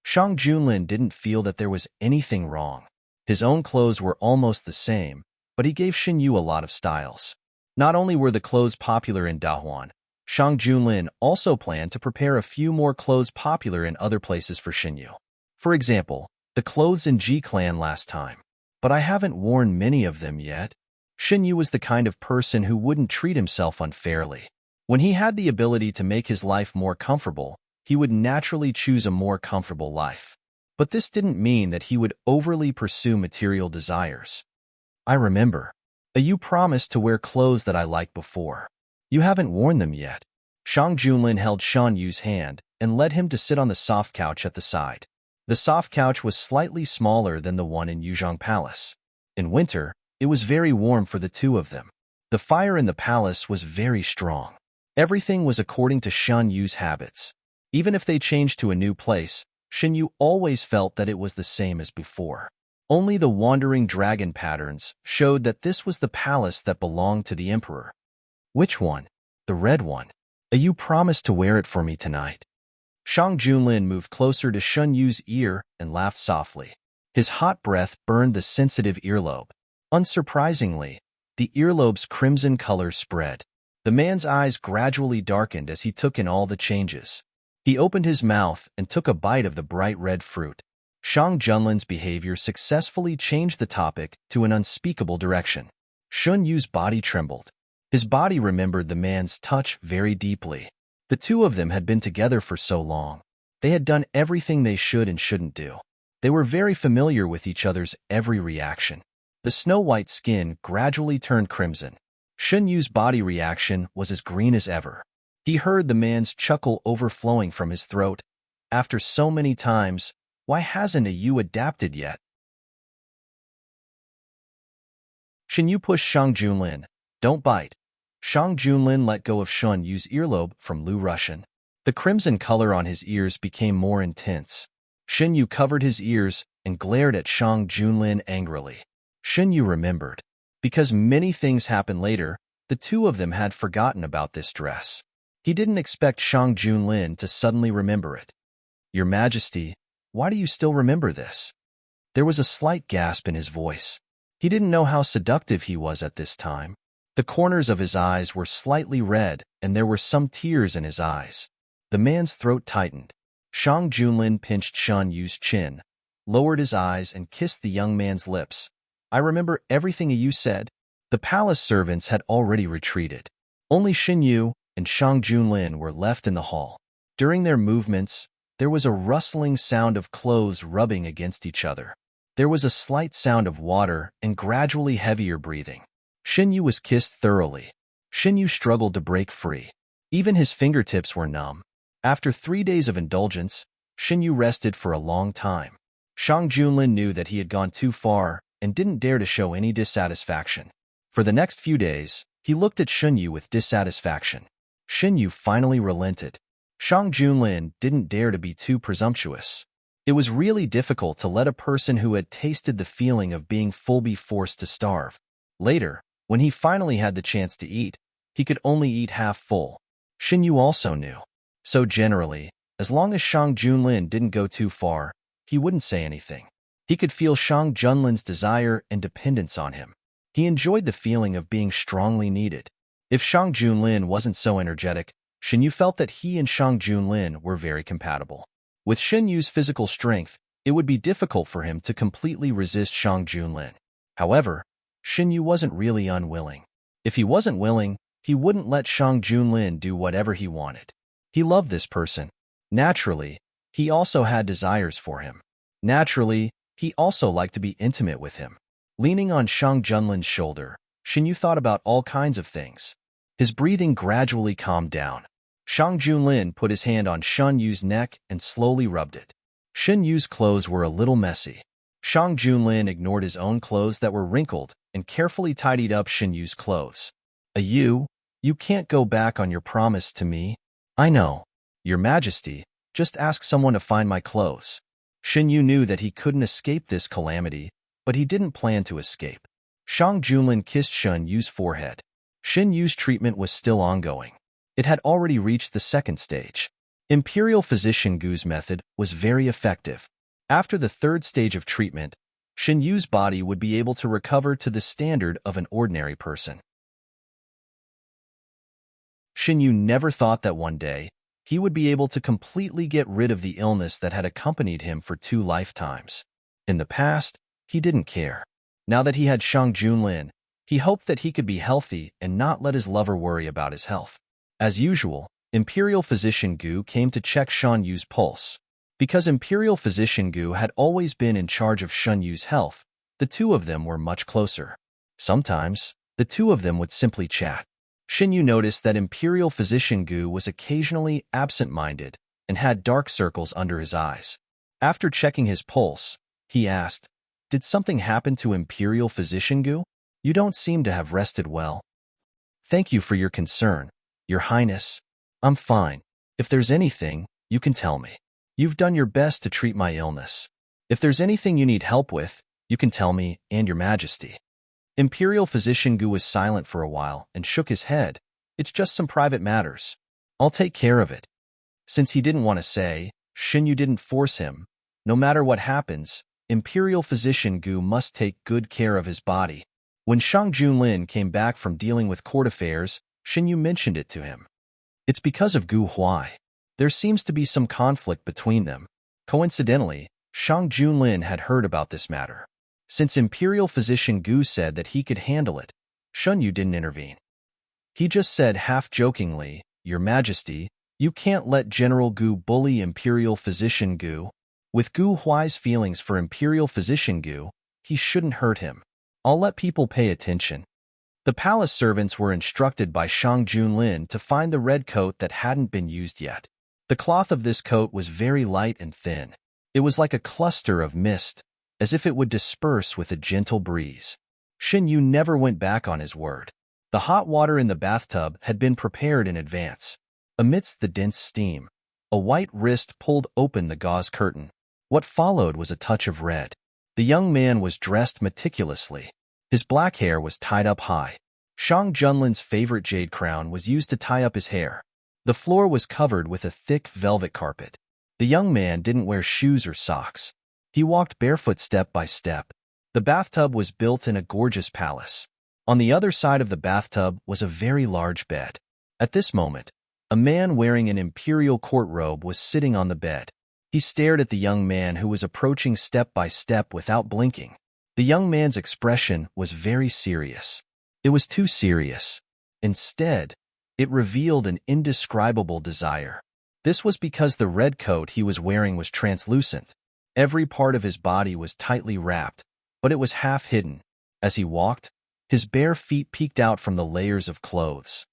Shang Junlin didn't feel that there was anything wrong. His own clothes were almost the same, but he gave Shunyu a lot of styles. Not only were the clothes popular in Dahuan, Shang Junlin also planned to prepare a few more clothes popular in other places for Shunyu. For example, the clothes in Ji Clan last time. But I haven't worn many of them yet. Shunyu was the kind of person who wouldn't treat himself unfairly. When he had the ability to make his life more comfortable, he would naturally choose a more comfortable life. But this didn't mean that he would overly pursue material desires. I remember. You promised to wear clothes that I liked before. You haven't worn them yet. Shang Junlin held Shan Yu's hand and led him to sit on the soft couch at the side. The soft couch was slightly smaller than the one in Yuzhong Palace. In winter, It was very warm for the two of them. The fire in the palace was very strong. Everything was according to Shan Yu's habits. Even if they changed to a new place, Shan Yu always felt that it was the same as before. Only the wandering dragon patterns showed that this was the palace that belonged to the emperor. Which one? The red one. You promised to wear it for me tonight. Shang Junlin moved closer to Shan Yu's ear and laughed softly. His hot breath burned the sensitive earlobe. Unsurprisingly, the earlobe's crimson color spread. The man's eyes gradually darkened as he took in all the changes. He opened his mouth and took a bite of the bright red fruit. Shang Junlin's behavior successfully changed the topic to an unspeakable direction. Shan Yu's body trembled. His body remembered the man's touch very deeply. The two of them had been together for so long. They had done everything they should and shouldn't do. They were very familiar with each other's every reaction. The snow-white skin gradually turned crimson. Shan Yu's body reaction was as green as ever. He heard the man's chuckle overflowing from his throat. After so many times, why hasn't you adapted yet? Shan Yu pushed Shang Junlin. Don't bite. Shang Junlin let go of Shan Yu's earlobe from Lu Russian. The crimson color on his ears became more intense. Shan Yu covered his ears and glared at Shang Junlin angrily. Shan Yu remembered. Because many things happened later, the two of them had forgotten about this dress. He didn't expect Shang Junlin to suddenly remember it. Your Majesty, why do you still remember this? There was a slight gasp in his voice. He didn't know how seductive he was at this time. The corners of his eyes were slightly red, and there were some tears in his eyes. The man's throat tightened. Shang Junlin pinched Shan Yu's chin, lowered his eyes, and kissed the young man's lips. I remember everything you said. The palace servants had already retreated. Only Shan Yu and Shang Junlin were left in the hall. During their movements, there was a rustling sound of clothes rubbing against each other. There was a slight sound of water and gradually heavier breathing. Shan Yu was kissed thoroughly. Shan Yu struggled to break free. Even his fingertips were numb. After 3 days of indulgence, Shan Yu rested for a long time. Shang Junlin knew that he had gone too far and didn't dare to show any dissatisfaction. For the next few days, he looked at Shan Yu with dissatisfaction. Shan Yu finally relented. Shang Junlin didn't dare to be too presumptuous. It was really difficult to let a person who had tasted the feeling of being full be forced to starve. Later, when he finally had the chance to eat, he could only eat half full. Shan Yu also knew. So generally, as long as Shang Junlin didn't go too far, he wouldn't say anything. He could feel Shang Junlin's desire and dependence on him. He enjoyed the feeling of being strongly needed. If Shang Junlin wasn't so energetic, Shan Yu felt that he and Shang Junlin were very compatible. With Shan Yu's physical strength, it would be difficult for him to completely resist Shang Junlin. However, Shan Yu wasn't really unwilling. If he wasn't willing, he wouldn't let Shang Junlin do whatever he wanted. He loved this person. Naturally, he also had desires for him. Naturally, he also liked to be intimate with him. Leaning on Shang Junlin's shoulder, Shan Yu thought about all kinds of things. His breathing gradually calmed down. Shang Junlin put his hand on Shan Yu's neck and slowly rubbed it. Shan Yu's clothes were a little messy. Shang Junlin ignored his own clothes that were wrinkled and carefully tidied up Shan Yu's clothes. You can't go back on your promise to me. I know. Your Majesty, just ask someone to find my clothes. Shan Yu knew that he couldn't escape this calamity, but he didn't plan to escape. Shang Junlin kissed Shan Yu's forehead. Shan Yu's treatment was still ongoing. It had already reached the second stage. Imperial Physician Gu's method was very effective. After the third stage of treatment, Shan Yu's body would be able to recover to the standard of an ordinary person. Shan Yu never thought that one day, he would be able to completely get rid of the illness that had accompanied him for 2 lifetimes. In the past, he didn't care. Now that he had Shang Junlin, he hoped that he could be healthy and not let his lover worry about his health. As usual, Imperial Physician Gu came to check Shan Yu's pulse. Because Imperial Physician Gu had always been in charge of Shan Yu's health, the two of them were much closer. Sometimes, the two of them would simply chat. Shan Yu noticed that Imperial Physician Gu was occasionally absent-minded and had dark circles under his eyes. After checking his pulse, he asked, "Did something happen to Imperial Physician Gu?" You don't seem to have rested well. Thank you for your concern, Your Highness. I'm fine. If there's anything, you can tell me. You've done your best to treat my illness. If there's anything you need help with, you can tell me, and Your Majesty. Imperial Physician Gu was silent for a while and shook his head. It's just some private matters. I'll take care of it. Since he didn't want to say, Shinyu didn't force him. No matter what happens, Imperial Physician Gu must take good care of his body. When Shang Junlin came back from dealing with court affairs, Shinyu mentioned it to him. It's because of Gu Huai. There seems to be some conflict between them. Coincidentally, Shang Junlin had heard about this matter. Since Imperial Physician Gu said that he could handle it, Shunyu didn't intervene. He just said half-jokingly, Your Majesty, you can't let General Gu bully Imperial Physician Gu. With Gu Huai's feelings for Imperial Physician Gu, he shouldn't hurt him. I'll let people pay attention. The palace servants were instructed by Shang Junlin to find the red coat that hadn't been used yet. The cloth of this coat was very light and thin. It was like a cluster of mist, as if it would disperse with a gentle breeze. Shinyu never went back on his word. The hot water in the bathtub had been prepared in advance. Amidst the dense steam, a white wrist pulled open the gauze curtain. What followed was a touch of red. The young man was dressed meticulously. His black hair was tied up high. Shang Junlin's favorite jade crown was used to tie up his hair. The floor was covered with a thick velvet carpet. The young man didn't wear shoes or socks. He walked barefoot step by step. The bathtub was built in a gorgeous palace. On the other side of the bathtub was a very large bed. At this moment, a man wearing an imperial court robe was sitting on the bed. He stared at the young man who was approaching step by step without blinking. The young man's expression was very serious. It was too serious. Instead, it revealed an indescribable desire. This was because the red coat he was wearing was translucent. Every part of his body was tightly wrapped, but it was half hidden. As he walked, his bare feet peeked out from the layers of clothes.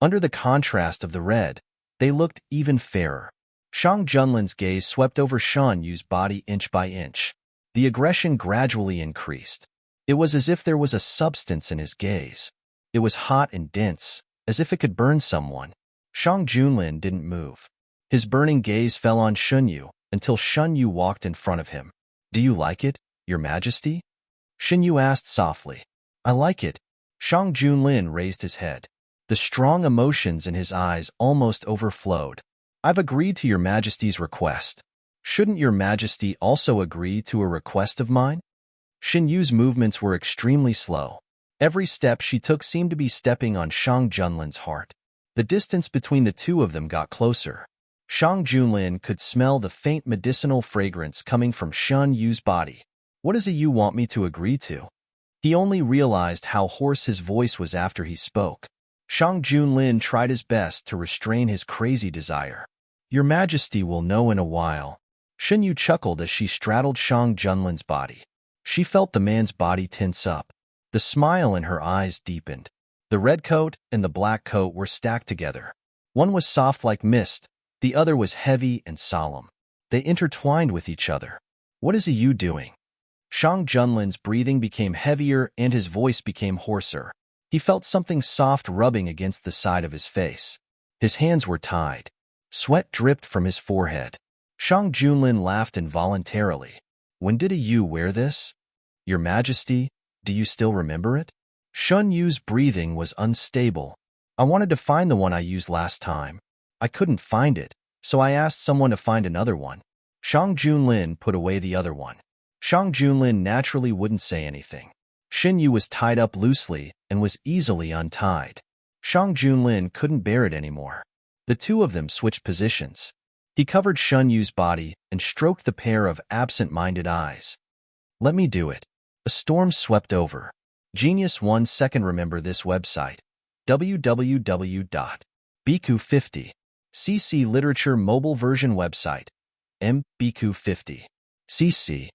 Under the contrast of the red, they looked even fairer. Shang Junlin's gaze swept over Shun Yu's body inch by inch. The aggression gradually increased. It was as if there was a substance in his gaze. It was hot and dense, as if it could burn someone. Shang Junlin didn't move. His burning gaze fell on Shun Yu until Shun Yu walked in front of him. Do you like it, Your Majesty? Shun Yu asked softly. I like it. Shang Junlin raised his head. The strong emotions in his eyes almost overflowed. I've agreed to Your Majesty's request. Shouldn't Your Majesty also agree to a request of mine? Shin Yu's movements were extremely slow. Every step she took seemed to be stepping on Shang Junlin's heart. The distance between the two of them got closer. Shang Junlin could smell the faint medicinal fragrance coming from Shun Yu's body. What does you want me to agree to? He only realized how hoarse his voice was after he spoke. Shang Junlin tried his best to restrain his crazy desire. Your Majesty will know in a while. Shin Yu chuckled as she straddled Shang Junlin's body. She felt the man's body tense up. The smile in her eyes deepened. The red coat and the black coat were stacked together. One was soft like mist, the other was heavy and solemn. They intertwined with each other. What is you doing? Shang Junlin's breathing became heavier and his voice became hoarser. He felt something soft rubbing against the side of his face. His hands were tied. Sweat dripped from his forehead. Shang Junlin laughed involuntarily. When did you wear this? Your Majesty, do you still remember it? Shun Yu's breathing was unstable. I wanted to find the one I used last time. I couldn't find it, so I asked someone to find another one. Shang Junlin put away the other one. Shang Junlin naturally wouldn't say anything. Shin Yu was tied up loosely and was easily untied. Shang Junlin couldn't bear it anymore. The two of them switched positions. He covered Shun Yu's body and stroked the pair of absent-minded eyes. Let me do it. A storm swept over. Genius 1 second. Remember this website. www.bq50. CC Literature Mobile Version Website. mbq50. CC.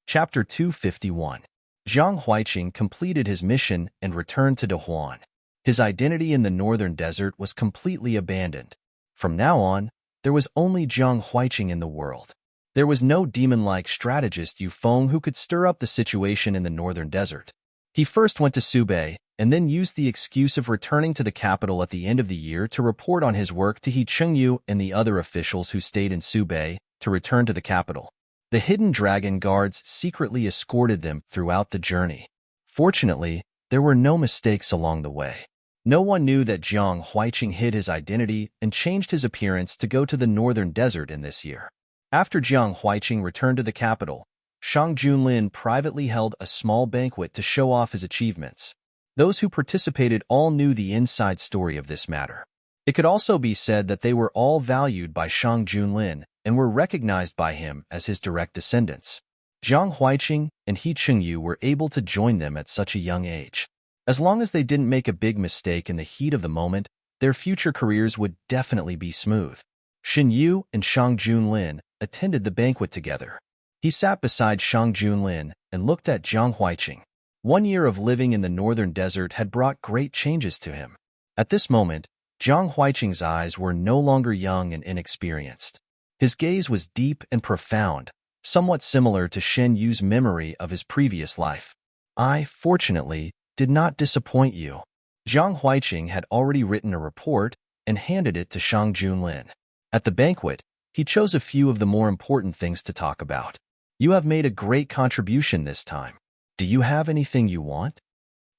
Chapter 251. Zhang Huiqing completed his mission and returned to Dahuan. His identity in the northern desert was completely abandoned. From now on, there was only Jiang Huiqing in the world. There was no demon-like strategist Yu Feng who could stir up the situation in the northern desert. He first went to Subei, and then used the excuse of returning to the capital at the end of the year to report on his work to He Chengyu and the other officials who stayed in Subei to return to the capital. The hidden dragon guards secretly escorted them throughout the journey. Fortunately, there were no mistakes along the way. No one knew that Jiang Huiqing hid his identity and changed his appearance to go to the northern desert in this year. After Jiang Huiqing returned to the capital, Shang Junlin privately held a small banquet to show off his achievements. Those who participated all knew the inside story of this matter. It could also be said that they were all valued by Shang Junlin and were recognized by him as his direct descendants. Jiang Huiqing and He Chengyu were able to join them at such a young age. As long as they didn't make a big mistake in the heat of the moment, their future careers would definitely be smooth. Xin Yu and Shang Junlin attended the banquet together. He sat beside Shang Junlin and looked at Jiang Huiqing. 1 year of living in the northern desert had brought great changes to him. At this moment, Jiang Huiqing's eyes were no longer young and inexperienced. His gaze was deep and profound, somewhat similar to Shen Yu's memory of his previous life. I, fortunately, did not disappoint you. Jiang Huiqing had already written a report and handed it to Shang Junlin. At the banquet, he chose a few of the more important things to talk about. You have made a great contribution this time. Do you have anything you want?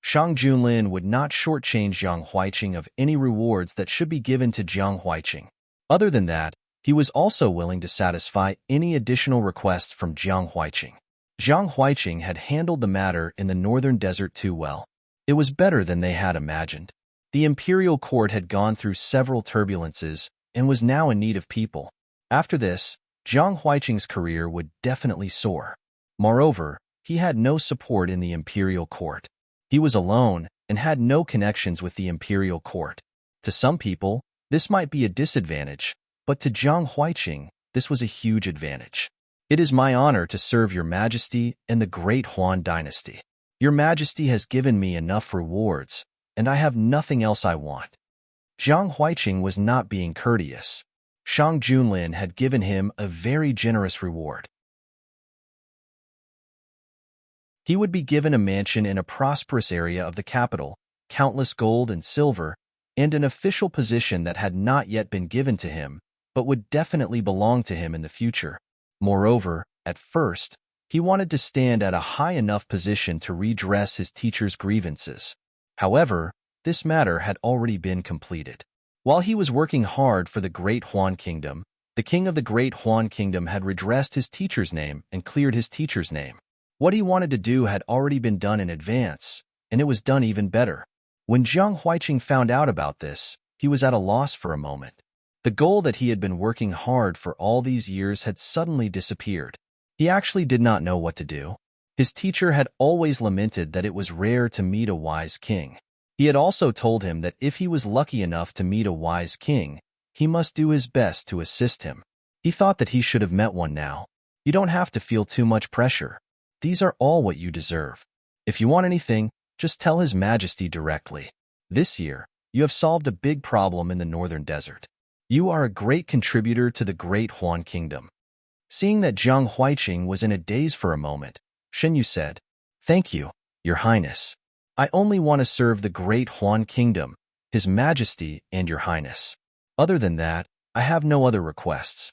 Shang Junlin would not shortchange Jiang Huiqing of any rewards that should be given to Jiang Huiqing. Other than that, he was also willing to satisfy any additional requests from Jiang Huiqing. Jiang Huiqing had handled the matter in the northern desert too well. It was better than they had imagined. The imperial court had gone through several turbulences and was now in need of people. After this, Jiang Huiqing's career would definitely soar. Moreover, he had no support in the imperial court. He was alone and had no connections with the imperial court. To some people, this might be a disadvantage, but to Jiang Huiqing, this was a huge advantage. It is my honor to serve your majesty and the great Huan dynasty. Your majesty has given me enough rewards, and I have nothing else I want. Jiang Huiqing was not being courteous. Shang Junlin had given him a very generous reward. He would be given a mansion in a prosperous area of the capital, countless gold and silver, and an official position that had not yet been given to him, but would definitely belong to him in the future. Moreover, at first, he wanted to stand at a high enough position to redress his teacher's grievances. However, this matter had already been completed. While he was working hard for the Great Huan Kingdom, the king of the Great Huan Kingdom had redressed his teacher's name and cleared his teacher's name. What he wanted to do had already been done in advance, and it was done even better. When Jiang Huiqing found out about this, he was at a loss for a moment. The goal that he had been working hard for all these years had suddenly disappeared. He actually did not know what to do. His teacher had always lamented that it was rare to meet a wise king. He had also told him that if he was lucky enough to meet a wise king, he must do his best to assist him. He thought that he should have met one now. You don't have to feel too much pressure. These are all what you deserve. If you want anything, just tell His Majesty directly. This year, you have solved a big problem in the northern desert. You are a great contributor to the Great Huan Kingdom. Seeing that Jiang Huiqing was in a daze for a moment, Shen Yu said, Thank you, Your Highness. I only want to serve the Great Huan Kingdom, His Majesty, and Your Highness. Other than that, I have no other requests.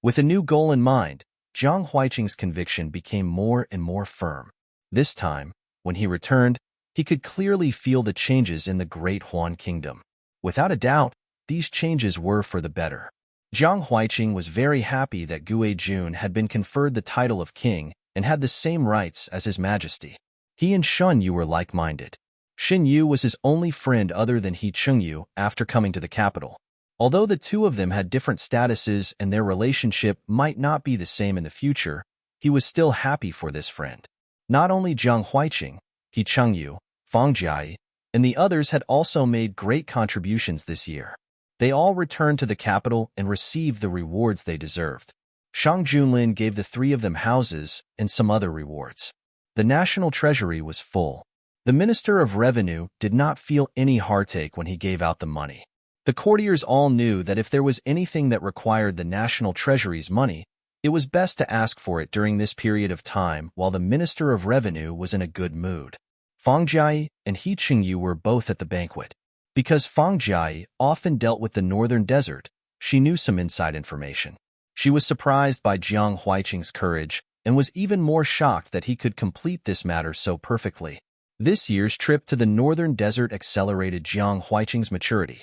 With a new goal in mind, Jiang Huiqing's conviction became more and more firm. This time, when he returned, he could clearly feel the changes in the Great Huan Kingdom. Without a doubt, these changes were for the better. Jiang Huiqing was very happy that Gue Jun had been conferred the title of king and had the same rights as His Majesty. He and Shen Yu were like-minded. Xin Yu was his only friend other than He Chengyu after coming to the capital. Although the two of them had different statuses and their relationship might not be the same in the future, he was still happy for this friend. Not only Jiang Huiqing, He Chengyu, Fang Jiai, and the others had also made great contributions this year. They all returned to the capital and received the rewards they deserved. Shang Junlin gave the three of them houses and some other rewards. The national treasury was full. The Minister of Revenue did not feel any heartache when he gave out the money. The courtiers all knew that if there was anything that required the national treasury's money, it was best to ask for it during this period of time while the Minister of Revenue was in a good mood. Fang Jie and He Qingyu were both at the banquet. Because Fang Jie often dealt with the northern desert, she knew some inside information. She was surprised by Jiang Huiqing's courage and was even more shocked that he could complete this matter so perfectly. This year's trip to the northern desert accelerated Jiang Huiqing's maturity.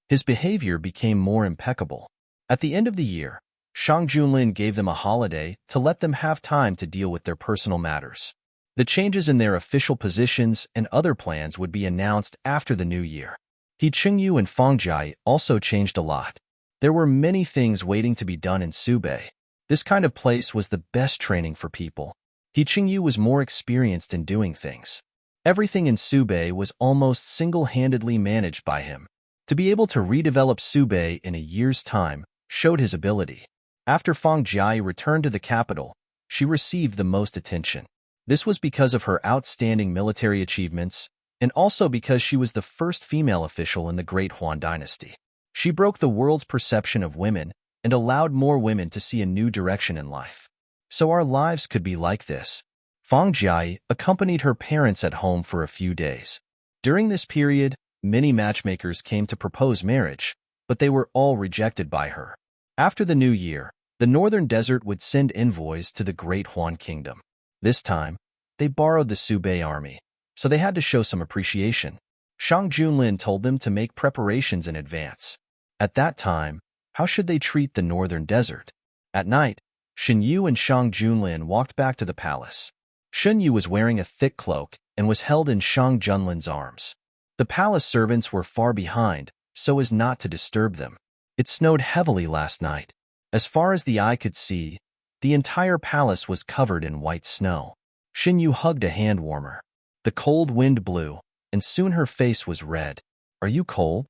His behavior became more impeccable. At the end of the year, Shang Junlin gave them a holiday to let them have time to deal with their personal matters. The changes in their official positions and other plans would be announced after the new year. He Qingyu and Fang Jie also changed a lot. There were many things waiting to be done in Subei. This kind of place was the best training for people. He Qingyu was more experienced in doing things. Everything in Subei was almost single-handedly managed by him. To be able to redevelop Subei in a year's time showed his ability. After Fang Jie returned to the capital, she received the most attention. This was because of her outstanding military achievements and also because she was the first female official in the Great Huan dynasty. She broke the world's perception of women and allowed more women to see a new direction in life. So our lives could be like this. Fang Jie accompanied her parents at home for a few days. During this period, many matchmakers came to propose marriage, but they were all rejected by her. After the new year, the northern desert would send envoys to the Great Huan Kingdom. This time, they borrowed the Subei army, so they had to show some appreciation. Shang Junlin told them to make preparations in advance. At that time, how should they treat the northern desert? At night, Shen Yu and Shang Junlin walked back to the palace. Shen Yu was wearing a thick cloak and was held in Shang Junlin's arms. The palace servants were far behind, so as not to disturb them. It snowed heavily last night. As far as the eye could see, the entire palace was covered in white snow. Shen Yu hugged a hand warmer. The cold wind blew, and soon her face was red. "Are you cold?"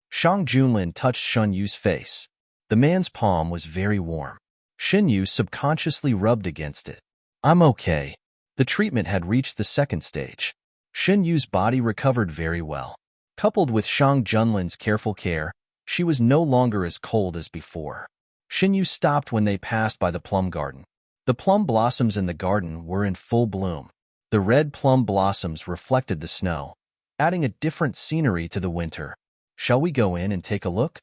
Shang Junlin touched Shen Yu's face. The man's palm was very warm. Shen Yu subconsciously rubbed against it. "I'm okay." The treatment had reached the second stage. Shen Yu's body recovered very well. Coupled with Shang Junlin's careful care, she was no longer as cold as before. Shen Yu stopped when they passed by the plum garden. The plum blossoms in the garden were in full bloom. The red plum blossoms reflected the snow, adding a different scenery to the winter. "Shall we go in and take a look?"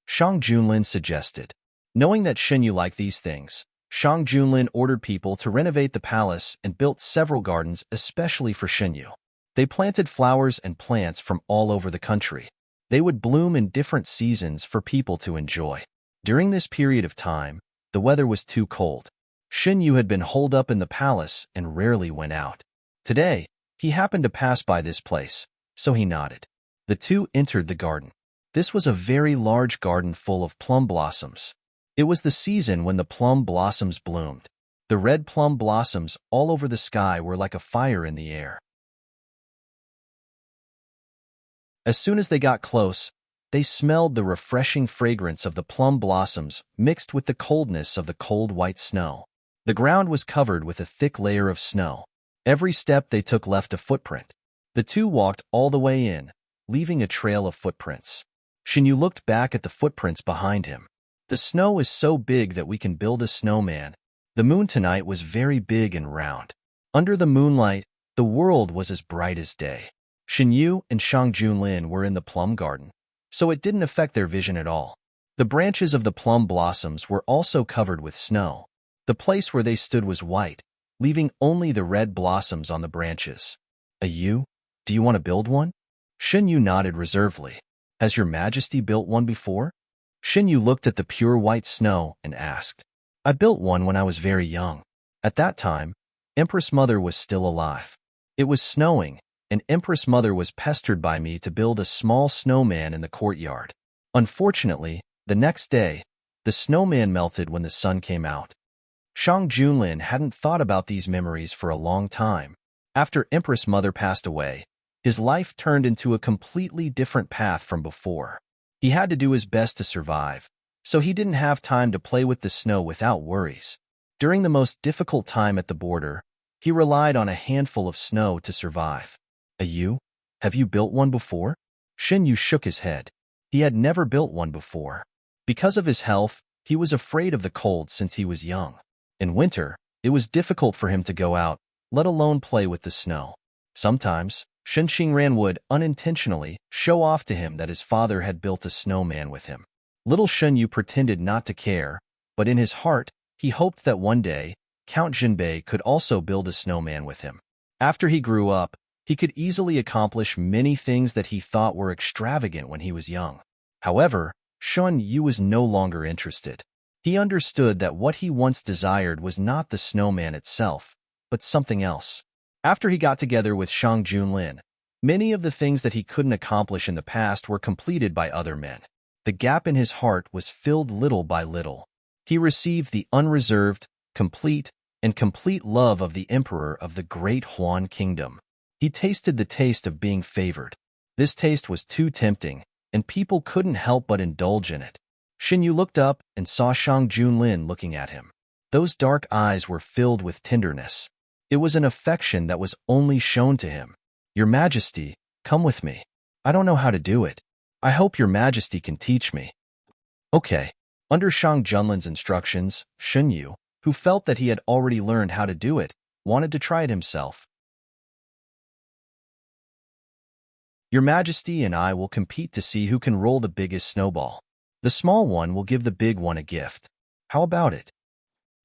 Shang Junlin suggested. Knowing that Shen Yu liked these things, Shang Junlin ordered people to renovate the palace and built several gardens especially for Shen Yu. They planted flowers and plants from all over the country. They would bloom in different seasons for people to enjoy. During this period of time, the weather was too cold. Shen Yu had been holed up in the palace and rarely went out. Today, he happened to pass by this place, so he nodded. The two entered the garden. This was a very large garden full of plum blossoms. It was the season when the plum blossoms bloomed. The red plum blossoms all over the sky were like a fire in the air. As soon as they got close, they smelled the refreshing fragrance of the plum blossoms mixed with the coldness of the cold white snow. The ground was covered with a thick layer of snow. Every step they took left a footprint. The two walked all the way in, leaving a trail of footprints. Shen Yu looked back at the footprints behind him. "The snow is so big that we can build a snowman." The moon tonight was very big and round. Under the moonlight, the world was as bright as day. Shen Yu and Shang Junlin were in the plum garden, so it didn't affect their vision at all. The branches of the plum blossoms were also covered with snow. The place where they stood was white, leaving only the red blossoms on the branches. "You? Do you want to build one?" Shen Yu nodded reservedly. "Has your majesty built one before?" Shen Yu looked at the pure white snow and asked. "I built one when I was very young. At that time, Empress Mother was still alive. It was snowing, and Empress Mother was pestered by me to build a small snowman in the courtyard. Unfortunately, the next day, the snowman melted when the sun came out." Shang Junlin hadn't thought about these memories for a long time. After Empress Mother passed away, his life turned into a completely different path from before. He had to do his best to survive, so he didn't have time to play with the snow without worries. During the most difficult time at the border, he relied on a handful of snow to survive. "You? Have you built one before? Shin Yu shook his head. He had never built one before. Because of his health, he was afraid of the cold since he was young. In winter, it was difficult for him to go out, let alone play with the snow. Sometimes, Shin Qingran would, unintentionally, show off to him that his father had built a snowman with him. Little Shin Yu pretended not to care, but in his heart, he hoped that one day, Count Jinbei could also build a snowman with him. After he grew up, he could easily accomplish many things that he thought were extravagant when he was young. However, Shin Yu was no longer interested. He understood that what he once desired was not the snowman itself, but something else. After he got together with Shang Junlin, many of the things that he couldn't accomplish in the past were completed by other men. The gap in his heart was filled little by little. He received the unreserved, complete love of the emperor of the great Huan kingdom. He tasted the taste of being favored. This taste was too tempting, and people couldn't help but indulge in it. Shin Yu looked up and saw Shang Junlin looking at him. Those dark eyes were filled with tenderness. It was an affection that was only shown to him. Your Majesty, come with me. I don't know how to do it. I hope Your Majesty can teach me. Okay. Under Shang Junlin's instructions, Shin Yu, who felt that he had already learned how to do it, wanted to try it himself. Your Majesty and I will compete to see who can roll the biggest snowball. The small one will give the big one a gift. How about it?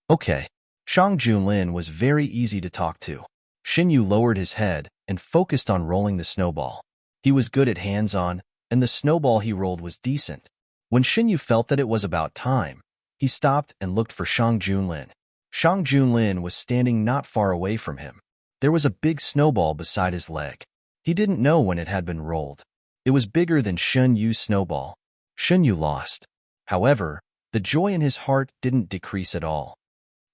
Okay. Shang Junlin was very easy to talk to. Shin Yu lowered his head and focused on rolling the snowball. He was good at hands-on, and the snowball he rolled was decent. When Shin Yu felt that it was about time, he stopped and looked for Shang Junlin. Shang Junlin was standing not far away from him. There was a big snowball beside his leg. He didn't know when it had been rolled. It was bigger than Shin Yu's snowball. Shin Yu lost. However, the joy in his heart didn't decrease at all.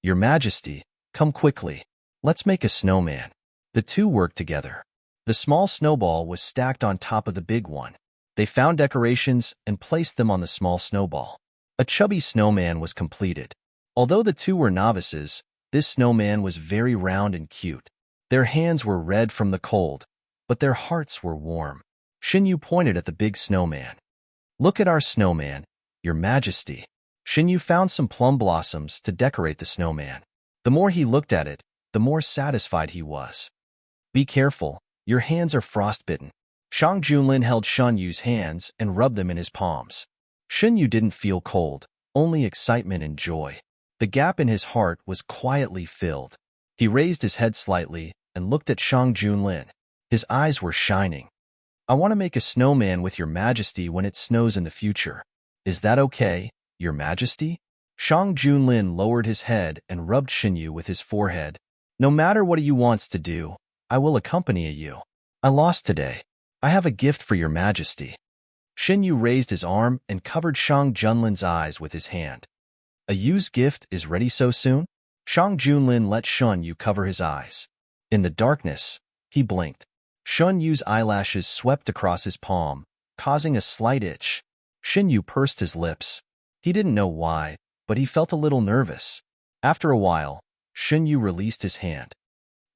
Your Majesty, come quickly. Let's make a snowman. The two worked together. The small snowball was stacked on top of the big one. They found decorations and placed them on the small snowball. A chubby snowman was completed. Although the two were novices, this snowman was very round and cute. Their hands were red from the cold, but their hearts were warm. Shin Yu pointed at the big snowman. Look at our snowman, Your Majesty. Shin Yu found some plum blossoms to decorate the snowman. The more he looked at it, the more satisfied he was. Be careful, your hands are frostbitten. Shang Junlin held Shin Yu's hands and rubbed them in his palms. Shin Yu didn't feel cold, only excitement and joy. The gap in his heart was quietly filled. He raised his head slightly and looked at Shang Junlin. His eyes were shining. I want to make a snowman with Your Majesty when it snows in the future. Is that okay, Your Majesty? Shang Junlin lowered his head and rubbed Shin Yu with his forehead. No matter what you wants to do, I will accompany you. I lost today. I have a gift for Your Majesty. Shin Yu raised his arm and covered Shang Junlin's eyes with his hand. A Yu's gift is ready so soon? Shang Junlin let Shin Yu cover his eyes. In the darkness, he blinked. Shin Yu's eyelashes swept across his palm, causing a slight itch. Shin Yu pursed his lips. He didn't know why, but he felt a little nervous. After a while, Shin Yu released his hand.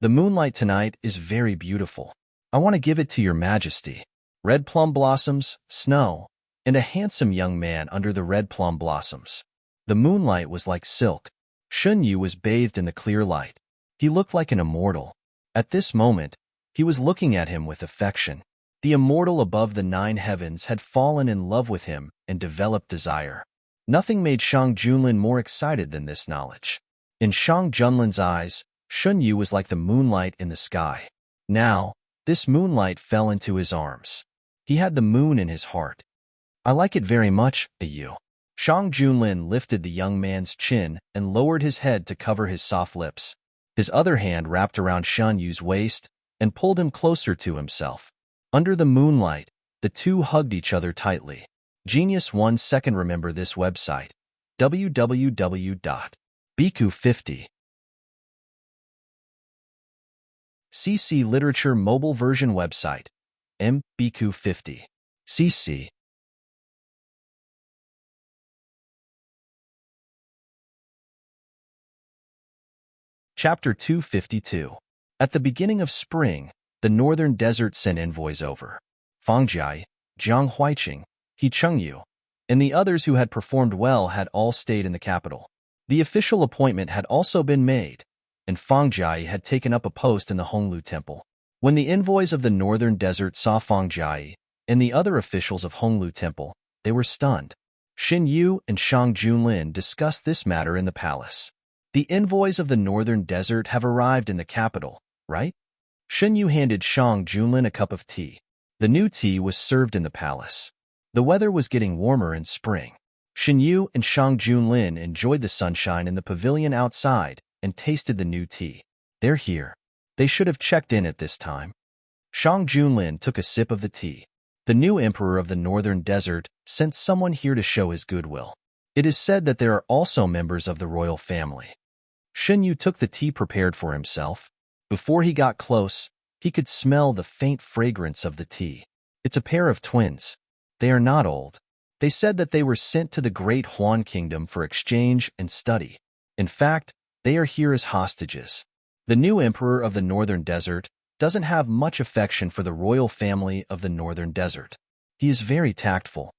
The moonlight tonight is very beautiful. I want to give it to Your Majesty. Red plum blossoms, snow, and a handsome young man under the red plum blossoms. The moonlight was like silk. Shin Yu was bathed in the clear light. He looked like an immortal. At this moment, he was looking at him with affection. The immortal above the 9 heavens had fallen in love with him and developed desire. Nothing made Shang Junlin more excited than this knowledge. In Shang Junlin's eyes, Shin Yu was like the moonlight in the sky. Now, this moonlight fell into his arms. He had the moon in his heart. I like it very much, Yu. Shang Junlin lifted the young man's chin and lowered his head to cover his soft lips. His other hand wrapped around Shin Yu's waist and pulled him closer to himself. Under the moonlight, the two hugged each other tightly. Genius 1 second. Remember this website, www.biku50. CC Literature Mobile Version Website, MBQ50. CC. Chapter 252. At the beginning of spring, the northern desert sent envoys over. Fang Jia, Jiang Huiqing, He Chengyu, and the others who had performed well had all stayed in the capital. The official appointment had also been made, and Fang Jia had taken up a post in the Honglu Temple. When the envoys of the northern desert saw Fang Jia and the other officials of Honglu Temple, they were stunned. Xin Yu and Shang Junlin discussed this matter in the palace. The envoys of the northern desert have arrived in the capital, right? Xin Yu handed Shang Junlin a cup of tea. The new tea was served in the palace. The weather was getting warmer in spring. Xin Yu and Shang Junlin enjoyed the sunshine in the pavilion outside and tasted the new tea. They're here. They should have checked in at this time. Shang Junlin took a sip of the tea. The new emperor of the northern desert sent someone here to show his goodwill. It is said that there are also members of the royal family. Xin Yu took the tea prepared for himself. Before he got close, he could smell the faint fragrance of the tea. It's a pair of twins. They are not old. They said that they were sent to the Great Huan Kingdom for exchange and study. In fact, they are here as hostages. The new emperor of the northern desert doesn't have much affection for the royal family of the northern desert. He is very tactful.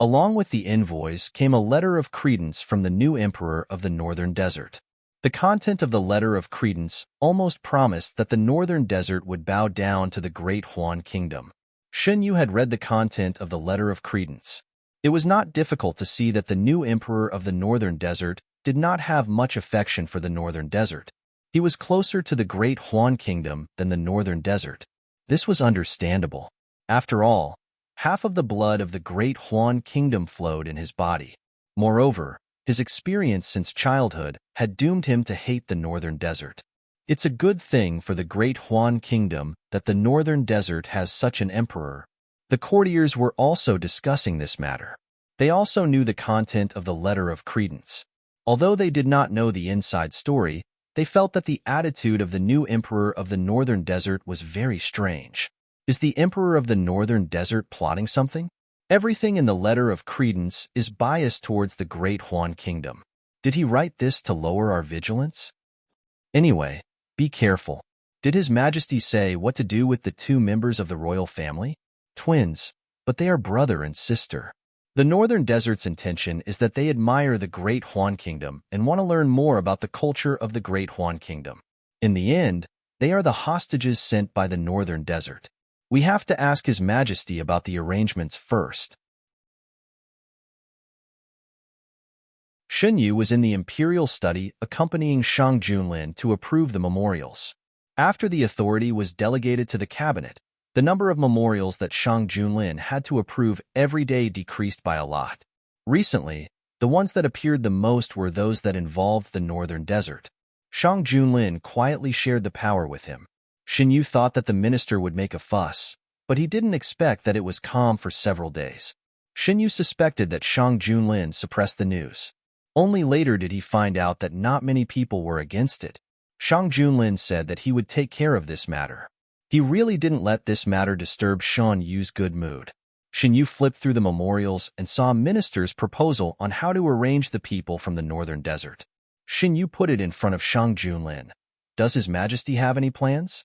Along with the envoys came a letter of credence from the new emperor of the northern desert. The content of the letter of credence almost promised that the northern desert would bow down to the Great Huan Kingdom. Xin Yu had read the content of the letter of credence. It was not difficult to see that the new emperor of the northern desert did not have much affection for the northern desert. He was closer to the Great Huan Kingdom than the northern desert. This was understandable. After all, half of the blood of the Great Huan Kingdom flowed in his body. Moreover, his experience since childhood had doomed him to hate the northern desert. It's a good thing for the Great Huan Kingdom that the northern desert has such an emperor. The courtiers were also discussing this matter. They also knew the content of the letter of credence. Although they did not know the inside story, they felt that the attitude of the new emperor of the northern desert was very strange. Is the emperor of the northern desert plotting something? Everything in the letter of credence is biased towards the Great Huan Kingdom. Did he write this to lower our vigilance? Anyway, be careful. Did His Majesty say what to do with the two members of the royal family? Twins, but they are brother and sister. The northern desert's intention is that they admire the Great Huan Kingdom and want to learn more about the culture of the Great Huan Kingdom. In the end, they are the hostages sent by the northern desert. We have to ask His Majesty about the arrangements first. Xin Yu was in the imperial study accompanying Shang Junlin to approve the memorials. After the authority was delegated to the cabinet, the number of memorials that Shang Junlin had to approve every day decreased by a lot. Recently, the ones that appeared the most were those that involved the northern desert. Shang Junlin quietly shared the power with him. Xin Yu thought that the minister would make a fuss, but he didn't expect that it was calm for several days. Xin Yu suspected that Shang Junlin suppressed the news. Only later did he find out that not many people were against it. Shang Junlin said that he would take care of this matter. He really didn't let this matter disturb Xin Yu's good mood. Xin Yu flipped through the memorials and saw a minister's proposal on how to arrange the people from the northern desert. Xin Yu put it in front of Shang Junlin. Does His Majesty have any plans?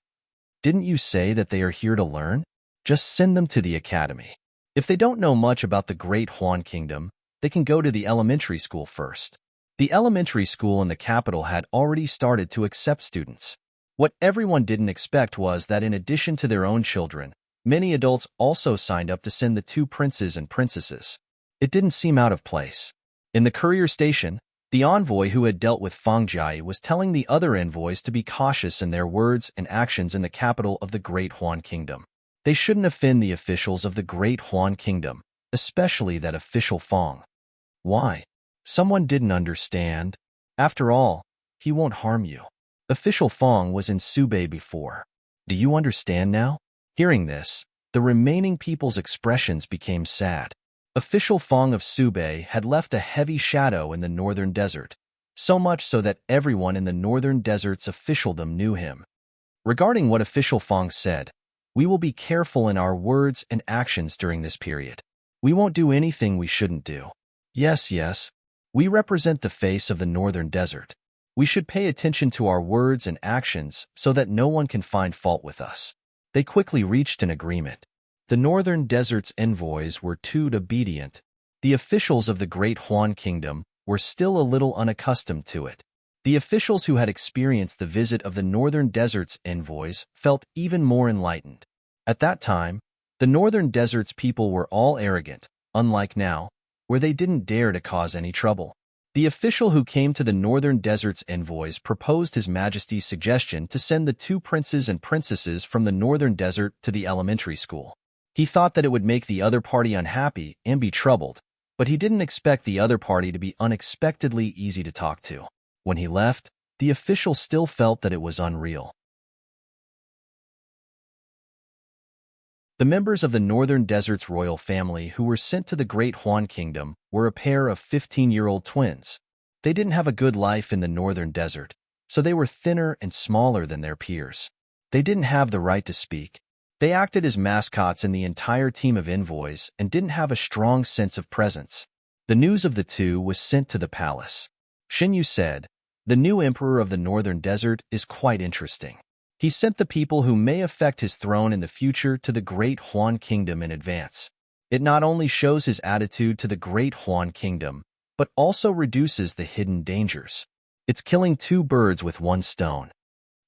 Didn't you say that they are here to learn? Just send them to the academy. If they don't know much about the Great Huan Kingdom, they can go to the elementary school first. The elementary school in the capital had already started to accept students. What everyone didn't expect was that in addition to their own children, many adults also signed up to send the two princes and princesses. It didn't seem out of place. In the courier station, the envoy who had dealt with Fang Jia was telling the other envoys to be cautious in their words and actions in the capital of the Great Huan Kingdom. They shouldn't offend the officials of the Great Huan Kingdom, especially that official Fang. Why? Someone didn't understand. After all, he won't harm you. Official Fang was in Subei before. Do you understand now? Hearing this, the remaining people's expressions became sad. Official Fang of Subei had left a heavy shadow in the northern desert, so much so that everyone in the northern desert's officialdom knew him. Regarding what official Fang said, we will be careful in our words and actions during this period. We won't do anything we shouldn't do. Yes. We represent the face of the northern desert. We should pay attention to our words and actions so that no one can find fault with us. They quickly reached an agreement. The Northern Desert's envoys were too obedient. The officials of the Great Huan Kingdom were still a little unaccustomed to it. The officials who had experienced the visit of the Northern Desert's envoys felt even more enlightened. At that time, the Northern Desert's people were all arrogant, unlike now, where they didn't dare to cause any trouble. The official who came to the Northern Desert's envoys proposed His Majesty's suggestion to send the 2 princes and princesses from the Northern Desert to the elementary school. He thought that it would make the other party unhappy and be troubled, but he didn't expect the other party to be unexpectedly easy to talk to. When he left, the official still felt that it was unreal. The members of the Northern Desert's royal family who were sent to the Great Huan Kingdom were a pair of 15-year-old twins. They didn't have a good life in the Northern Desert, so they were thinner and smaller than their peers. They didn't have the right to speak. They acted as mascots in the entire team of envoys and didn't have a strong sense of presence. The news of the 2 was sent to the palace. Xinyu said, "The new emperor of the Northern Desert is quite interesting. He sent the people who may affect his throne in the future to the Great Huan Kingdom in advance. It not only shows his attitude to the Great Huan Kingdom, but also reduces the hidden dangers. It's killing 2 birds with 1 stone."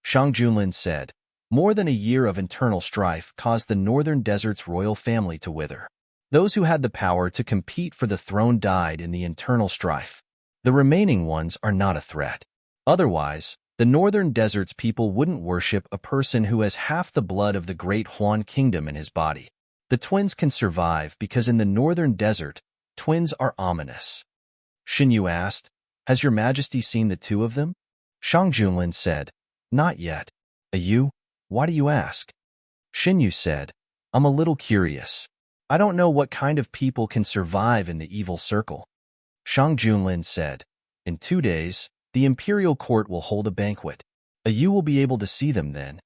Shang Junlin said, "More than a year of internal strife caused the Northern Desert's royal family to wither. Those who had the power to compete for the throne died in the internal strife. The remaining ones are not a threat. Otherwise, the Northern Desert's people wouldn't worship a person who has half the blood of the Great Huan Kingdom in his body. The twins can survive because in the Northern Desert, twins are ominous." Xinyu asked, "Has your Majesty seen the 2 of them?" Shang Junlin said, "Not yet." "You? Why do you ask?" Xinyu said, "I'm a little curious. I don't know what kind of people can survive in the evil circle." Shang Junlin said, "In 2 days, the imperial court will hold a banquet. You will be able to see them then."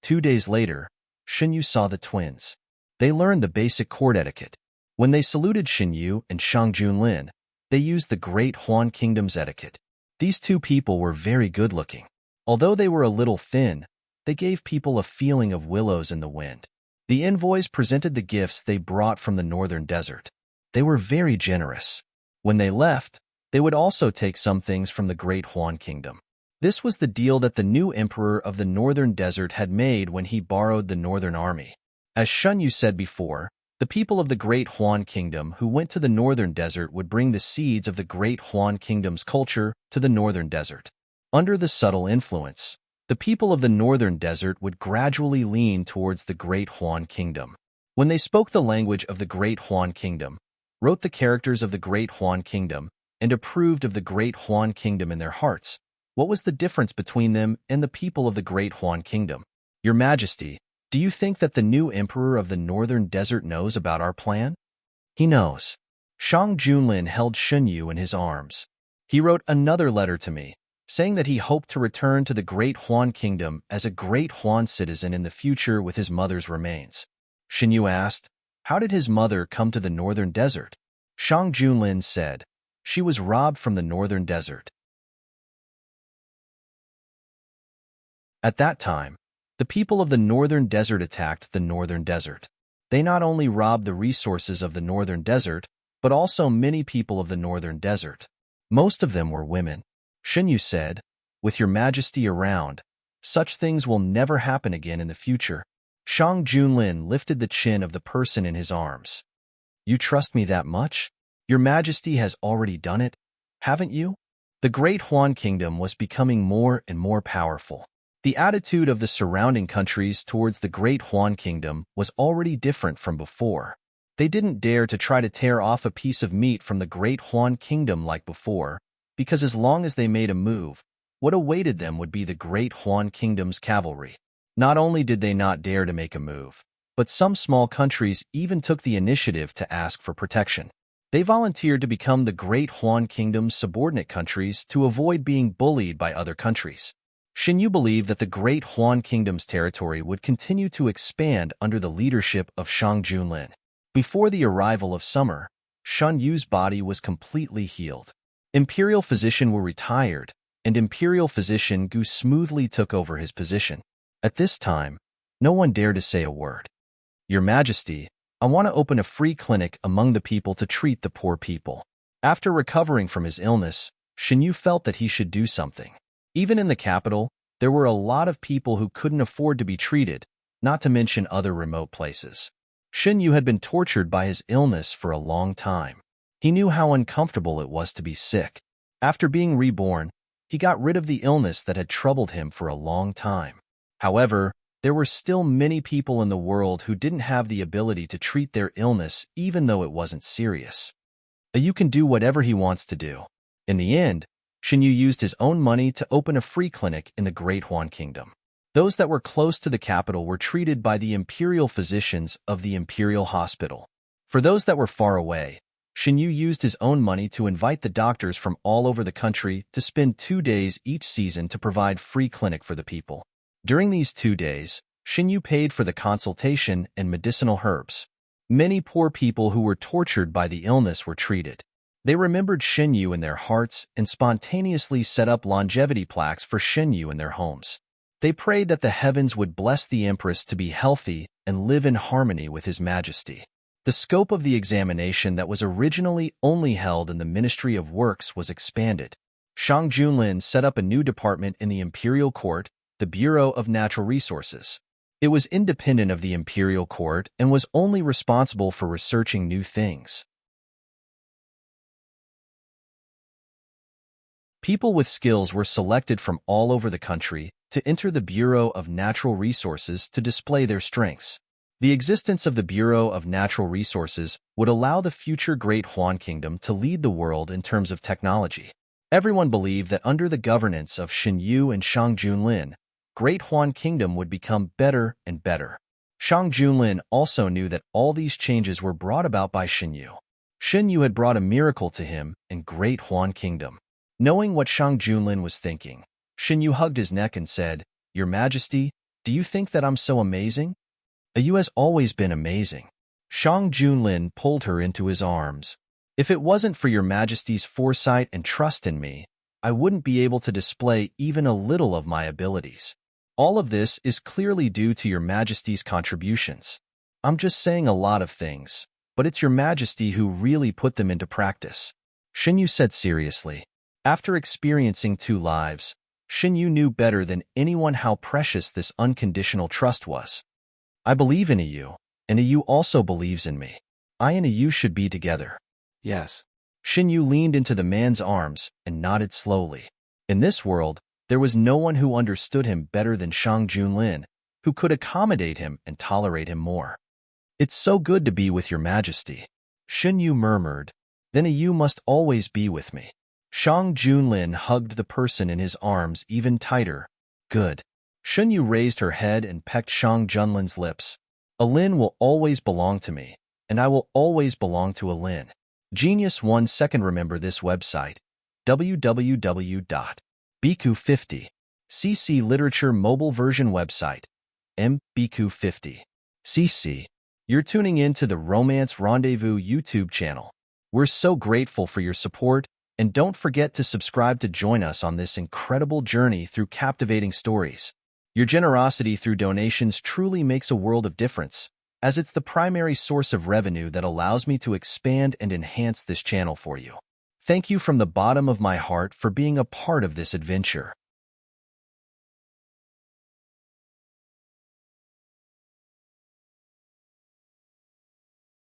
2 days later, Xinyu saw the twins. They learned the basic court etiquette. When they saluted Xinyu and Shang Junlin, they used the Great Huan Kingdom's etiquette. These 2 people were very good-looking. Although they were a little thin, they gave people a feeling of willows in the wind. The envoys presented the gifts they brought from the Northern Desert. They were very generous. When they left, they would also take some things from the Great Huan Kingdom. This was the deal that the new emperor of the Northern Desert had made when he borrowed the Northern Army. As Xunyu said before, the people of the Great Huan Kingdom who went to the Northern Desert would bring the seeds of the Great Huan Kingdom's culture to the Northern Desert. Under the subtle influence, the people of the Northern Desert would gradually lean towards the Great Huan Kingdom. When they spoke the language of the Great Huan Kingdom, wrote the characters of the Great Huan Kingdom, and approved of the Great Huan Kingdom in their hearts, what was the difference between them and the people of the Great Huan Kingdom? "Your Majesty, do you think that the new emperor of the Northern Desert knows about our plan?" "He knows." Shang Junlin held Xunyu in his arms. "He wrote another letter to me, saying that he hoped to return to the Great Huan Kingdom as a Great Huan citizen in the future with his mother's remains." Xunyu asked, "How did his mother come to the Northern Desert?" Shang Junlin said, "She was robbed from the Northern Desert." At that time, the people of the Northern Desert attacked the Northern Desert. They not only robbed the resources of the Northern Desert, but also many people of the Northern Desert. Most of them were women. Xunyu said, "With your Majesty around, such things will never happen again in the future." Shang Junlin lifted the chin of the person in his arms. "You trust me that much? Your Majesty has already done it, haven't you?" The Great Huan Kingdom was becoming more and more powerful. The attitude of the surrounding countries towards the Great Huan Kingdom was already different from before. They didn't dare to try to tear off a piece of meat from the Great Huan Kingdom like before, because as long as they made a move, what awaited them would be the Great Huan Kingdom's cavalry. Not only did they not dare to make a move, but some small countries even took the initiative to ask for protection. They volunteered to become the Great Huan Kingdom's subordinate countries to avoid being bullied by other countries. Xinyu believed that the Great Huan Kingdom's territory would continue to expand under the leadership of Shang Junlin. Before the arrival of summer, Shun Yu's body was completely healed. Imperial Physician Wu retired, and Imperial Physician Gu smoothly took over his position. At this time, No one dared to say a word. Your Majesty, I want to open a free clinic among the people to treat the poor people. After recovering from his illness, Shinyu felt that he should do something. Even in the capital, there were a lot of people who couldn't afford to be treated, not to mention other remote places. Shinyu had been tortured by his illness for a long time. He knew how uncomfortable it was to be sick. After being reborn, he got rid of the illness that had troubled him for a long time. However, there were still many people in the world who didn't have the ability to treat their illness even though it wasn't serious. You can do whatever he wants to do. In the end, Shinyu used his own money to open a free clinic in the Great Huan Kingdom. Those that were close to the capital were treated by the imperial physicians of the Imperial Hospital. For those that were far away, Shinyu used his own money to invite the doctors from all over the country to spend 2 days each season to provide free clinic for the people. During these 2 days, Shinyu paid for the consultation and medicinal herbs. Many poor people who were tortured by the illness were treated. They remembered Shinyu in their hearts and spontaneously set up longevity plaques for Shinyu in their homes. They prayed that the heavens would bless the Empress to be healthy and live in harmony with His Majesty. The scope of the examination that was originally only held in the Ministry of Works was expanded. Shang Junlin set up a new department in the Imperial Court, the Bureau of Natural Resources. It was independent of the Imperial Court and was only responsible for researching new things. People with skills were selected from all over the country to enter the Bureau of Natural Resources to display their strengths. The existence of the Bureau of Natural Resources would allow the future Great Huan Kingdom to lead the world in terms of technology. Everyone believed that under the governance of Shinyu and Shang Junlin, Great Huan Kingdom would become better and better. Shang Junlin also knew that all these changes were brought about by Shinyu. Shinyu had brought a miracle to him in Great Huan Kingdom. Knowing what Shang Junlin was thinking, Shinyu hugged his neck and said, "Your Majesty, do you think that I'm so amazing?" "You has always been amazing." Shang Junlin pulled her into his arms. "If it wasn't for Your Majesty's foresight and trust in me, I wouldn't be able to display even a little of my abilities. All of this is clearly due to Your Majesty's contributions. I'm just saying a lot of things, but it's Your Majesty who really put them into practice," Shinyu said seriously. After experiencing 2 lives, Shinyu knew better than anyone how precious this unconditional trust was. "I believe in you, and you also believes in me. I and you should be together." Yes. Shinyu leaned into the man's arms and nodded slowly. In this world, there was no one who understood him better than Shang Junlin, who could accommodate him and tolerate him more. "It's so good to be with Your Majesty," Shinyu murmured. "Then you must always be with me." Shang Junlin hugged the person in his arms even tighter. "Good." Shinyu raised her head and pecked Shang Junlin's lips. "Alin will always belong to me, and I will always belong to Alin." Genius 1 second. Remember this website, www.bq50cc Literature Mobile Version Website, mbq50cc. You're tuning in to the Romance Rendezvous YouTube channel. We're so grateful for your support, and don't forget to subscribe to join us on this incredible journey through captivating stories. Your generosity through donations truly makes a world of difference, as it's the primary source of revenue that allows me to expand and enhance this channel for you. Thank you from the bottom of my heart for being a part of this adventure.